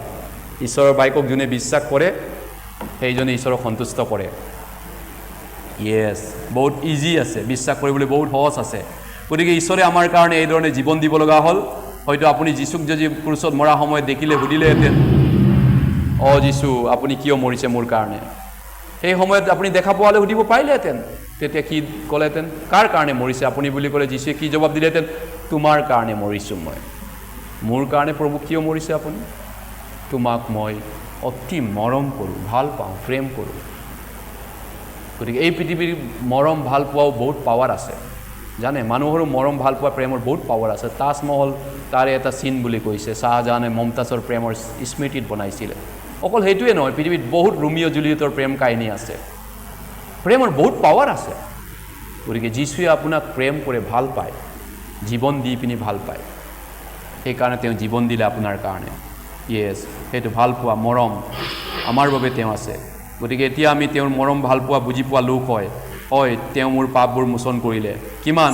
ঈশ্বৰৰ বাক্যক যোনে বিশ্বাস কৰে সেইজনে ঈশ্বৰক সন্তুষ্ট কৰে। য়েছ, বহুত ইজি আছে, বিশ্বাস কৰিবলৈ বহুত সহজ আছে। গতিকে ঈশ্বৰে আমাৰ কাৰণে এইধৰণে জীৱন দিব লগা হ'ল। হয়তো আপুনি যিছুক যদি ক্ৰুচত মৰা সময়ত দেখিলে, সুধিলেহেঁতেন, যিছু আপুনি কিয় মৰিছে মোৰ কাৰণে? সেই সময়ত আপুনি দেখা পোৱালে সুধিব পাৰিলেহেঁতেন। তেতিয়া কি ক'লেহেঁতেন? কাৰ কাৰণে মৰিছে আপুনি বুলি ক'লে যিছুৱে কি জবাব দিলেহেঁতেন? তোমাৰ কাৰণে মৰিছোঁ মই। মোৰ কাৰণে প্ৰভু কিয় মৰিছে আপুনি? তোমাক মই অতি মৰম কৰোঁ, ভাল পাওঁ, প্ৰেম কৰোঁ। গতিকে এই পৃথিৱীৰ মৰম ভাল পোৱাও বহুত পাৱাৰ আছে, জানে? মানুহৰো মৰম ভাল পোৱা, প্ৰেমৰ বহুত পাৱাৰ আছে। তাজমহল তাৰে এটা চিন বুলি কৈছে। শ্বাহজাহানে মমতাজৰ প্ৰেমৰ স্মৃতিত বনাইছিলে। অকল সেইটোৱে নহয়, পৃথিৱীত বহুত ৰোমিঅ' জুলিয়েটৰ প্ৰেম কাহিনী আছে। প্ৰেমৰ বহুত পাৱাৰ আছে। গতিকে যিছুৱে আপোনাক প্ৰেম কৰে, ভাল পায়, জীৱন দি পিনি ভাল পায়। সেইকাৰণে তেওঁ জীৱন দিলে আপোনাৰ কাৰণে। য়েছ, সেইটো ভাল পোৱা, মৰম আমাৰ বাবে তেওঁ আছে। গতিকে এতিয়া আমি তেওঁৰ মৰম ভাল পোৱা বুজি পোৱা লোক হয়, তেওঁ মোৰ পাপবোৰ মোচন কৰিলে। কিমান?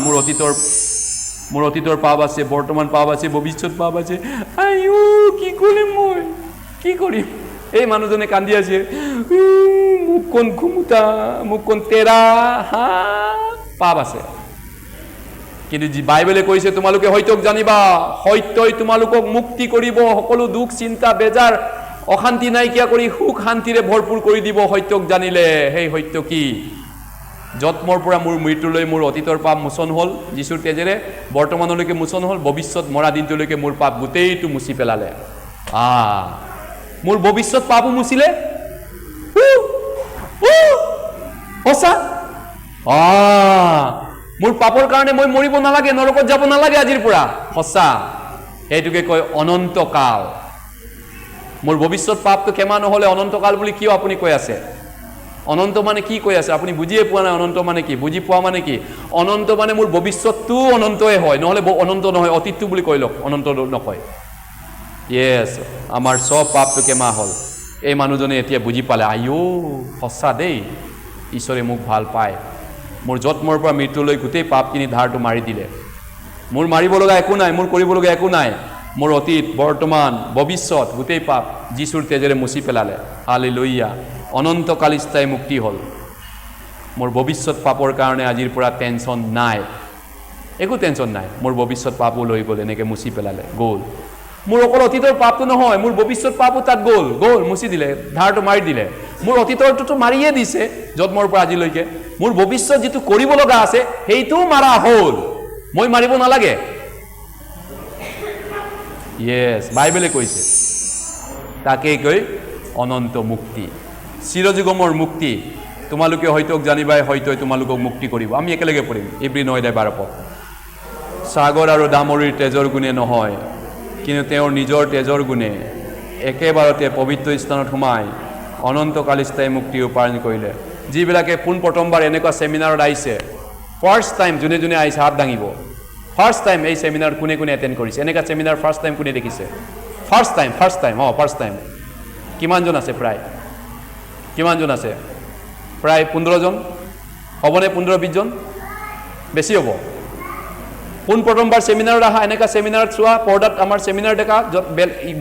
মোৰ অতীতৰ পাপ আছে, বৰ্তমান পাপ আছে, ভৱিষ্যত পাপ আছে। কি কৰিম মই? কি কৰিম? এই মানুহজনে কান্দি আছে, মুখখন ঘুমুটা, মুখখন তেৰা, পাপ আছে। কিন্তু বাইবেলে কৈছে তোমালোকে সত্যক জানিবা, সত্যই তোমালোকক মুক্তি কৰিব, সকলো দুখ, চিন্তা, বেজাৰ, অশান্তি নাইকিয়া কৰি সুখ শান্তিৰে ভৰপূৰ কৰি দিব সত্যক জানিলে। সেই সত্য কি? জন্মৰ পৰা মোৰ মৃত্যুলৈ মোৰ অতীতৰ পাপ মোচন হ'ল যিছুৰ তেজেৰে, বৰ্তমানলৈকে মোচন হ'ল, ভৱিষ্যত মৰা দিনটোলৈকে মোৰ পাপ গোটেইটো মুচি পেলালে। মোৰ ভৱিষ্যত পাপো মুচিলে সঁচা মোৰ পাপৰ কাৰণে মই মৰিব নালাগে নৰকত যাব নালাগে আজিৰ পৰা সঁচা সেইটোকে কয় অনন্তকাল মোৰ ভৱিষ্যত পাপটো ক্ষমা নহ'লে অনন্তকাল বুলি কিয় আপুনি কৈ আছে অনন্ত মানে কি কৈ আছে আপুনি বুজিয়ে পোৱা নাই অনন্ত মানে কি বুজি পোৱা মানে কি অনন্ত মানে মোৰ ভৱিষ্যতটো অনন্তই হয় নহ'লে অনন্ত নহয় অতীতটো বুলি কৈ লওক অনন্ত নকয় য়েছ আমাৰ চব পাপটো ক্ষমা হ'ল এই মানুহজনে এতিয়া বুজি পালে আইও সঁচা দেই ঈশ্বৰে মোক ভাল পায় মোৰ জন্মৰ পৰা মৃত্যুলৈ গোটেই পাপখিনি ধাৰটো মাৰি দিলে মোৰ মাৰিব লগা একো নাই মোৰ কৰিব লগা একো নাই মোৰ অতীত বৰ্তমান ভৱিষ্যত গোটেই পাপ যীশুৰ তেজেৰে মুচি পেলালে হালেলুয়া অনন্তকাল স্থায়ী মুক্তি হ'ল মোৰ ভৱিষ্যত পাপৰ কাৰণে আজিৰ পৰা টেনশ্যন নাই একো টেনশ্যন নাই মোৰ ভৱিষ্যত পাপো লৈ গ'ল এনেকৈ মুচি পেলালে গ'ল মোৰ অকল অতীতৰ পাপটো নহয় মোৰ ভৱিষ্যত পাপো তাত গ'ল মুচি দিলে ধাৰটো মাৰি দিলে মোৰ অতীতৰটোতো মাৰিয়ে দিছে জন্মৰ পৰা আজিলৈকে মোৰ ভৱিষ্যত যিটো কৰিব লগা আছে সেইটোও মাৰা হ'ল মই মাৰিব নালাগে য়েছ বাইবেলে কৈছে তাকেই কৈ অনন্ত মুক্তি চিৰযুগমৰ মুক্তি তোমালোকে হয়তো জানিবাই হয়তো তোমালোকক মুক্তি কৰিব আমি একেলগে পঢ়িম ইব্ৰী 9:12 সাগৰ আৰু দামৰীৰ তেজৰ গুণে নহয় কিন্তু তেওঁৰ নিজৰ তেজৰ গুণে একেবাৰতে পবিত্ৰ স্থানত সোমাই অনন্তকাল স্থায়ী মুক্তি উপাৰ্জন কৰিলে যিবিলাকে প্ৰথমবাৰ এনেকুৱা ছেমিনাৰত আহিছে ফাৰ্ষ্ট টাইম যোনে যোনে আহিছে হাত দাঙিব ফাৰ্ষ্ট টাইম এই ছেমিনাৰ কোনে কোনে এটেণ্ড কৰিছে এনেকুৱা ছেমিনাৰ ফাৰ্ষ্ট টাইম কোনে দেখিছে ফাৰ্ষ্ট টাইম ফাৰ্ষ্ট টাইম কিমানজন আছে কিমানজন আছে প্ৰায় 15 জন হ'বনে 15-20 জন বেছি হ'ব প্ৰথমবাৰ ছেমিনাৰত আহা এনেকুৱা ছেমিনাৰত চোৱা পৰ্দাত আমাৰ ছেমিনাৰ দেখা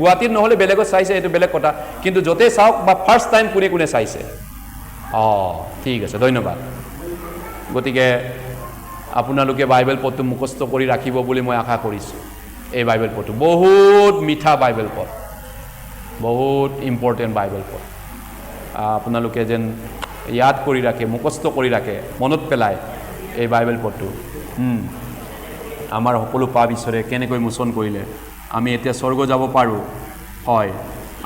গুৱাহাটীত নহ'লে বেলেগত চাইছে এইটো বেলেগ কথা কিন্তু য'তে চাওক বা ফাৰ্ষ্ট টাইম কোনে কোনে চাইছে ঠিক আছে ধন্যবাদ গতিকে আপোনালোকে বাইবেল পদটো মুখস্থ কৰি ৰাখিব বুলি মই আশা কৰিছোঁ এই বাইবেল পদটো বহুত মিঠা বাইবেল পদ বহুত ইম্পৰ্টেণ্ট বাইবেল পদ আপোনালোকে যেন ইয়াদ কৰি ৰাখে মুখস্থ কৰি ৰাখে মনত পেলায় এই বাইবেল পদটো আমাৰ সকলো পাপ ঈশ্বৰে কেনেকৈ মোচন কৰিলে আমি এতিয়া স্বৰ্গ যাব পাৰোঁ হয়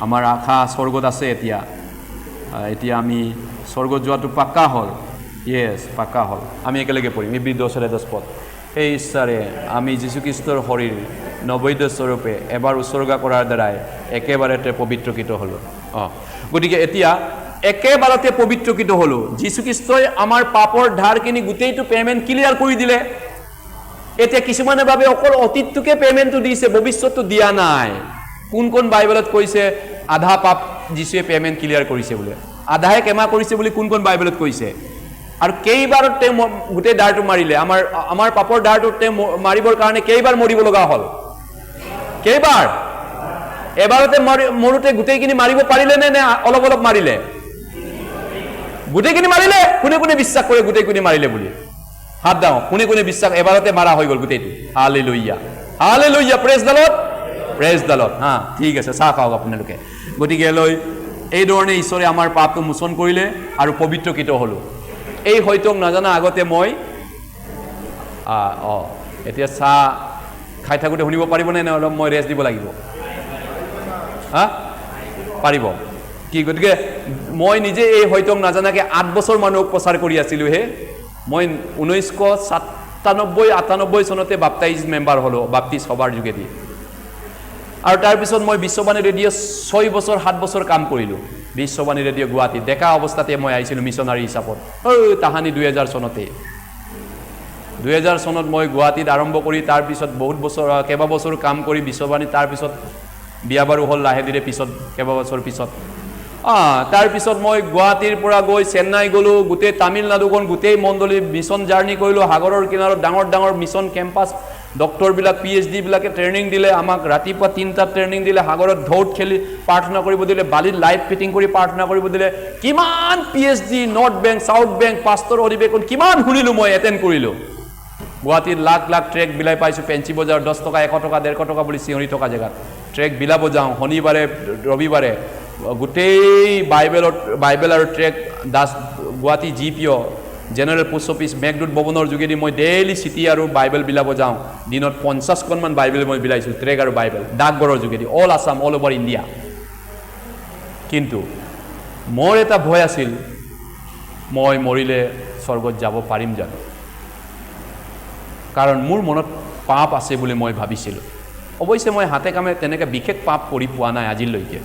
আমাৰ আশা স্বৰ্গত আছে এতিয়া আমি স্বৰ্গত যোৱাটো পাক্কা হ'ল য়েছ পাক্কা হ'ল আমি একেলগে পঢ়িম ইব্ৰী 10:10 সেই ঈশ্বৰে আমি যীশুখ্ৰীষ্টৰ শৰীৰ নবৈধ স্বৰূপে এবাৰ উৎসৰ্গা কৰাৰ দ্বাৰাই একেবাৰতে পবিত্ৰকৃত হ'লোঁ গতিকে এতিয়া একেবাৰতে পবিত্ৰকৃত হ'লোঁ যীশুখ্ৰীষ্টই আমাৰ পাপৰ ধাৰখিনি গোটেইটো পে'মেণ্ট ক্লিয়াৰ কৰি দিলে এতিয়া কিছুমানে ভাবে অকল অতীতটোকে পে'মেণ্টটো দিছে ভৱিষ্যতটো দিয়া নাই কোন বাইবেলত কৈছে আধা পাপ যীশুৱে পে'মেণ্ট ক্লিয়াৰ কৰিছে বোলে আধাহে ক্ষমা কৰিছে বুলি কোন বাইবেলত কৈছে আৰু কেইবাৰত তেওঁ গোটেই ধাৰটো মাৰিলে আমাৰ পাপৰ ধাৰটো তেওঁ মাৰিবৰ কাৰণে কেইবাৰ মৰিব লগা হ'ল কেইবাৰ এবাৰতে মৰোতে গোটেইখিনি মাৰিব পাৰিলে নে অলপ অলপ মাৰিলে গোটেইখিনি মাৰিলে কোনে বিশ্বাস কৰে গোটেইখিনি মাৰিলে বুলি হাত দাও কোনে বিশ্বাস এবাৰতে মাৰা হৈ গ'ল গোটেইটো হালেলুয়া প্ৰেজ দ্য লৰ্ড ঠিক আছে চাহ খাওক আপোনালোকে গতিকে লৈ এই ধৰণে ঈশ্বৰে আমাৰ পাপটো মোচন কৰিলে আৰু পবিত্ৰকৃত হ'লোঁ এই হয়তো নাজানা আগতে মই এতিয়া চাহ খাই থাকোঁতে শুনিব পাৰিবনে নে অলপ মই ৰেষ্ট দিব লাগিব পাৰিব কি গতিকে মই নিজে এই হয়তো নাজানাকৈ 8 বছৰ মানুহক প্ৰচাৰ কৰি আছিলোঁ মই 1997-98 চনতে বাপ্তাইজ মেম্বাৰ হ'লোঁ বাপ্তিজ সভাৰ যোগেদি আৰু তাৰপিছত মই বিশ্ববাণী ৰেডিঅ' 6 বছৰ 7 বছৰ কাম কৰিলোঁ বিশ্ববাণী ৰেডিঅ' গুৱাহাটী ডেকা অৱস্থাতে মই আহিছিলোঁ মিছনাৰী হিচাপত তাহানি 2000 চনতে 2000 চনত মই গুৱাহাটীত আৰম্ভ কৰি তাৰপিছত বহুত বছৰ কেইবাবছৰ কাম কৰি বিশ্ববাণী তাৰপিছত বিয়া বাৰু হ'ল লাহে ধীৰে পিছত কেইবাবছৰ পিছত তাৰপিছত মই গুৱাহাটীৰ পৰা গৈ চেন্নাই গ'লোঁ গোটেই তামিলনাডুখন গোটেই মণ্ডলী মিছন জাৰ্ণি কৰিলোঁ সাগৰৰ কিনাৰত ডাঙৰ মিছন কেম্পাছ ডক্টৰবিলাক PhD বিলাকে ট্ৰেইনিং দিলে আমাক ৰাতিপুৱা 3টাত ট্ৰেইনিং দিলে সাগৰত ঢৌত খেলি প্ৰাৰ্থনা কৰিব দিলে বালিত লাইট ফিটিং কৰি প্ৰাৰ্থনা কৰিব দিলে কিমান PhD north bank south bank pastor অধিৱেশন কিমান শুনিলোঁ মই এটেণ্ড কৰিলোঁ গুৱাহাটীত লাখ ট্ৰেক বিলাই পাইছোঁ পেঞ্চি বজাৰ 10 টকা 100 টকা 150 টকা বুলি চিঞৰি থকা জেগাত ট্ৰেক বিলাব যাওঁ শনিবাৰে ৰবিবাৰে গোটেই বাইবেল আৰু tract Das Guwahati GPO general post office Meghdoot ভৱনৰ যোগেদি মই ডেইলি চিটি আৰু বাইবেল বিলাব যাওঁ দিনত 50খনমান বাইবেল মই বিলাইছোঁ ট্ৰেক আৰু বাইবেল ডাকঘৰৰ যোগেদি all Assam all over India কিন্তু মোৰ এটা ভয় আছিল মই মৰিলে স্বৰ্গত যাব পাৰিম জানো কাৰণ মোৰ মনত পাপ আছে বুলি মই ভাবিছিলোঁ অৱশ্যে মই হাতে কামে তেনেকৈ বিশেষ পাপ কৰি পোৱা নাই আজিলৈকে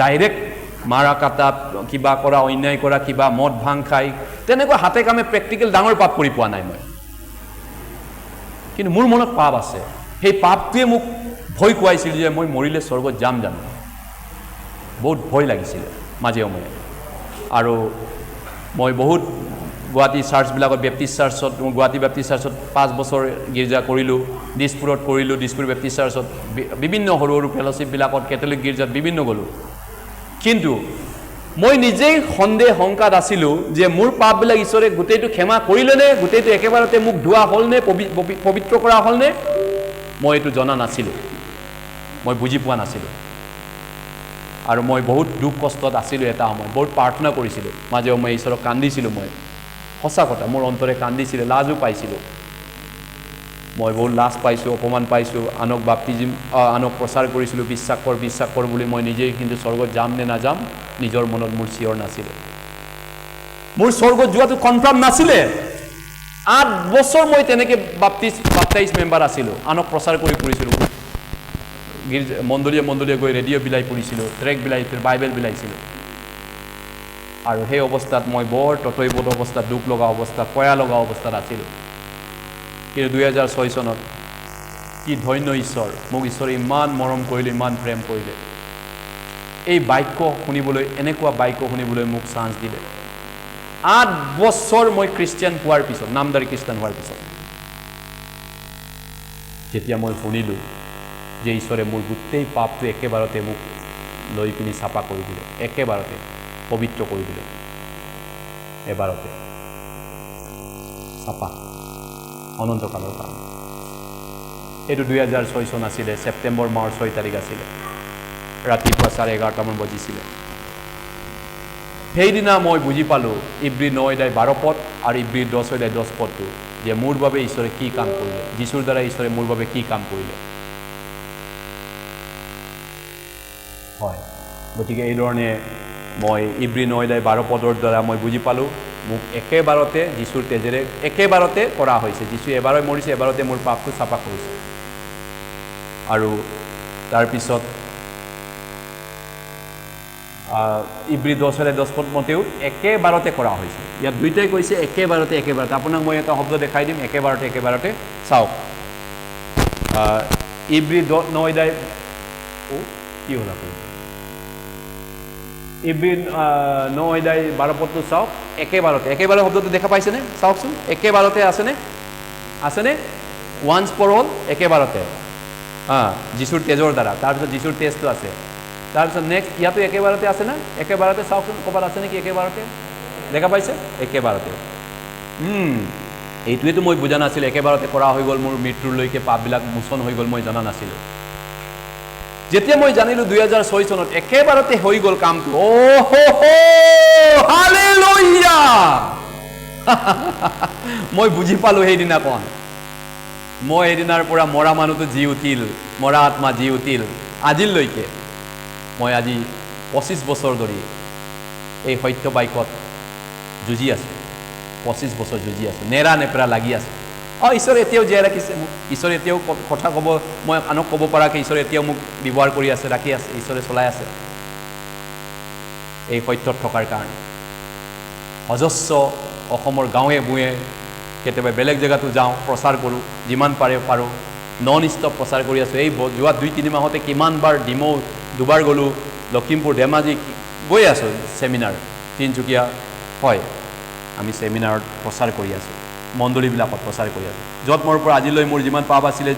ডাইৰেক্ট মাৰা কাটা কিবা কৰা অন্যায় কৰা কিবা মদ ভাং খাই তেনেকুৱা হাতে কামে প্ৰেক্টিকেল ডাঙৰ পাপ কৰি পোৱা নাই মই কিন্তু মোৰ মনত পাপ আছে সেই পাপটোৱে মোক ভয় খুৱাইছিল যে মই মৰিলে স্বৰ্গত যাম জানো বহুত ভয় লাগিছিল মাজে সময়ে আৰু মই বহুত গুৱাহাটী চাৰ্চবিলাকত বেপ্টিষ্ট চাৰ্চত গুৱাহাটী বেপ্টিষ্ট চাৰ্চত 5 বছৰ গীৰ্জা কৰিলোঁ দিছপুৰত কৰিলোঁ দিছপুৰ বেপ্টিষ্ট চাৰ্চত বিভিন্ন সৰু সৰু ফেলোশ্বিপবিলাকত কেথলিক গীৰ্জাত বিভিন্ন গ'লোঁ কিন্তু মই নিজেই সন্দেহ শংকাত আছিলোঁ যে মোৰ পাপবিলাক ঈশ্বৰে গোটেইটো ক্ষমা কৰিলেনে গোটেইটো একেবাৰতে মোক ধোৱা হ'লনে পবিত্ৰ কৰা হ'লনে মই এইটো জনা নাছিলোঁ মই বুজি পোৱা নাছিলোঁ আৰু মই বহুত দুখ কষ্টত আছিলোঁ এটা সময় বহুত প্ৰাৰ্থনা কৰিছিলোঁ মাজে সময়ে ঈশ্বৰক কান্দিছিলোঁ মই সঁচা কথা মোৰ অন্তৰে কান্দিছিলে লাজো পাইছিলোঁ মই বহুত লাজ পাইছোঁ অপমান পাইছোঁ আনক বাপ্তিজিম আনক প্ৰচাৰ কৰিছিলোঁ বিশ্বাস কৰ বুলি মই নিজেই কিন্তু স্বৰ্গত যাম নে নাযাম নিজৰ মনত মোৰ চিয়ৰ নাছিলে মোৰ স্বৰ্গত যোৱাটো কনফাৰ্ম নাছিলে 8 বছৰ মই তেনেকৈ বাপ্টাইজ মেম্বাৰ আছিলোঁ আনক প্ৰচাৰ কৰি ফুৰিছিলোঁ মণ্ডলীয়ে গৈ ৰেডিঅ' বিলাই ফুৰিছিলোঁ ট্ৰেক বিলাইছিলোঁ বাইবেল বিলাইছিলোঁ আৰু সেই অৱস্থাত মই বৰ ততৈবত অৱস্থাত দুখ লগা অৱস্থাত পয়া লগা অৱস্থাত আছিলোঁ কিন্তু 2006 চনত কি ধন্য ঈশ্বৰ মোক ঈশ্বৰে ইমান মৰম কৰিলে ইমান প্ৰেম কৰিলে এই বাক্য শুনিবলৈ এনেকুৱা বাক্য শুনিবলৈ মোক চান্স দিলে 8 বছৰ মই খ্ৰীষ্টিয়ান হোৱাৰ পিছত নামদাৰী খ্ৰীষ্টান হোৱাৰ পিছত যেতিয়া মই শুনিলোঁ যে ঈশ্বৰে মোৰ গোটেই পাপটো একেবাৰতে মোক লৈ পিনি চাফা কৰি দিলে একেবাৰতে পবিত্ৰ কৰি দিলে এবাৰতে চাফা অনন্তকালৰ কাৰণে এইটো 2006 চন আছিলে ছেপ্টেম্বৰ মাহৰ 6 তাৰিখ আছিলে ৰাতিপুৱা 11:30মান বজিছিলে সেইদিনা মই বুজি পালোঁ ইব্ৰী 9:12 পদ আৰু ইব্ৰী 10:10 পদটো যে মোৰ বাবে ঈশ্বৰে কি কাম কৰিলে যীশুৰ দ্বাৰা ঈশ্বৰে মোৰ বাবে কি কাম কৰিলে হয় গতিকে এইধৰণে মই ইব্ৰী 9:12 পদৰ দ্বাৰা মই বুজি পালোঁ মোক একেবাৰতে যীশুৰ তেজেৰে একেবাৰতে কৰা হৈছে যীশু এবাৰে মৰিছে এবাৰতে মোৰ পাপটো চাফা কৰিছে আৰু তাৰপিছত ইব্ৰী 10:10 পদ মতেও একেবাৰতে কৰা হৈছে ইয়াত দুইটাই কৈছে একেবাৰতে আপোনাক মই এটা শব্দ দেখাই দিম একেবাৰতে চাওক ইব্ৰী 9:12 কি হ'ল আপুনি ইব্ৰী 9:12 পদটো চাওক একেবাৰে শব্দটো দেখা পাইছেনে চাওকচোন একেবাৰতে আছেনে ওৱান্স ফৰ অল একেবাৰতে যীশুৰ তেজৰ দ্বাৰা তাৰপিছত যীশুৰ তেজটো আছে তাৰপিছত নেক্সট ইয়াতো একেবাৰতে আছে না একেবাৰতে চাওকচোন ক'ৰবাত আছে নেকি একেবাৰতে দেখা পাইছে একেবাৰতে এইটোৱেতো মই বুজা নাছিলোঁ একেবাৰতে কৰা হৈ গ'ল মোৰ মৃত্যুলৈকে পাপবিলাক মোচন হৈ গ'ল মই জনা নাছিলোঁ যেতিয়া মই জানিলোঁ 2006 চনত একেবাৰতে হৈ গ'ল কামটো হালেলুয়া মই বুজি পালোঁ সেইদিনাখন মই সেইদিনাৰ পৰা মৰা মানুহটো জি উঠিল মৰা আত্মা জি উঠিল আজিলৈকে মই আজি 25 বছৰ ধৰি এই সত্য বাক্যত যুঁজি আছোঁ 25 বছৰ যুঁজি আছোঁ নেৰা নেপেৰা লাগি আছোঁ ঈশ্বৰে এতিয়াও জীয়াই ৰাখিছে মোক ঈশ্বৰে এতিয়াও কথা ক'ব মই আনক ক'ব পৰাকৈ ঈশ্বৰে এতিয়াও মোক ব্যৱহাৰ কৰি আছে ৰাখি আছে ঈশ্বৰে চলাই আছে এই সত্যত থকাৰ কাৰণে অজস্ৰ অসমৰ গাঁৱে ভূঞে কেতিয়াবা বেলেগ জেগাতো যাওঁ প্ৰচাৰ কৰোঁ যিমান পাৰোঁ নন ষ্টপ প্ৰচাৰ কৰি আছোঁ এই যোৱা 2-3 মাহতে কিমানবাৰ ডিমৌ 2বাৰ গ'লোঁ লখিমপুৰ ধেমাজি গৈ আছোঁ ছেমিনাৰ তিনিচুকীয়া হয় আমি ছেমিনাৰত প্ৰচাৰ কৰি আছোঁ মণ্ডলীবিলাকত প্ৰচাৰ কৰি আছোঁ য'ত মোৰ পৰা আজিলৈ মোৰ যিমান পাপ আছিলে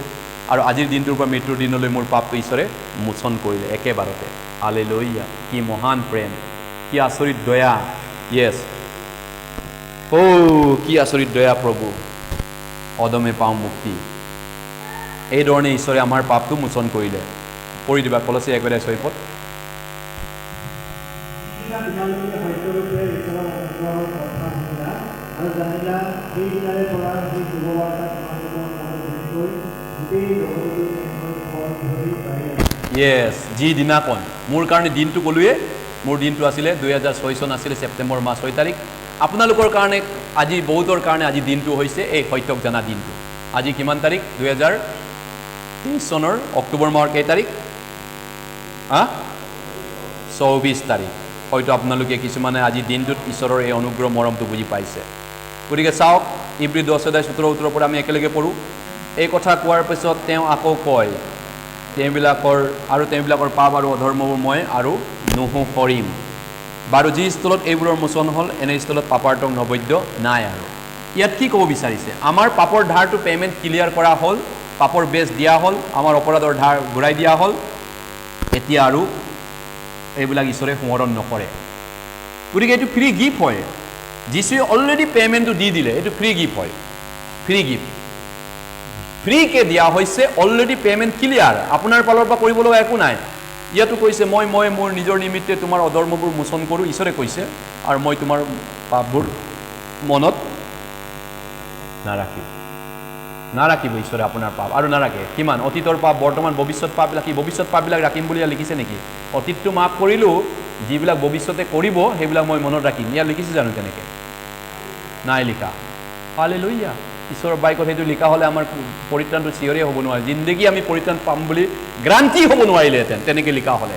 আৰু আজিৰ দিনটোৰ পৰা মৃত্যুৰ দিনলৈ মোৰ পাপটো ঈশ্বৰে মোচন কৰিলে একেবাৰতে হালেলুয়া কি মহান প্ৰেম কি আচৰিত দয়া য়েছ কি আচৰিত দয়া প্ৰভু অদমে পাওঁ মুক্তি এইধৰণে ঈশ্বৰে আমাৰ পাপটো মোচন কৰিলে পঢ়ি দিবা কলচী 1:6 পদ আৰু জানিলা সেইদিনাৰে পৰা সেই শুভবাৰ্তা তোমালোকৰ মনত ধৰি গোটেই জগতলৈ তেওঁৰ ফল ধৰি বাঢ়ি য়েছ যিদিনাখন মোৰ কাৰণে দিনটো ক'লোৱে মোৰ দিনটো আছিলে 2006 চন আছিলে ছেপ্টেম্বৰ মাহ 6 তাৰিখ আপোনালোকৰ কাৰণে আজি বহুতৰ কাৰণে আজি দিনটো হৈছে এই সত্যক জনা দিনটো আজি কিমান তাৰিখ 2023 চনৰ অক্টোবৰ মাহৰ কেই তাৰিখ 24 তাৰিখ হয়তো আপোনালোকে কিছুমানে আজি দিনটোত ঈশ্বৰৰ এই অনুগ্ৰহ মৰমটো বুজি পাইছে গতিকে চাওক ইব্ৰী 10:17-18 পৰা আমি একেলগে পঢ়োঁ এই কথা কোৱাৰ পিছত তেওঁ আকৌ কয় তেওঁবিলাকৰ পাপ আৰু অধৰ্মবোৰ মই আৰু নুশুকৰিম বাৰু যি স্থলত এইবোৰৰ মোচন হ'ল এনে স্থলত পাপাৰ্থক নবৈধ নাই আৰু ইয়াত কি ক'ব বিচাৰিছে আমাৰ পাপৰ ধাৰটো পে'মেণ্ট ক্লিয়াৰ কৰা হ'ল পাপৰ বেছ দিয়া হ'ল আমাৰ অপৰাধৰ ধাৰ ঘূৰাই দিয়া হ'ল এতিয়া আৰু এইবিলাক ঈশ্বৰে সোঁৱৰণ নকৰে গতিকে এইটো ফ্ৰী গিফ্ট হয় যিশুৱে অলৰেডি পে'মেণ্টটো দি দিলে এইটো ফ্ৰী গিফ্ট হয় ফ্ৰী গিফ্ট ফ্ৰীকে দিয়া হৈছে অলৰেডি পে'মেণ্ট ক্লিয়াৰ আপোনাৰ ফালৰ পৰা কৰিব লগা একো নাই ইয়াতো কৈছে মই মোৰ নিজৰ নিমিত্তে তোমাৰ অধৰ্মবোৰ মোচন কৰোঁ ঈশ্বৰে কৈছে আৰু মই তোমাৰ পাপবোৰ মনত নাৰাখিব ঈশ্বৰে আপোনাৰ পাপ আৰু নাৰাখে কিমান অতীতৰ পাপ বৰ্তমান ভৱিষ্যত পাপবিলাক কি ভৱিষ্যত পাপবিলাক ৰাখিম বুলি লিখিছে নেকি অতীতটো মাফ কৰিলোঁ যিবিলাক ভৱিষ্যতে কৰিব সেইবিলাক মই মনত ৰাখিম ইয়াত লিখিছে জানো তেনেকৈ নাই লিখা হালেলুয়া ঈশ্বৰৰ বাইকত সেইটো লিখা হ'লে আমাৰ পৰিত্ৰাণটো চিঞৰে হ'ব নোৱাৰে জিন্দগী আমি পৰিত্ৰাণ পাম বুলি গ্ৰান্তি হ'ব নোৱাৰিলেহেঁতেন তেনেকৈ লিখা হ'লে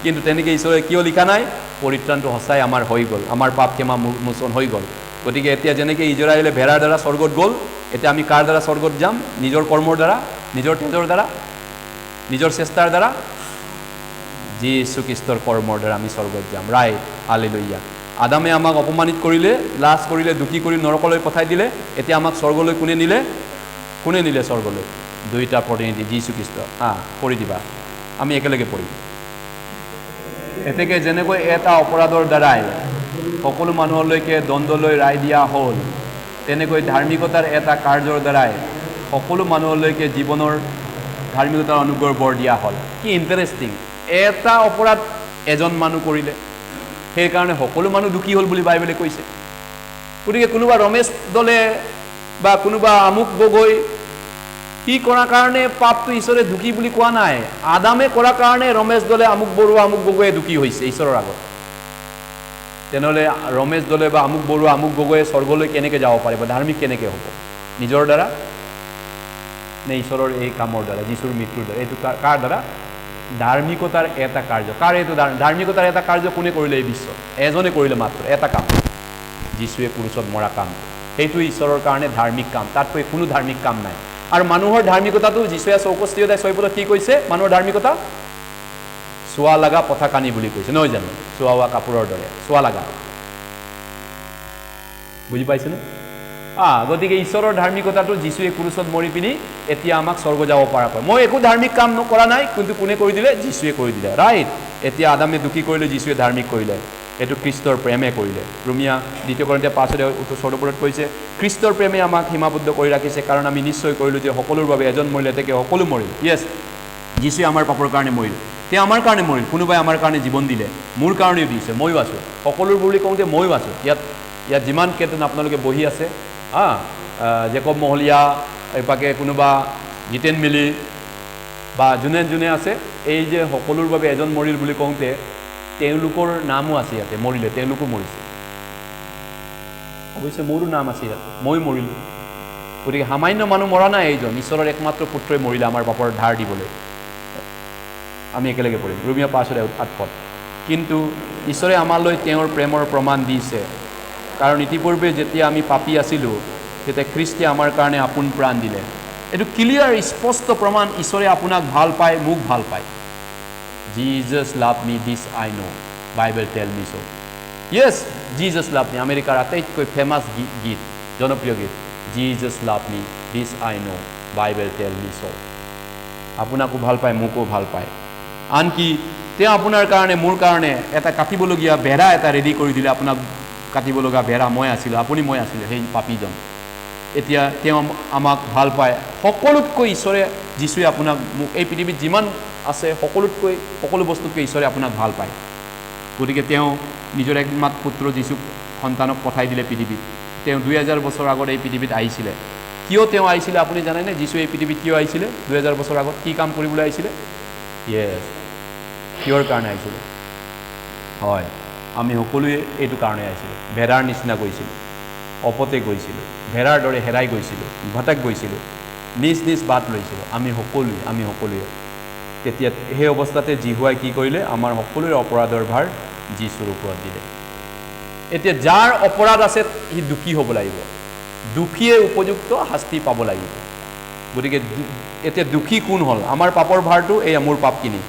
কিন্তু তেনেকৈ ঈশ্বৰে কিয় লিখা নাই পৰিত্ৰাণটো সঁচাই আমাৰ হৈ গ'ল আমাৰ পাপ ক্ষমা মোচন হৈ গ'ল গতিকে এতিয়া যেনেকৈ ইজৰাইলে ভেড়াৰ দ্বাৰা স্বৰ্গত গ'ল এতিয়া আমি কাৰ দ্বাৰা স্বৰ্গত যাম নিজৰ কৰ্মৰ দ্বাৰা নিজৰ তেজৰ দ্বাৰা নিজৰ চেষ্টাৰ দ্বাৰা যীশু খ্ৰীষ্টৰ কৰ্মৰ দ্বাৰা আমি স্বৰ্গত যাম ৰাইট হালেলুয়া আদামে আমাক অপমানিত কৰিলে লাজ কৰিলে দুখী কৰি নৰকলৈ পঠাই দিলে এতিয়া আমাক স্বৰ্গলৈ কোনে নিলে স্বৰ্গলৈ দুইটা প্ৰতিনিধি যীশু খ্ৰীষ্ট পঢ়ি দিবা আমি একেলগে পঢ়িম এতেকে যেনেকৈ এটা অপৰাধৰ দ্বাৰাই সকলো মানুহলৈকে দণ্ডলৈ ৰায় দিয়া হ'ল তেনেকৈ ধাৰ্মিকতাৰ এটা কাৰ্যৰ দ্বাৰাই সকলো মানুহলৈকে জীৱনৰ ধাৰ্মিকতাৰ অনুগ্ৰহ বৰ দিয়া হ'ল কি ইণ্টাৰেষ্টিং এটা অপৰাধ এজন মানুহ কৰিলে সেইকাৰণে সকলো মানুহ দুখী হ'ল বুলি বাইবেলে কৈছে গতিকে কোনোবা ৰমেশ দলে বা কোনোবা আমুক গগৈ কি কৰাৰ কাৰণে পাপটো ঈশ্বৰে দুখী বুলি কোৱা নাই আদামে কৰাৰ কাৰণে ৰমেশ দলে আমুক বৰুৱা আমুক গগৈয়ে দুখী হৈছে ঈশ্বৰৰ আগত তেনেহ'লে ৰমেশ দলে বা আমুক বৰুৱা আমুক গগৈয়ে স্বৰ্গলৈ কেনেকৈ যাব পাৰিব ধাৰ্মিক কেনেকৈ হ'ব নিজৰ দ্বাৰা নে ঈশ্বৰৰ এই কামৰ দ্বাৰা যীশুৰ মৃত্যুৰ দ্বাৰা এইটো কাৰ দ্বাৰা ধাৰ্মিকতাৰ এটা কাৰ্য কাৰ এইটো ধাৰ্মিকতাৰ এটা কাৰ্য কোনে কৰিলে এই বিশ্বত এজনে কৰিলে মাত্ৰ এটা কাম যীশুৱে ক্ৰুচত মৰা কাম সেইটো ঈশ্বৰৰ কাৰণে ধাৰ্মিক কাম তাতকৈ কোনো ধাৰ্মিক কাম নাই আৰু মানুহৰ ধাৰ্মিকতাটো যীশুৱে 64:6 কি কৈছে মানুহৰ ধাৰ্মিকতা চোৱা লগা পথা কানি বুলি কৈছে নহয় জানো চোৱা হোৱা কাপোৰৰ দৰে চোৱা লগা বুজি পাইছেনে গতিকে ঈশ্বৰৰ ধাৰ্মিকতাটো যীশুৱে ক্ৰুচত মৰি পিনি এতিয়া আমাক স্বৰ্গ যাব পৰাকৈ মই একো ধাৰ্মিক কাম কৰা নাই কিন্তু কোনে কৰি দিলে যীশুৱে কৰি দিলে ৰাইট এতিয়া আদামে দুখী কৰিলে যীশুৱে ধাৰ্মিক কৰিলে এইটো খ্ৰীষ্টৰ প্ৰেমে কৰিলে ৰোমিয়া 2 কৰিন্থিয়া 5:14 কৈছে খ্ৰীষ্টৰ প্ৰেমে আমাক সীমাবদ্ধ কৰি ৰাখিছে কাৰণ আমি নিশ্চয় কৰিলোঁ যে সকলোৰ বাবে এজন মৰিলে তেকে সকলো মৰিল য়েছ যীশুৱে আমাৰ পাপৰ কাৰণে মৰিল তেওঁ আমাৰ কাৰণে মৰিল কোনোবাই আমাৰ কাৰণে জীৱন দিলে মোৰ কাৰণেও দিছে ময়ো আছোঁ সকলোৰ বুলি কওঁতে ময়ো আছোঁ ইয়াত যিমান কেইজন আপোনালোকে বহি আছে জেকব মহলীয়া এইপাকে কোনোবা জিতেন মিলি বা যোনে আছে এই যে সকলোৰ বাবে এজন মৰিল বুলি কওঁতে তেওঁলোকৰ নামো আছে ইয়াতে মৰিলে তেওঁলোকো মৰিছে অৱশ্যে মোৰো নাম আছে ইয়াত মই মৰিলোঁ গতিকে সামান্য মানুহ মৰা নাই এইজন ঈশ্বৰৰ একমাত্ৰ পুত্ৰই মৰিলে আমাৰ পাপৰ ধাৰ দিবলৈ আমি একেলগে পঢ়িম ৰোমিয়া 5:8 কিন্তু ঈশ্বৰে আমালৈ তেওঁৰ প্ৰেমৰ প্ৰমাণ দিছে কাৰণ ইতিপূৰ্বে যেতিয়া আমি পাপী আছিলোঁ তেতিয়া খ্ৰীষ্টে আমাৰ কাৰণে আপোন প্ৰাণ দিলে এইটো ক্লিয়াৰ স্পষ্ট প্ৰমাণ ঈশ্বৰে আপোনাক ভাল পায় মোক ভাল পায় Jesus loved me, this I know. Bible tell me so. Yes, Jesus loved me. আমেৰিকাৰ আটাইতকৈ ফেমাছ গীত জনপ্ৰিয় গীত Jesus loved me, this I know. Bible tell me so. আপোনাকো ভাল পায় মোকো ভাল পায় আনকি তেওঁ আপোনাৰ কাৰণে মোৰ কাৰণে এটা কাটিবলগীয়া বেৰা এটা ৰেডি কৰি দিলে আপোনাক কাটিব লগা বেৰা মই আছিলোঁ আপুনি মই আছিলোঁ সেই পাপীজন এতিয়া তেওঁ আমাক ভাল পায় সকলোতকৈ ঈশ্বৰে যীশুৱে আপোনাক মোক এই পৃথিৱীত যিমান আছে সকলো বস্তুতকৈ ঈশ্বৰে আপোনাক ভাল পায় গতিকে তেওঁ নিজৰ একমাত্ৰ পুত্ৰ যীশুক সন্তানক পঠাই দিলে পৃথিৱীত তেওঁ 2000 বছৰ আগত এই পৃথিৱীত আহিছিলে। কিয় তেওঁ আহিছিলে আপুনি জানেনে? যীশু এই পৃথিৱীত কিয় আহিছিলে 2000 বছৰ আগত? কি কাম কৰিবলৈ আহিছিলে? য়েছ, কিহৰ কাৰণে আহিছিলে? হয়, আমি সকলোৱে এইটো কাৰণে আহিছিলোঁ। ভেড়াৰ নিচিনা গৈছিলোঁ, অপতে গৈছিলোঁ, ভেড়াৰ দৰে হেৰাই গৈছিলোঁ, ভটাক গৈছিলোঁ, নিজ নিজ বাট লৈছিলোঁ আমি সকলোৱে। তেতিয়া সেই অৱস্থাতে জিহুৱাই কি কৰিলে? আমাৰ সকলোৰে অপৰাধৰ ভাৰ যীশুৰ ওপৰত দিলে। এতিয়া যাৰ অপৰাধ আছে সি দুখী হ'ব লাগিব, দুখীয়ে উপযুক্ত শাস্তি পাব লাগিব। গতিকে এতিয়া দুখী কোন হ'ল? আমাৰ পাপৰ ভাৰটো এয়া মোৰ পাপখিনি,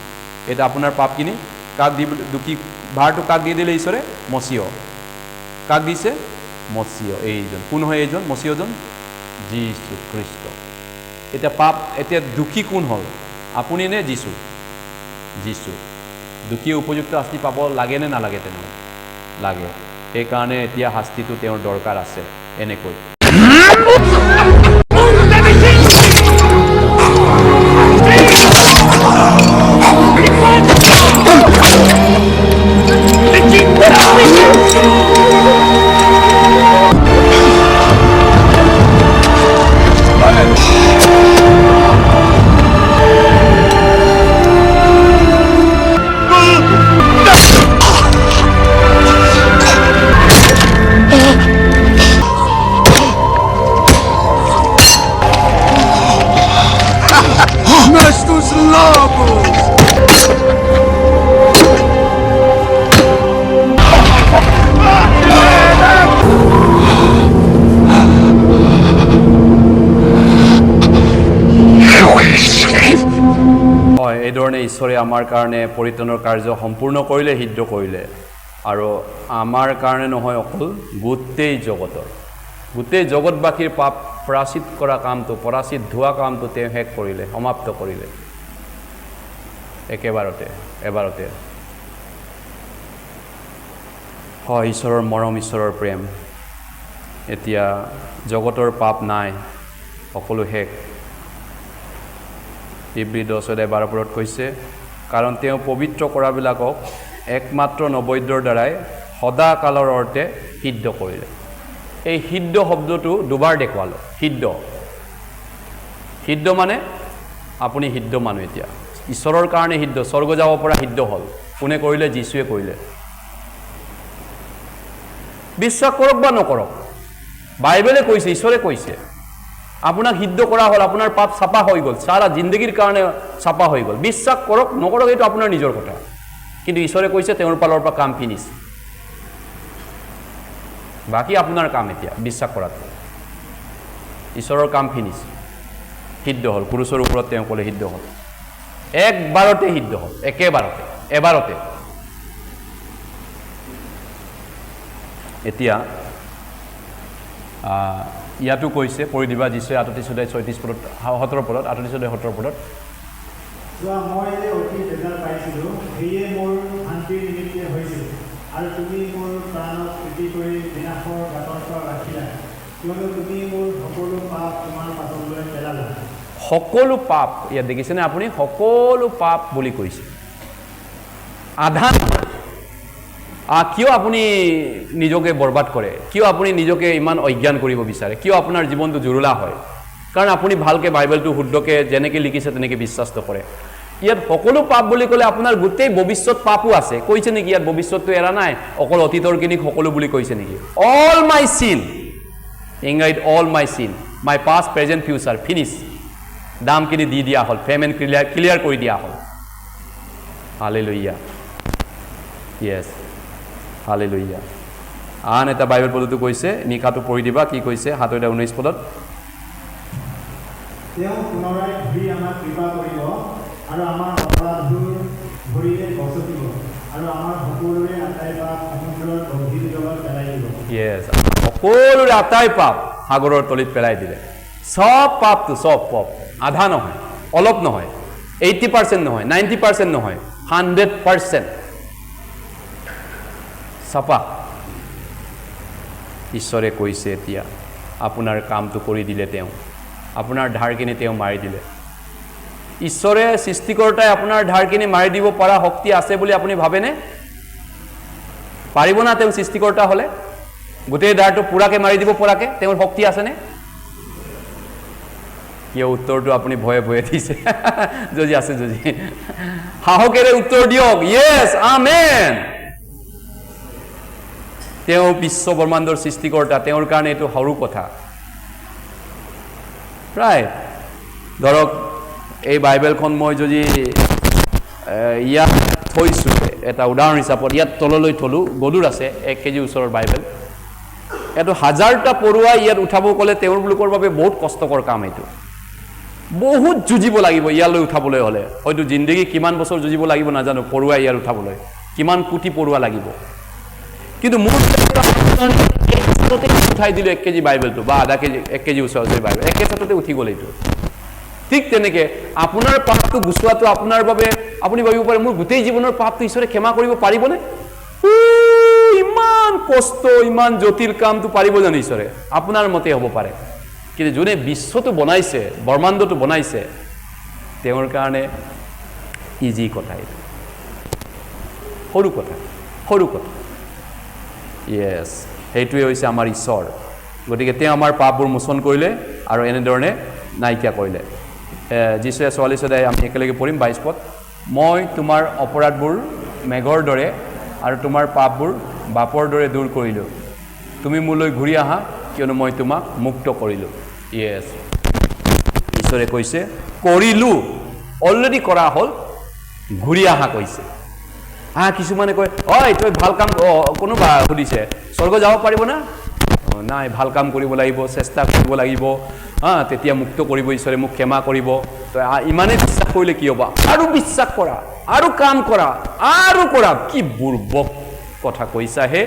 এটা আপোনাৰ পাপখিনি কাক দি দুখী ভাৰটো কাক দি দিলে ঈশ্বৰে? মচিয়। কাক দিছে? মচিয়। এইজন কোন হয়? এইজন মচিয়জন যীশু খ্ৰীষ্ট। এতিয়া পাপ, এতিয়া দুখী কোন হ'ল? আপুনি নে যীশু? যীশু। দুখীয়ে উপযুক্ত শাস্তি পাব লাগে নে নালাগে? তেনেহ'লে লাগে। সেইকাৰণে এতিয়া শাস্তিটো তেওঁৰ দৰকাৰ আছে। এনেকৈ এইধৰণে ঈশ্বৰে আমাৰ কাৰণে পৰিত্ৰাণৰ কাৰ্য সম্পূৰ্ণ কৰিলে, সিদ্ধ কৰিলে। আৰু আমাৰ কাৰণে নহয়, অকল গোটেই জগতবাসীৰ পাপ প্ৰাচিত কৰা কামটো, পৰাচিত ধোৱা কামটো তেওঁ শেষ কৰিলে, সমাপ্ত কৰিলে এবাৰতে। হয়, ঈশ্বৰৰ মৰম, ঈশ্বৰৰ প্ৰেম। এতিয়া জগতৰ পাপ নাই, সকলো শেষ। ইব্ৰী 10:12 কৈছে, কাৰণ তেওঁ পবিত্ৰ কৰাবিলাকক একমাত্ৰ নবৈদ্যৰ দ্বাৰাই সদাকালৰ অৰ্থে সিদ্ধ কৰিলে। এই সিদ্ধ শব্দটো দুবাৰ দেখুৱালোঁ। সিদ্ধ মানে আপুনি সিদ্ধ মানুহ। এতিয়া ঈশ্বৰৰ কাৰণে সিদ্ধ, স্বৰ্গ যাব পৰা সিদ্ধ হ'ল। কোনে কৰিলে? যীশুৱে কৰিলে। বিশ্বাস কৰক বা নকৰক, বাইবেলে কৈছে, ঈশ্বৰে কৈছে, আপোনাক সিদ্ধ কৰা হ'ল, আপোনাৰ পাপ চাপা হৈ গ'ল, সাৰা জিন্দগীৰ কাৰণে চাপা হৈ গ'ল। বিশ্বাস কৰক নকৰক এইটো আপোনাৰ নিজৰ কথা, কিন্তু ঈশ্বৰে কৈছে তেওঁৰ ফালৰ পৰা কাম ফিনিছ। বাকী আপোনাৰ কাম এতিয়া বিশ্বাস কৰাটো। ঈশ্বৰৰ কাম ফিনিছ, সিদ্ধ হ'ল। ক্ৰুচৰ ওপৰত তেওঁ ক'লে সিদ্ধ হ'ল। একবাৰতে সিদ্ধ হ'ল, এবাৰতে। এতিয়া ইয়াতো কৈছে, পঢ়ি দিবা যীশুৱে 38:36 পদত 38:17 চোৱা, মই যে অতি বেজাৰ পাইছিলোঁ, সেয়ে মোৰ শান্তিৰ নিমিত্তে হৈছিল, আৰু তুমি মোৰ প্ৰাণক প্ৰীতি কৰি বিনাশৰ বাটৰ পৰা ৰাখিলা, কিয়নো তুমি মোৰ সকলো পাপ তোমাৰ পাতলৈ পেলালা। সকলো পাপ, ইয়াত দেখিছেনে আপুনি? সকলো পাপ বুলি কৈছে। আধা কিয় আপুনি নিজকে বৰবাদ কৰে? কিয় আপুনি নিজকে ইমান অজ্ঞান কৰিব বিচাৰে? কিয় আপোনাৰ জীৱনটো জুৰুলা হয়? কাৰণ আপুনি ভালকৈ বাইবেলটো শুদ্ধকৈ যেনেকৈ লিখিছে তেনেকৈ বিশ্বাস নকৰে। ইয়াত সকলো পাপ বুলি ক'লে আপোনাৰ গোটেই ভৱিষ্যত পাপো আছে। কৈছে নেকি ইয়াত ভৱিষ্যতটো এৰা নাই? অকল অতীতৰখিনিক সকলো বুলি কৈছে নেকি? অল মাই চিন, ইংৰাজীত অল মাই চিন, মাই পাষ্ট, প্ৰেজেণ্ট, ফিউচাৰ, ফিনিছ। দামখিনি দি দিয়া হ'ল, পে'মেণ্ট ক্লিয়াৰ কৰি দিয়া হ'ল। হালেলুয়া, য়েছ, হালেলুয়া। আন এটা বাইবেল পদতো কৈছে, নিশাটো পঢ়ি দিবা, কি কৈছে? 7:19 পদত, তেওঁ পুনৰাই ঘূৰি আমাক কৃপা কৰিব আৰু আমাৰ অপৰাধবোৰ ভৰিৰে গছকিব আৰু আমাৰ সকলোৰে আটাই পাপ সমুদ্ৰৰ গভীৰ জলত পেলাই দিব। য়েছ, সকলোৰে আটাই পাপ সাগৰৰ তলিত পেলাই দিলে। চব পাপটো, চব পাপ, আধা নহয়, অলপ নহয়, 80% নহয়, 90% নহয়, 100% চাপা। ঈশ্বৰে কৈছে এতিয়া আপোনাৰ কামটো কৰি দিলে তেওঁ, আপোনাৰ ধাৰখিনি তেওঁ মাৰি দিলে। ঈশ্বৰে সৃষ্টিকৰ্তাই আপোনাৰ ধাৰখিনি মাৰি দিব পৰা শক্তি আছে বুলি আপুনি ভাবেনে? পাৰিব না তেওঁ সৃষ্টিকৰ্তা হ'লে? গোটেই দাৰটো পুৰাকৈ মাৰি দিব পৰাকৈ তেওঁৰ শক্তি আছেনে? কিয় উত্তৰটো আপুনি ভয়ে ভয়ে দিছে? যদি আছে যদি সাহসেৰে উত্তৰ দিয়ক, য়েছ আমেন। তেওঁ বিশ্ব ব্ৰহ্মাণ্ডৰ সৃষ্টিকৰ্তা, তেওঁৰ কাৰণে এইটো সৰু কথা। প্ৰায় ধৰক এই বাইবেলখন মই যদি ইয়াত থৈছোঁ এটা উদাহৰণ হিচাপত, ইয়াত তললৈ থলোঁ, গধুৰ আছে 1 কেজি ওচৰৰ বাইবেল। এইটো 1000টা পৰুৱা ইয়াত উঠাব ক'লে তেওঁলোকৰ বাবে বহুত কষ্টকৰ কাম। এইটো বহুত যুঁজিব লাগিব ইয়ালৈ উঠাবলৈ হ'লে। হয়তো জিন্দগী কিমান বছৰ যুঁজিব লাগিব নাজানো, পৰুৱা ইয়াত উঠাবলৈ কিমান কোটি পৰুৱা লাগিব। কিন্তু মোৰ উঠাই দিলোঁ 1 কেজি বাইবেলটো বা আধা কেজি 1 কেজি ওচৰ বাইবেল, একেচাততে উঠি গ'ল এইটো। ঠিক তেনেকৈ আপোনাৰ পাপটো গুচোৱাটো আপোনাৰ বাবে, আপুনি ভাবিব পাৰে মোৰ গোটেই জীৱনৰ পাপটো ঈশ্বৰে ক্ষমা কৰিব পাৰিবনে? ইমান কষ্ট, ইমান জটিল কামটো পাৰিব জানো ঈশ্বৰে? আপোনাৰ মতে হ'ব পাৰে, কিন্তু যোনে বিশ্বটো বনাইছে, ব্ৰহ্মাণ্ডটো বনাইছে, তেওঁৰ কাৰণে ইজি কথা। এইটো সৰু কথা, সৰু কথা। য়েছ, সেইটোৱে হৈছে আমাৰ ঈশ্বৰ। গতিকে তেওঁ আমাৰ পাপবোৰ মোচন কৰিলে আৰু এনেধৰণে নাইকিয়া কৰিলে। যীশুৱে 44 আমি একেলগে পঢ়িম 22 পদ। মই তোমাৰ অপৰাধবোৰ মেঘৰ দৰে আৰু তোমাৰ পাপবোৰ বাপৰ দৰে দূৰ কৰিলোঁ। তুমি মোলৈ ঘূৰি আহা, কিয়নো মই তোমাক মুক্ত কৰিলোঁ। য়েছ, ঈশ্বৰে কৈছে কৰিলোঁ, অলৰেডি কৰা হ'ল, ঘূৰি আহা কৈছে। কিছুমানে কয় ঐ তই ভাল কাম, কোনোবা সুধিছে স্বৰ্গ যাব পাৰিব না? নাই, ভাল কাম কৰিব লাগিব, চেষ্টা কৰিব লাগিব, তেতিয়া মুক্ত কৰিব ঈশ্বৰে, মোক ক্ষমা কৰিব। তই ইমানেই বিশ্বাস কৰিলে কি হ'ব? আৰু বিশ্বাস কৰা, আৰু কাম কৰা, আৰু কৰা। কি বুৰ্বক কথা কৈছা হে!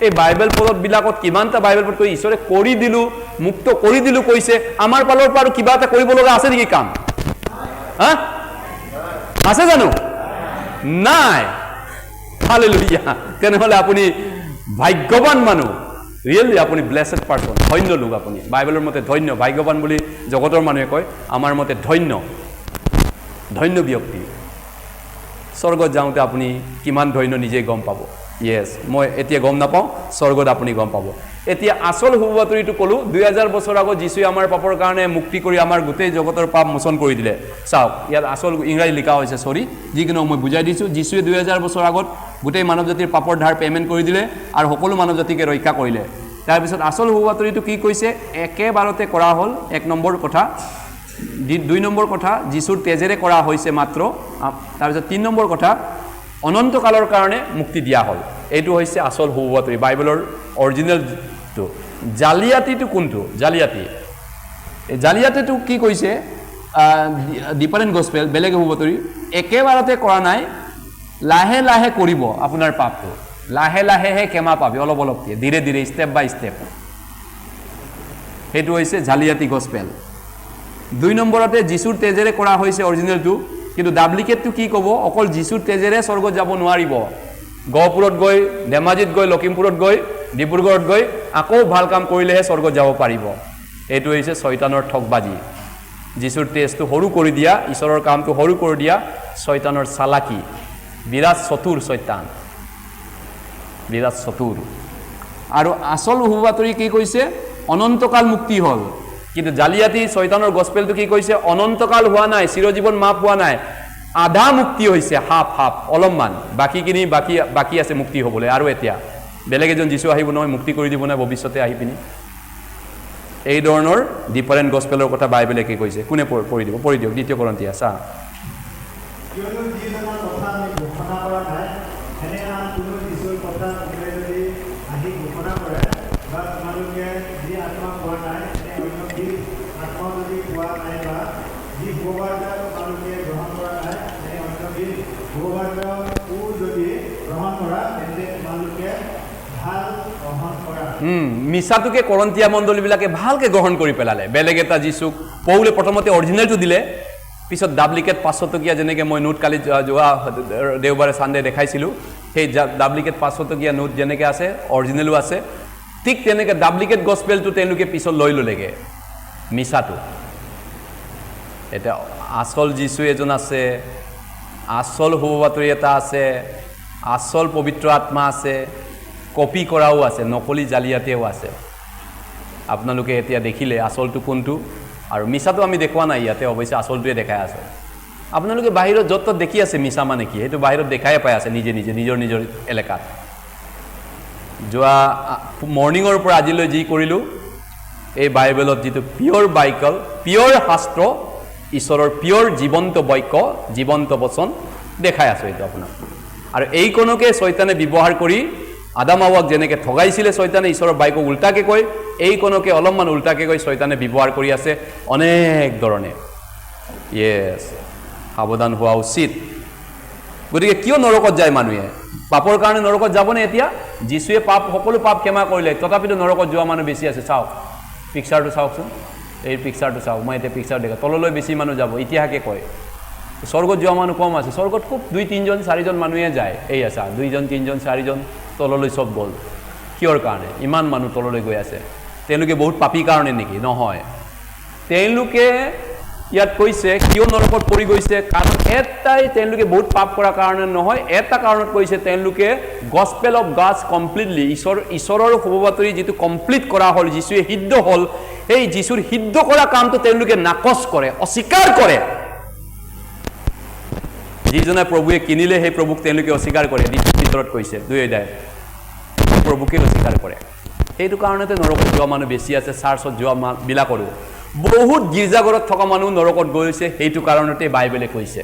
এই বাইবেল পদবিলাকত কিমানটা বাইবেল পদ কৈ ঈশ্বৰে কৰি দিলোঁ, মুক্ত কৰি দিলোঁ কৈছে। আমাৰ ফালৰ পৰা আৰু কিবা এটা কৰিব লগা আছে নেকি কাম? আছে জানো? নাই। হালেলুয়া। তেনেহ'লে আপুনি ভাগ্যৱান মানুহ, ৰিয়েলি আপুনি ব্লেছেড পাৰ্চন, ধন্য লোক আপুনি। বাইবেলৰ মতে ধন্য, ভাগ্যৱান বুলি জগতৰ মানুহে কয়, আমাৰ মতে ধন্য, ধন্য ব্যক্তি। স্বৰ্গত যাওঁতে আপুনি কিমান ধন্য নিজেই গম পাব। য়েছ, মই এতিয়া গম নাপাওঁ, স্বৰ্গত আপুনি গম পাব। এতিয়া আচল সুবাতৰিটো ক'লোঁ, 2000 বছৰ আগত যীশুৱে আমাৰ পাপৰ কাৰণে মুক্তি কৰি আমাৰ গোটেই জগতৰ পাপ মোচন কৰি দিলে। চাওক, ইয়াত আচল ইংৰাজী লিখা হৈছে, যিকোনো মই বুজাই দিছোঁ। যীশুৱে 2000 বছৰ আগত গোটেই মানৱ জাতিৰ পাপৰ ধাৰ পে'মেণ্ট কৰি দিলে আৰু সকলো মানৱ জাতিকে ৰক্ষা কৰিলে। তাৰপিছত আচল সুবাতৰিটো কি কৈছে? একেবাৰতে কৰা হ'ল, 1 নম্বৰ কথা। 2 নম্বৰ কথা, যীশুৰ তেজেৰে কৰা হৈছে মাত্ৰ। তাৰপিছত 3 নম্বৰ কথা, অনন্তকালৰ কাৰণে মুক্তি দিয়া হ'ল। এইটো হৈছে আচল সুবাতৰি, বাইবেলৰ অৰিজিনেলটো। জালিয়াতিটো কোনটো? জালিয়াতিটো কি কৈছে? ডিফাৰেণ্ট গস্পেল, বেলেগ সুবাতৰি। একেবাৰতে কৰা নাই, লাহে লাহে কৰিব আপোনাৰ পাপটো, লাহে লাহেহে ক্ষমা পাবি, অলপ অলপকৈ, ধীৰে ধীৰে, ষ্টেপ বাই ষ্টেপ। সেইটো হৈছে জালিয়াতি গস্পেল। 2 নম্বৰতে যীশুৰ তেজেৰে কৰা হৈছে অৰিজিনেলটো, কিন্তু ডাপ্লিকেটটো কি ক'ব? অকল যীশুৰ তেজেৰে স্বৰ্গত যাব নোৱাৰিব। গহপুৰত গৈ, ধেমাজিত গৈ, লখিমপুৰত গৈ, ডিব্ৰুগড়ত গৈ আকৌ ভাল কাম কৰিলেহে স্বৰ্গত যাব পাৰিব। এইটো হৈছে শয়তানৰ ঠগবাজি। যীশুৰ তেজটো সৰু কৰি দিয়া, ঈশ্বৰৰ কামটো সৰু কৰি দিয়া, শয়তানৰ চালাকি। বিৰাট চতুৰ শয়তান, বিৰাট চতুৰ। আৰু আচল সুবাতৰি কি কৈছে? অনন্তকাল মুক্তি হ'ল। কিন্তু জালিয়াতি শয়তানৰ গস্পেলটো কি কৈছে? অনন্তকাল হোৱা নাই, চিৰজীৱন মাপ হোৱা নাই, আধা মুক্তি হৈছে, হাফ অলপমান, বাকীখিনি বাকী আছে মুক্তি হ'বলৈ। আৰু এতিয়া বেলেগ এজন যীশু আহিব নহয়, মুক্তি কৰি দিব নহয় ভৱিষ্যতে আহি পিনি। এই ধৰণৰ ডিফাৰেণ্ট গস্পেলৰ কথা বাইবেলে কি কৈছে? কোনে পঢ়ি দিয়ক 2 Korinথিয়া। চা, কিয়নো যিজনৰ কথা আমি ঘোষণা কৰা নাই, এনে আন কোনো যীশুৰ কথা কোনোবাই যদি আহি ঘোষণা কৰে, বা তোমালোকে যি আত্মা পোৱা নাই, এনে অন্য যি আত্মা যদি পোৱা নাই, বা যি ভগৱাৰ্তা তোমালোকে গ্ৰহণ কৰা নাই, এনে অন্য যি ভগৱাৰ্তাও যদি গ্ৰহণ কৰা, তেন্তে তোমালোকে ভাল গ্ৰহণ কৰা। মিছাটোকে কৰন্থিয়া মণ্ডলীবিলাকে ভালকৈ গ্ৰহণ কৰি পেলালে। বেলেগ এটা যীশুক পৌলে প্ৰথমতে অৰিজিনেলটো দিলে, পিছত ডাপ্লিকেট 500 টকীয়া, যেনেকৈ মই নোট কালি যোৱা দেওবাৰে ছানডে দেখাইছিলোঁ, সেই ডাপ্লিকেট 500 টকীয়া নোট যেনেকৈ আছে, অৰিজিনেলো আছে, ঠিক তেনেকৈ ডাপ্লিকেট গস্পেলটো তেওঁলোকে পিছত লৈ ল'লেগৈ, মিছাটো। এতিয়া আচল যীশু এজন আছে, আচল সুবাতৰি এটা আছে, আচল পবিত্ৰ আত্মা আছে, কপি কৰাও আছে, নকলি জালিয়াতিও আছে। আপোনালোকে এতিয়া দেখিলে আচলটো কোনটো, আৰু মিছাটো আমি দেখুওৱা নাই ইয়াতে, অৱশ্যে আচলটোৱে দেখাই আছে। আপোনালোকে বাহিৰত য'ত ত'ত দেখি আছে মিছা মানে কি, সেইটো বাহিৰত দেখাই পাই আছে নিজে নিজে নিজৰ নিজৰ এলেকাত। যোৱা মৰ্ণিঙৰ পৰা আজিলৈ যি কৰিলোঁ, এই বাইবেলত যিটো পিয়ৰ বাইবেল, পিয়ৰ শাস্ত্ৰ, ঈশ্বৰৰ পিয়ৰ জীৱন্ত বাক্য, জীৱন্ত বচন দেখাই আছোঁ এইটো আপোনাক। আৰু এইকণকে শয়তানে ব্যৱহাৰ কৰি আদাম হাৱাক যেনেকৈ ঠগাইছিলে শয়তানে ঈশ্বৰৰ বাক্য উল্টাকে কয়, এইকণকে অলপমান উল্টাকে কৈ শয়তানে ব্যৱহাৰ কৰি আছে অনেক ধৰণে। য়েছ, সাৱধান হোৱা উচিত। গতিকে কিয় নৰকত যায় মানুহে? পাপৰ কাৰণে নৰকত যাবনে এতিয়া? যীশুৱে সকলো পাপ ক্ষমা কৰিলে, তথাপিতো নৰকত যোৱা মানুহ বেছি আছে। চাওক পিকচাৰটো চাওকচোন, এই পিকচাৰটো চাওক, মই এতিয়া পিকচাৰ দেখা, তললৈ বেছি মানুহ যাব, ইতিহাসে কয়। স্বৰ্গত যোৱা মানুহ কম আছে, স্বৰ্গত খুব 2-3জন 4জন মানুহে যায়। এই আছা 2জন 3জন 4জন তললৈ চব গ'ল। কিয়ৰ কাৰণে ইমান মানুহ তললৈ গৈ আছে? তেওঁলোকে বহুত পাপী কাৰণে নেকি? নহয়, তেওঁলোকে ইয়াত কৈছে কিয় নৰকত পৰি গৈছে, কাৰণ এটাই, তেওঁলোকে বহুত পাপ কৰাৰ কাৰণে নহয়, এটা কাৰণত কৈছে তেওঁলোকে গস্পেল অফ গড কমপ্লিটলি, ঈশ্বৰৰ শুভবাতৰি যিটো কমপ্লিট কৰা হ'ল, যীশুৱে সিদ্ধ হ'ল, সেই যীশুৰ সিদ্ধ কৰা কামটো তেওঁলোকে নাকচ কৰে, অস্বীকাৰ কৰে। যিজনে প্ৰভুৱে কিনিলে সেই প্ৰভুক তেওঁলোকে অস্বীকাৰ কৰে। ভিতৰত কৈছে 2 অধ্যায়, প্ৰভুকে অস্বীকাৰ কৰে। সেইটো কাৰণতে নৰকত যোৱা মানুহ বেছি আছে, চাৰ্চত যোৱা বিলাকৰো। বহুত গীৰ্জাঘৰত থকা মানুহ নৰকত গৈছে, সেইটো কাৰণতে বাইবেলে কৈছে।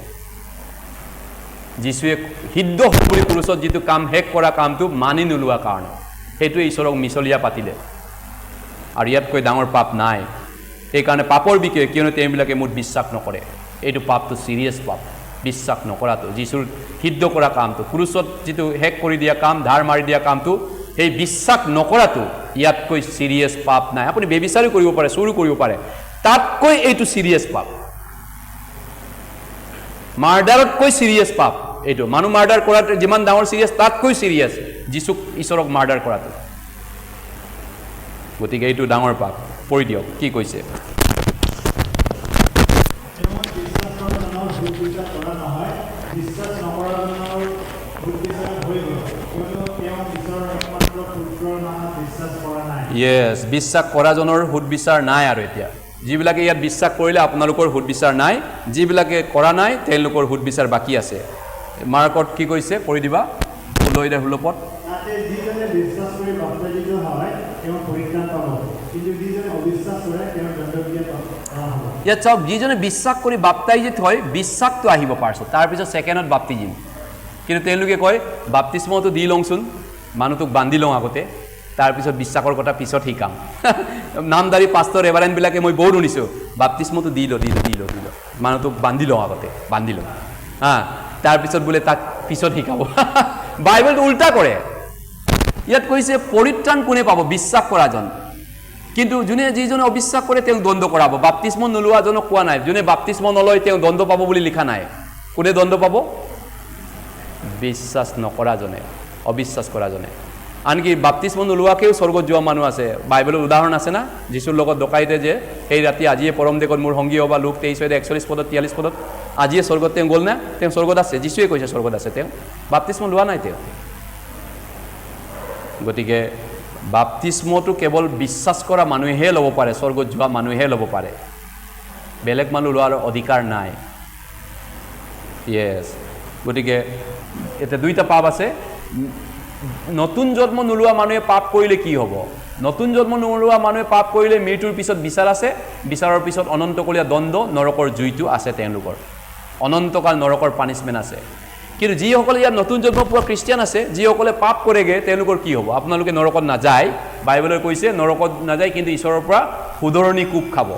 যীশুৱে সিদ্ধ হ'ল বুলি ক্ৰুচত যিটো কাম শেষ কৰা কামটো মানি নোলোৱা কাৰণে, সেইটোৱে ঈশ্বৰক মিছলীয়া পাতিলে। আৰু ইয়াতকৈ ডাঙৰ পাপ নাই। সেইকাৰণে পাপৰ বিষয়ে, কিয়নো তেওঁবিলাকে মোক বিশ্বাস নকৰে। এইটো পাপটো চিৰিয়াছ পাপ, বিশ্বাস নকৰাটো, যীশুৰ সিদ্ধ কৰা কামটো, ক্ৰুচত যিটো শেষ কৰি দিয়া কাম, ধাৰ মাৰি দিয়া কামটো, সেই বিশ্বাস নকৰাটো ইয়াতকৈ চিৰিয়াছ পাপ নাই। আপুনি বেবিচাৰো কৰিব পাৰে, চুৰো কৰিব পাৰে, তাতকৈ এইটো চিৰিয়াছ পাপ। মাৰ্ডাৰতকৈ চিৰিয়াছ পাপ এইটো। মানুহ মাৰ্ডাৰ কৰাটো যিমান ডাঙৰ চিৰিয়াছ, তাতকৈ চিৰিয়াছ যীশুক, ঈশ্বৰক মাৰ্ডাৰ কৰাটো। গতিকে এইটো ডাঙৰ পাপ। পঢ়ি দিয়ক কি কৈছে। য়েছ, বিশ্বাস কৰাজনৰ সুদবিচাৰ নাই। আৰু এতিয়া যিবিলাকে ইয়াত বিশ্বাস কৰিলে আপোনালোকৰ সুদবিচাৰ নাই, যিবিলাকে কৰা নাই তেওঁলোকৰ সুদবিচাৰ বাকী আছে। মাৰ্কত কি কৈছে পঢ়ি দিবা, 16 পদ। ইয়াত চাওক, যিজনে বিশ্বাস কৰি বাপ্তাইজিত হয়, বিশ্বাসটো আহিব পাৰছো, তাৰপিছত ছেকেণ্ডত বাপ্তিজিম। কিন্তু তেওঁলোকে কয় বাপ্তিস্মটো দি লওঁচোন, মানুহটোক বান্ধি লওঁ আগতে, তাৰপিছত বিশ্বাসৰ কথা পিছত শিকাম। নামদাৰী পাষ্টৰ ৰেভাৰেণ্ডবিলাকে মই বহুত শুনিছোঁ, বাপ্তিস্মটো দি ল, মানুহটোক বান্ধি লওঁ আগতে, বান্ধি লওঁ, তাৰপিছত বোলে তাক পিছত শিকাব। বাইবেলটো উল্টা কৰে। ইয়াত কৈছে পৰিত্ৰাণ কোনে পাব? বিশ্বাস কৰাজন। কিন্তু যিজনে অবিশ্বাস কৰে তেওঁক দণ্ড কৰাব। বাপ্তিস্ম নোলোৱাজনক কোৱা নাই, যোনে বাপ্তিস্ম নলয় তেওঁ দণ্ড পাব বুলি লিখা নাই। কোনে দণ্ড পাব? বিশ্বাস নকৰাজনে, অবিশ্বাস কৰাজনে। আনকি বাপ্তিস্ম নোলোৱাকেও স্বৰ্গত যোৱা মানুহ আছে। বাইবেলৰ উদাহৰণ আছে না, যীশুৰ লগত ডকাইতে যে সেই ৰাতি আজিয়ে পৰম দেশত মোৰ সংগী হ'বা, লোক 23:41 পদত 43 পদত, আজিয়ে স্বৰ্গত তেওঁ গ'ল না? তেওঁ স্বৰ্গত আছে, যীশুৱে কৈছে স্বৰ্গত আছে। তেওঁ বাপ্তিস্ম লোৱা নাই তেওঁ। গতিকে বাপ্তিস্মটো কেৱল বিশ্বাস কৰা মানুহেহে ল'ব পাৰে, স্বৰ্গত যোৱা মানুহে ল'ব পাৰে, বেলেগ মানুহ লোৱাৰ অধিকাৰ নাই। য়েছ, গতিকে এতিয়া 2টা পাপ আছে। নতুন জন্ম নোলোৱা মানুহে পাপ কৰিলে কি হ'ব? নতুন জন্ম নোলোৱা মানুহে পাপ কৰিলে মৃত্যুৰ পিছত বিচাৰ আছে, বিচাৰৰ পিছত অনন্তকলীয়া দণ্ড, নৰকৰ জুইটো আছে তেওঁলোকৰ, অনন্তকাল নৰকৰ পানিছমেণ্ট আছে। কিন্তু যিসকলে ইয়াত নতুন জন্ম পোৱা খ্ৰীষ্টিয়ান আছে, যিসকলে পাপ কৰেগৈ, তেওঁলোকৰ কি হ'ব? আপোনালোকে নৰকত নাযায়, বাইবেলে কৈছে নৰকত নাযায়, কিন্তু ঈশ্বৰৰ পৰা শুধৰণি কোব খাব।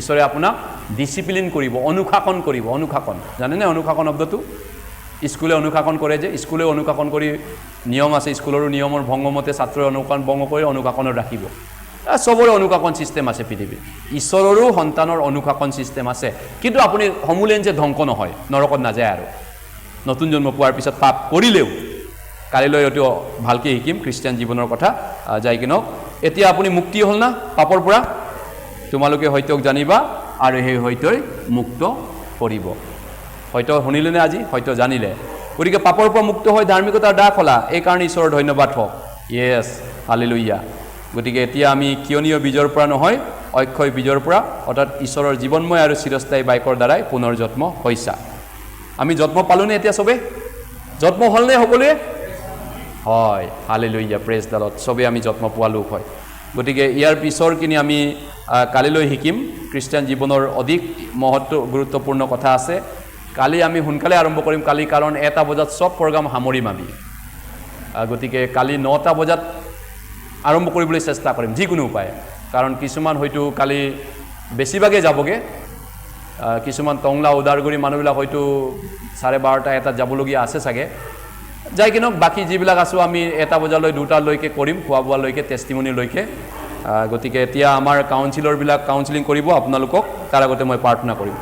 ঈশ্বৰে আপোনাক ডিচিপ্লিন কৰিব, অনুশাসন কৰিব। অনুশাসন জানেনে? অনুশাসন শব্দটো স্কুলে অনুশাসন কৰে যে, স্কুলে অনুশাসন কৰি নিয়ম আছে, স্কুলৰো নিয়মৰ ভংগমতে ছাত্ৰই অনুশাসন ভংগ কৰি অনুশাসনত ৰাখিব। চবৰে অনুশাসন ছিষ্টেম আছে পৃথিৱীত, ঈশ্বৰৰো সন্তানৰ অনুশাসন ছিষ্টেম আছে। কিন্তু আপুনি সমূলেন যে ধ্বংস নহয়, নৰকত নাযায়। আৰু নতুন জন্ম পোৱাৰ পিছত পাপ কৰিলেও, কালিলৈ এইটো ভালকৈ শিকিম খ্ৰীষ্টিয়ান জীৱনৰ কথা যাই কিনে। এতিয়া আপুনি মুক্তি হ'ল না পাপৰ পৰা? তোমালোকে সত্যক জানিবা আৰু সেই সত্যই মুক্ত কৰিব। সত্য শুনিলেনে আজি? সত্য জানিলে। গতিকে পাপৰ পৰা মুক্ত হৈ ধাৰ্মিকতাৰ দাস হ'লা, এইকাৰণে ঈশ্বৰৰ ধন্যবাদ হওক। য়েছ হালেলুয়া। গতিকে এতিয়া আমি কিয়নীয় বীজৰ পৰা নহয়, অক্ষয় বীজৰ পৰা, অৰ্থাৎ ঈশ্বৰৰ জীৱনময় আৰু চিৰস্থায়ী বাক্যৰ দ্বাৰাই পুনৰ জন্ম হৈছা। আমি জন্ম পালোঁনে এতিয়া চবেই? জন্ম হ'লনে সকলোৱে? হয়, হালেলুয়া, প্ৰেজ দ্য লৰ্ড। চবেই আমি জন্ম পোৱা লোক হয়। গতিকে ইয়াৰ পিছৰখিনি আমি কালিলৈ শিকিম। খ্ৰীষ্টিয়ান জীৱনৰ অধিক গুৰুত্বপূৰ্ণ কথা আছে। কালি আমি সোনকালে আৰম্ভ কৰিম কালি, কাৰণ 1টা বজাত চব প্ৰগ্ৰাম সামৰিম আমি। গতিকে কালি 9টা বজাত আৰম্ভ কৰিবলৈ চেষ্টা কৰিম যিকোনো উপায়, কাৰণ কিছুমান হয়তো কালি বেছিভাগে যাবগৈ, কিছুমান টংলা ওদালগুৰি মানুহবিলাক হয়তো 12:30 1টাত যাবলগীয়া আছে চাগে। যাই কিনে বাকী যিবিলাক আছোঁ আমি 1টা বজালৈ 2টালৈকে কৰিম, খোৱা বোৱালৈকে, টেষ্টিমনিলৈকে। গতিকে এতিয়া আমাৰ কাউন্সিলৰবিলাক কাউন্সিলিং কৰিব আপোনালোকক। তাৰ আগতে মই প্ৰাৰ্থনা কৰিম।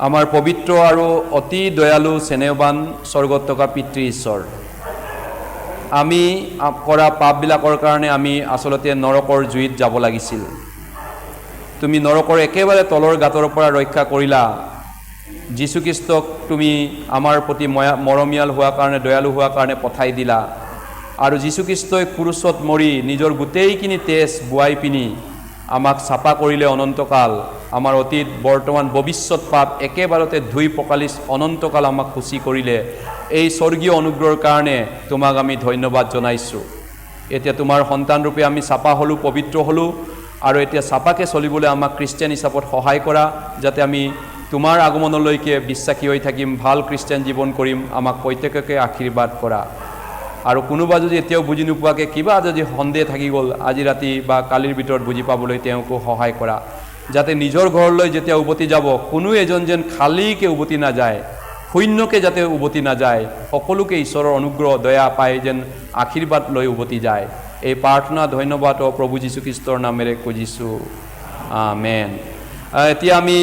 আমাৰ পবিত্ৰ আৰু অতি দয়ালু স্নেহৱান স্বৰ্গত থকা পিতৃ ঈশ্বৰ, আমি কৰা পাপবিলাকৰ কাৰণে আমি আচলতে নৰকৰ জুইত যাব লাগিছিল। তুমি নৰকৰ একেবাৰে তলৰ গাঁতৰ পৰা ৰক্ষা কৰিলা। যীশুখ্ৰীষ্টক তুমি আমাৰ প্ৰতি মৰমীয়াল হোৱাৰ কাৰণে, দয়ালু হোৱাৰ কাৰণে পঠাই দিলা। আৰু যীশুখ্ৰীষ্টই ক্ৰুচত মৰি নিজৰ গোটেইখিনি তেজ বোৱাই পিনি আমাক চাফা কৰিলে অনন্তকাল। আমাৰ অতীত, বৰ্তমান, ভৱিষ্যত পাপ একেবাৰতে ধুই পখালি অনন্তকাল আমাক খুচি কৰিলে। এই স্বৰ্গীয় অনুগ্ৰহৰ কাৰণে তোমাক আমি ধন্যবাদ জনাইছোঁ। এতিয়া তোমাৰ সন্তানৰূপে আমি চাফা হ'লোঁ, পবিত্ৰ হ'লোঁ, আৰু এতিয়া চাফাকৈ চলিবলৈ আমাক খ্ৰীষ্টিয়ান হিচাপত সহায় কৰা, যাতে আমি তোমাৰ আগমনলৈকে বিশ্বাসী হৈ থাকিম, ভাল খ্ৰীষ্টিয়ান জীৱন কৰিম। আমাক প্ৰত্যেককে আশীৰ্বাদ কৰা। আৰু কোনোবা যদি এতিয়াও বুজি নোপোৱাকৈ কিবা যদি সন্দেহ থাকি গ'ল, আজি ৰাতি বা কালিৰ ভিতৰত বুজি পাবলৈ তেওঁকো সহায় কৰা, যাতে নিজৰ ঘৰলৈ যেতিয়া উভতি যাব কোনো এজন যেন খালীকৈ উভতি নাযায়, শূন্যকৈ যাতে উভতি নাযায়, সকলোকে ঈশ্বৰৰ অনুগ্ৰহ দয়া পাই যেন আশীৰ্বাদ লৈ উভতি যায়। এই প্ৰাৰ্থনা ধন্যবাদ প্ৰভু যীশুখ্ৰীষ্টৰ নামেৰে খুজিছোঁ, আমেন। এতিয়া আমি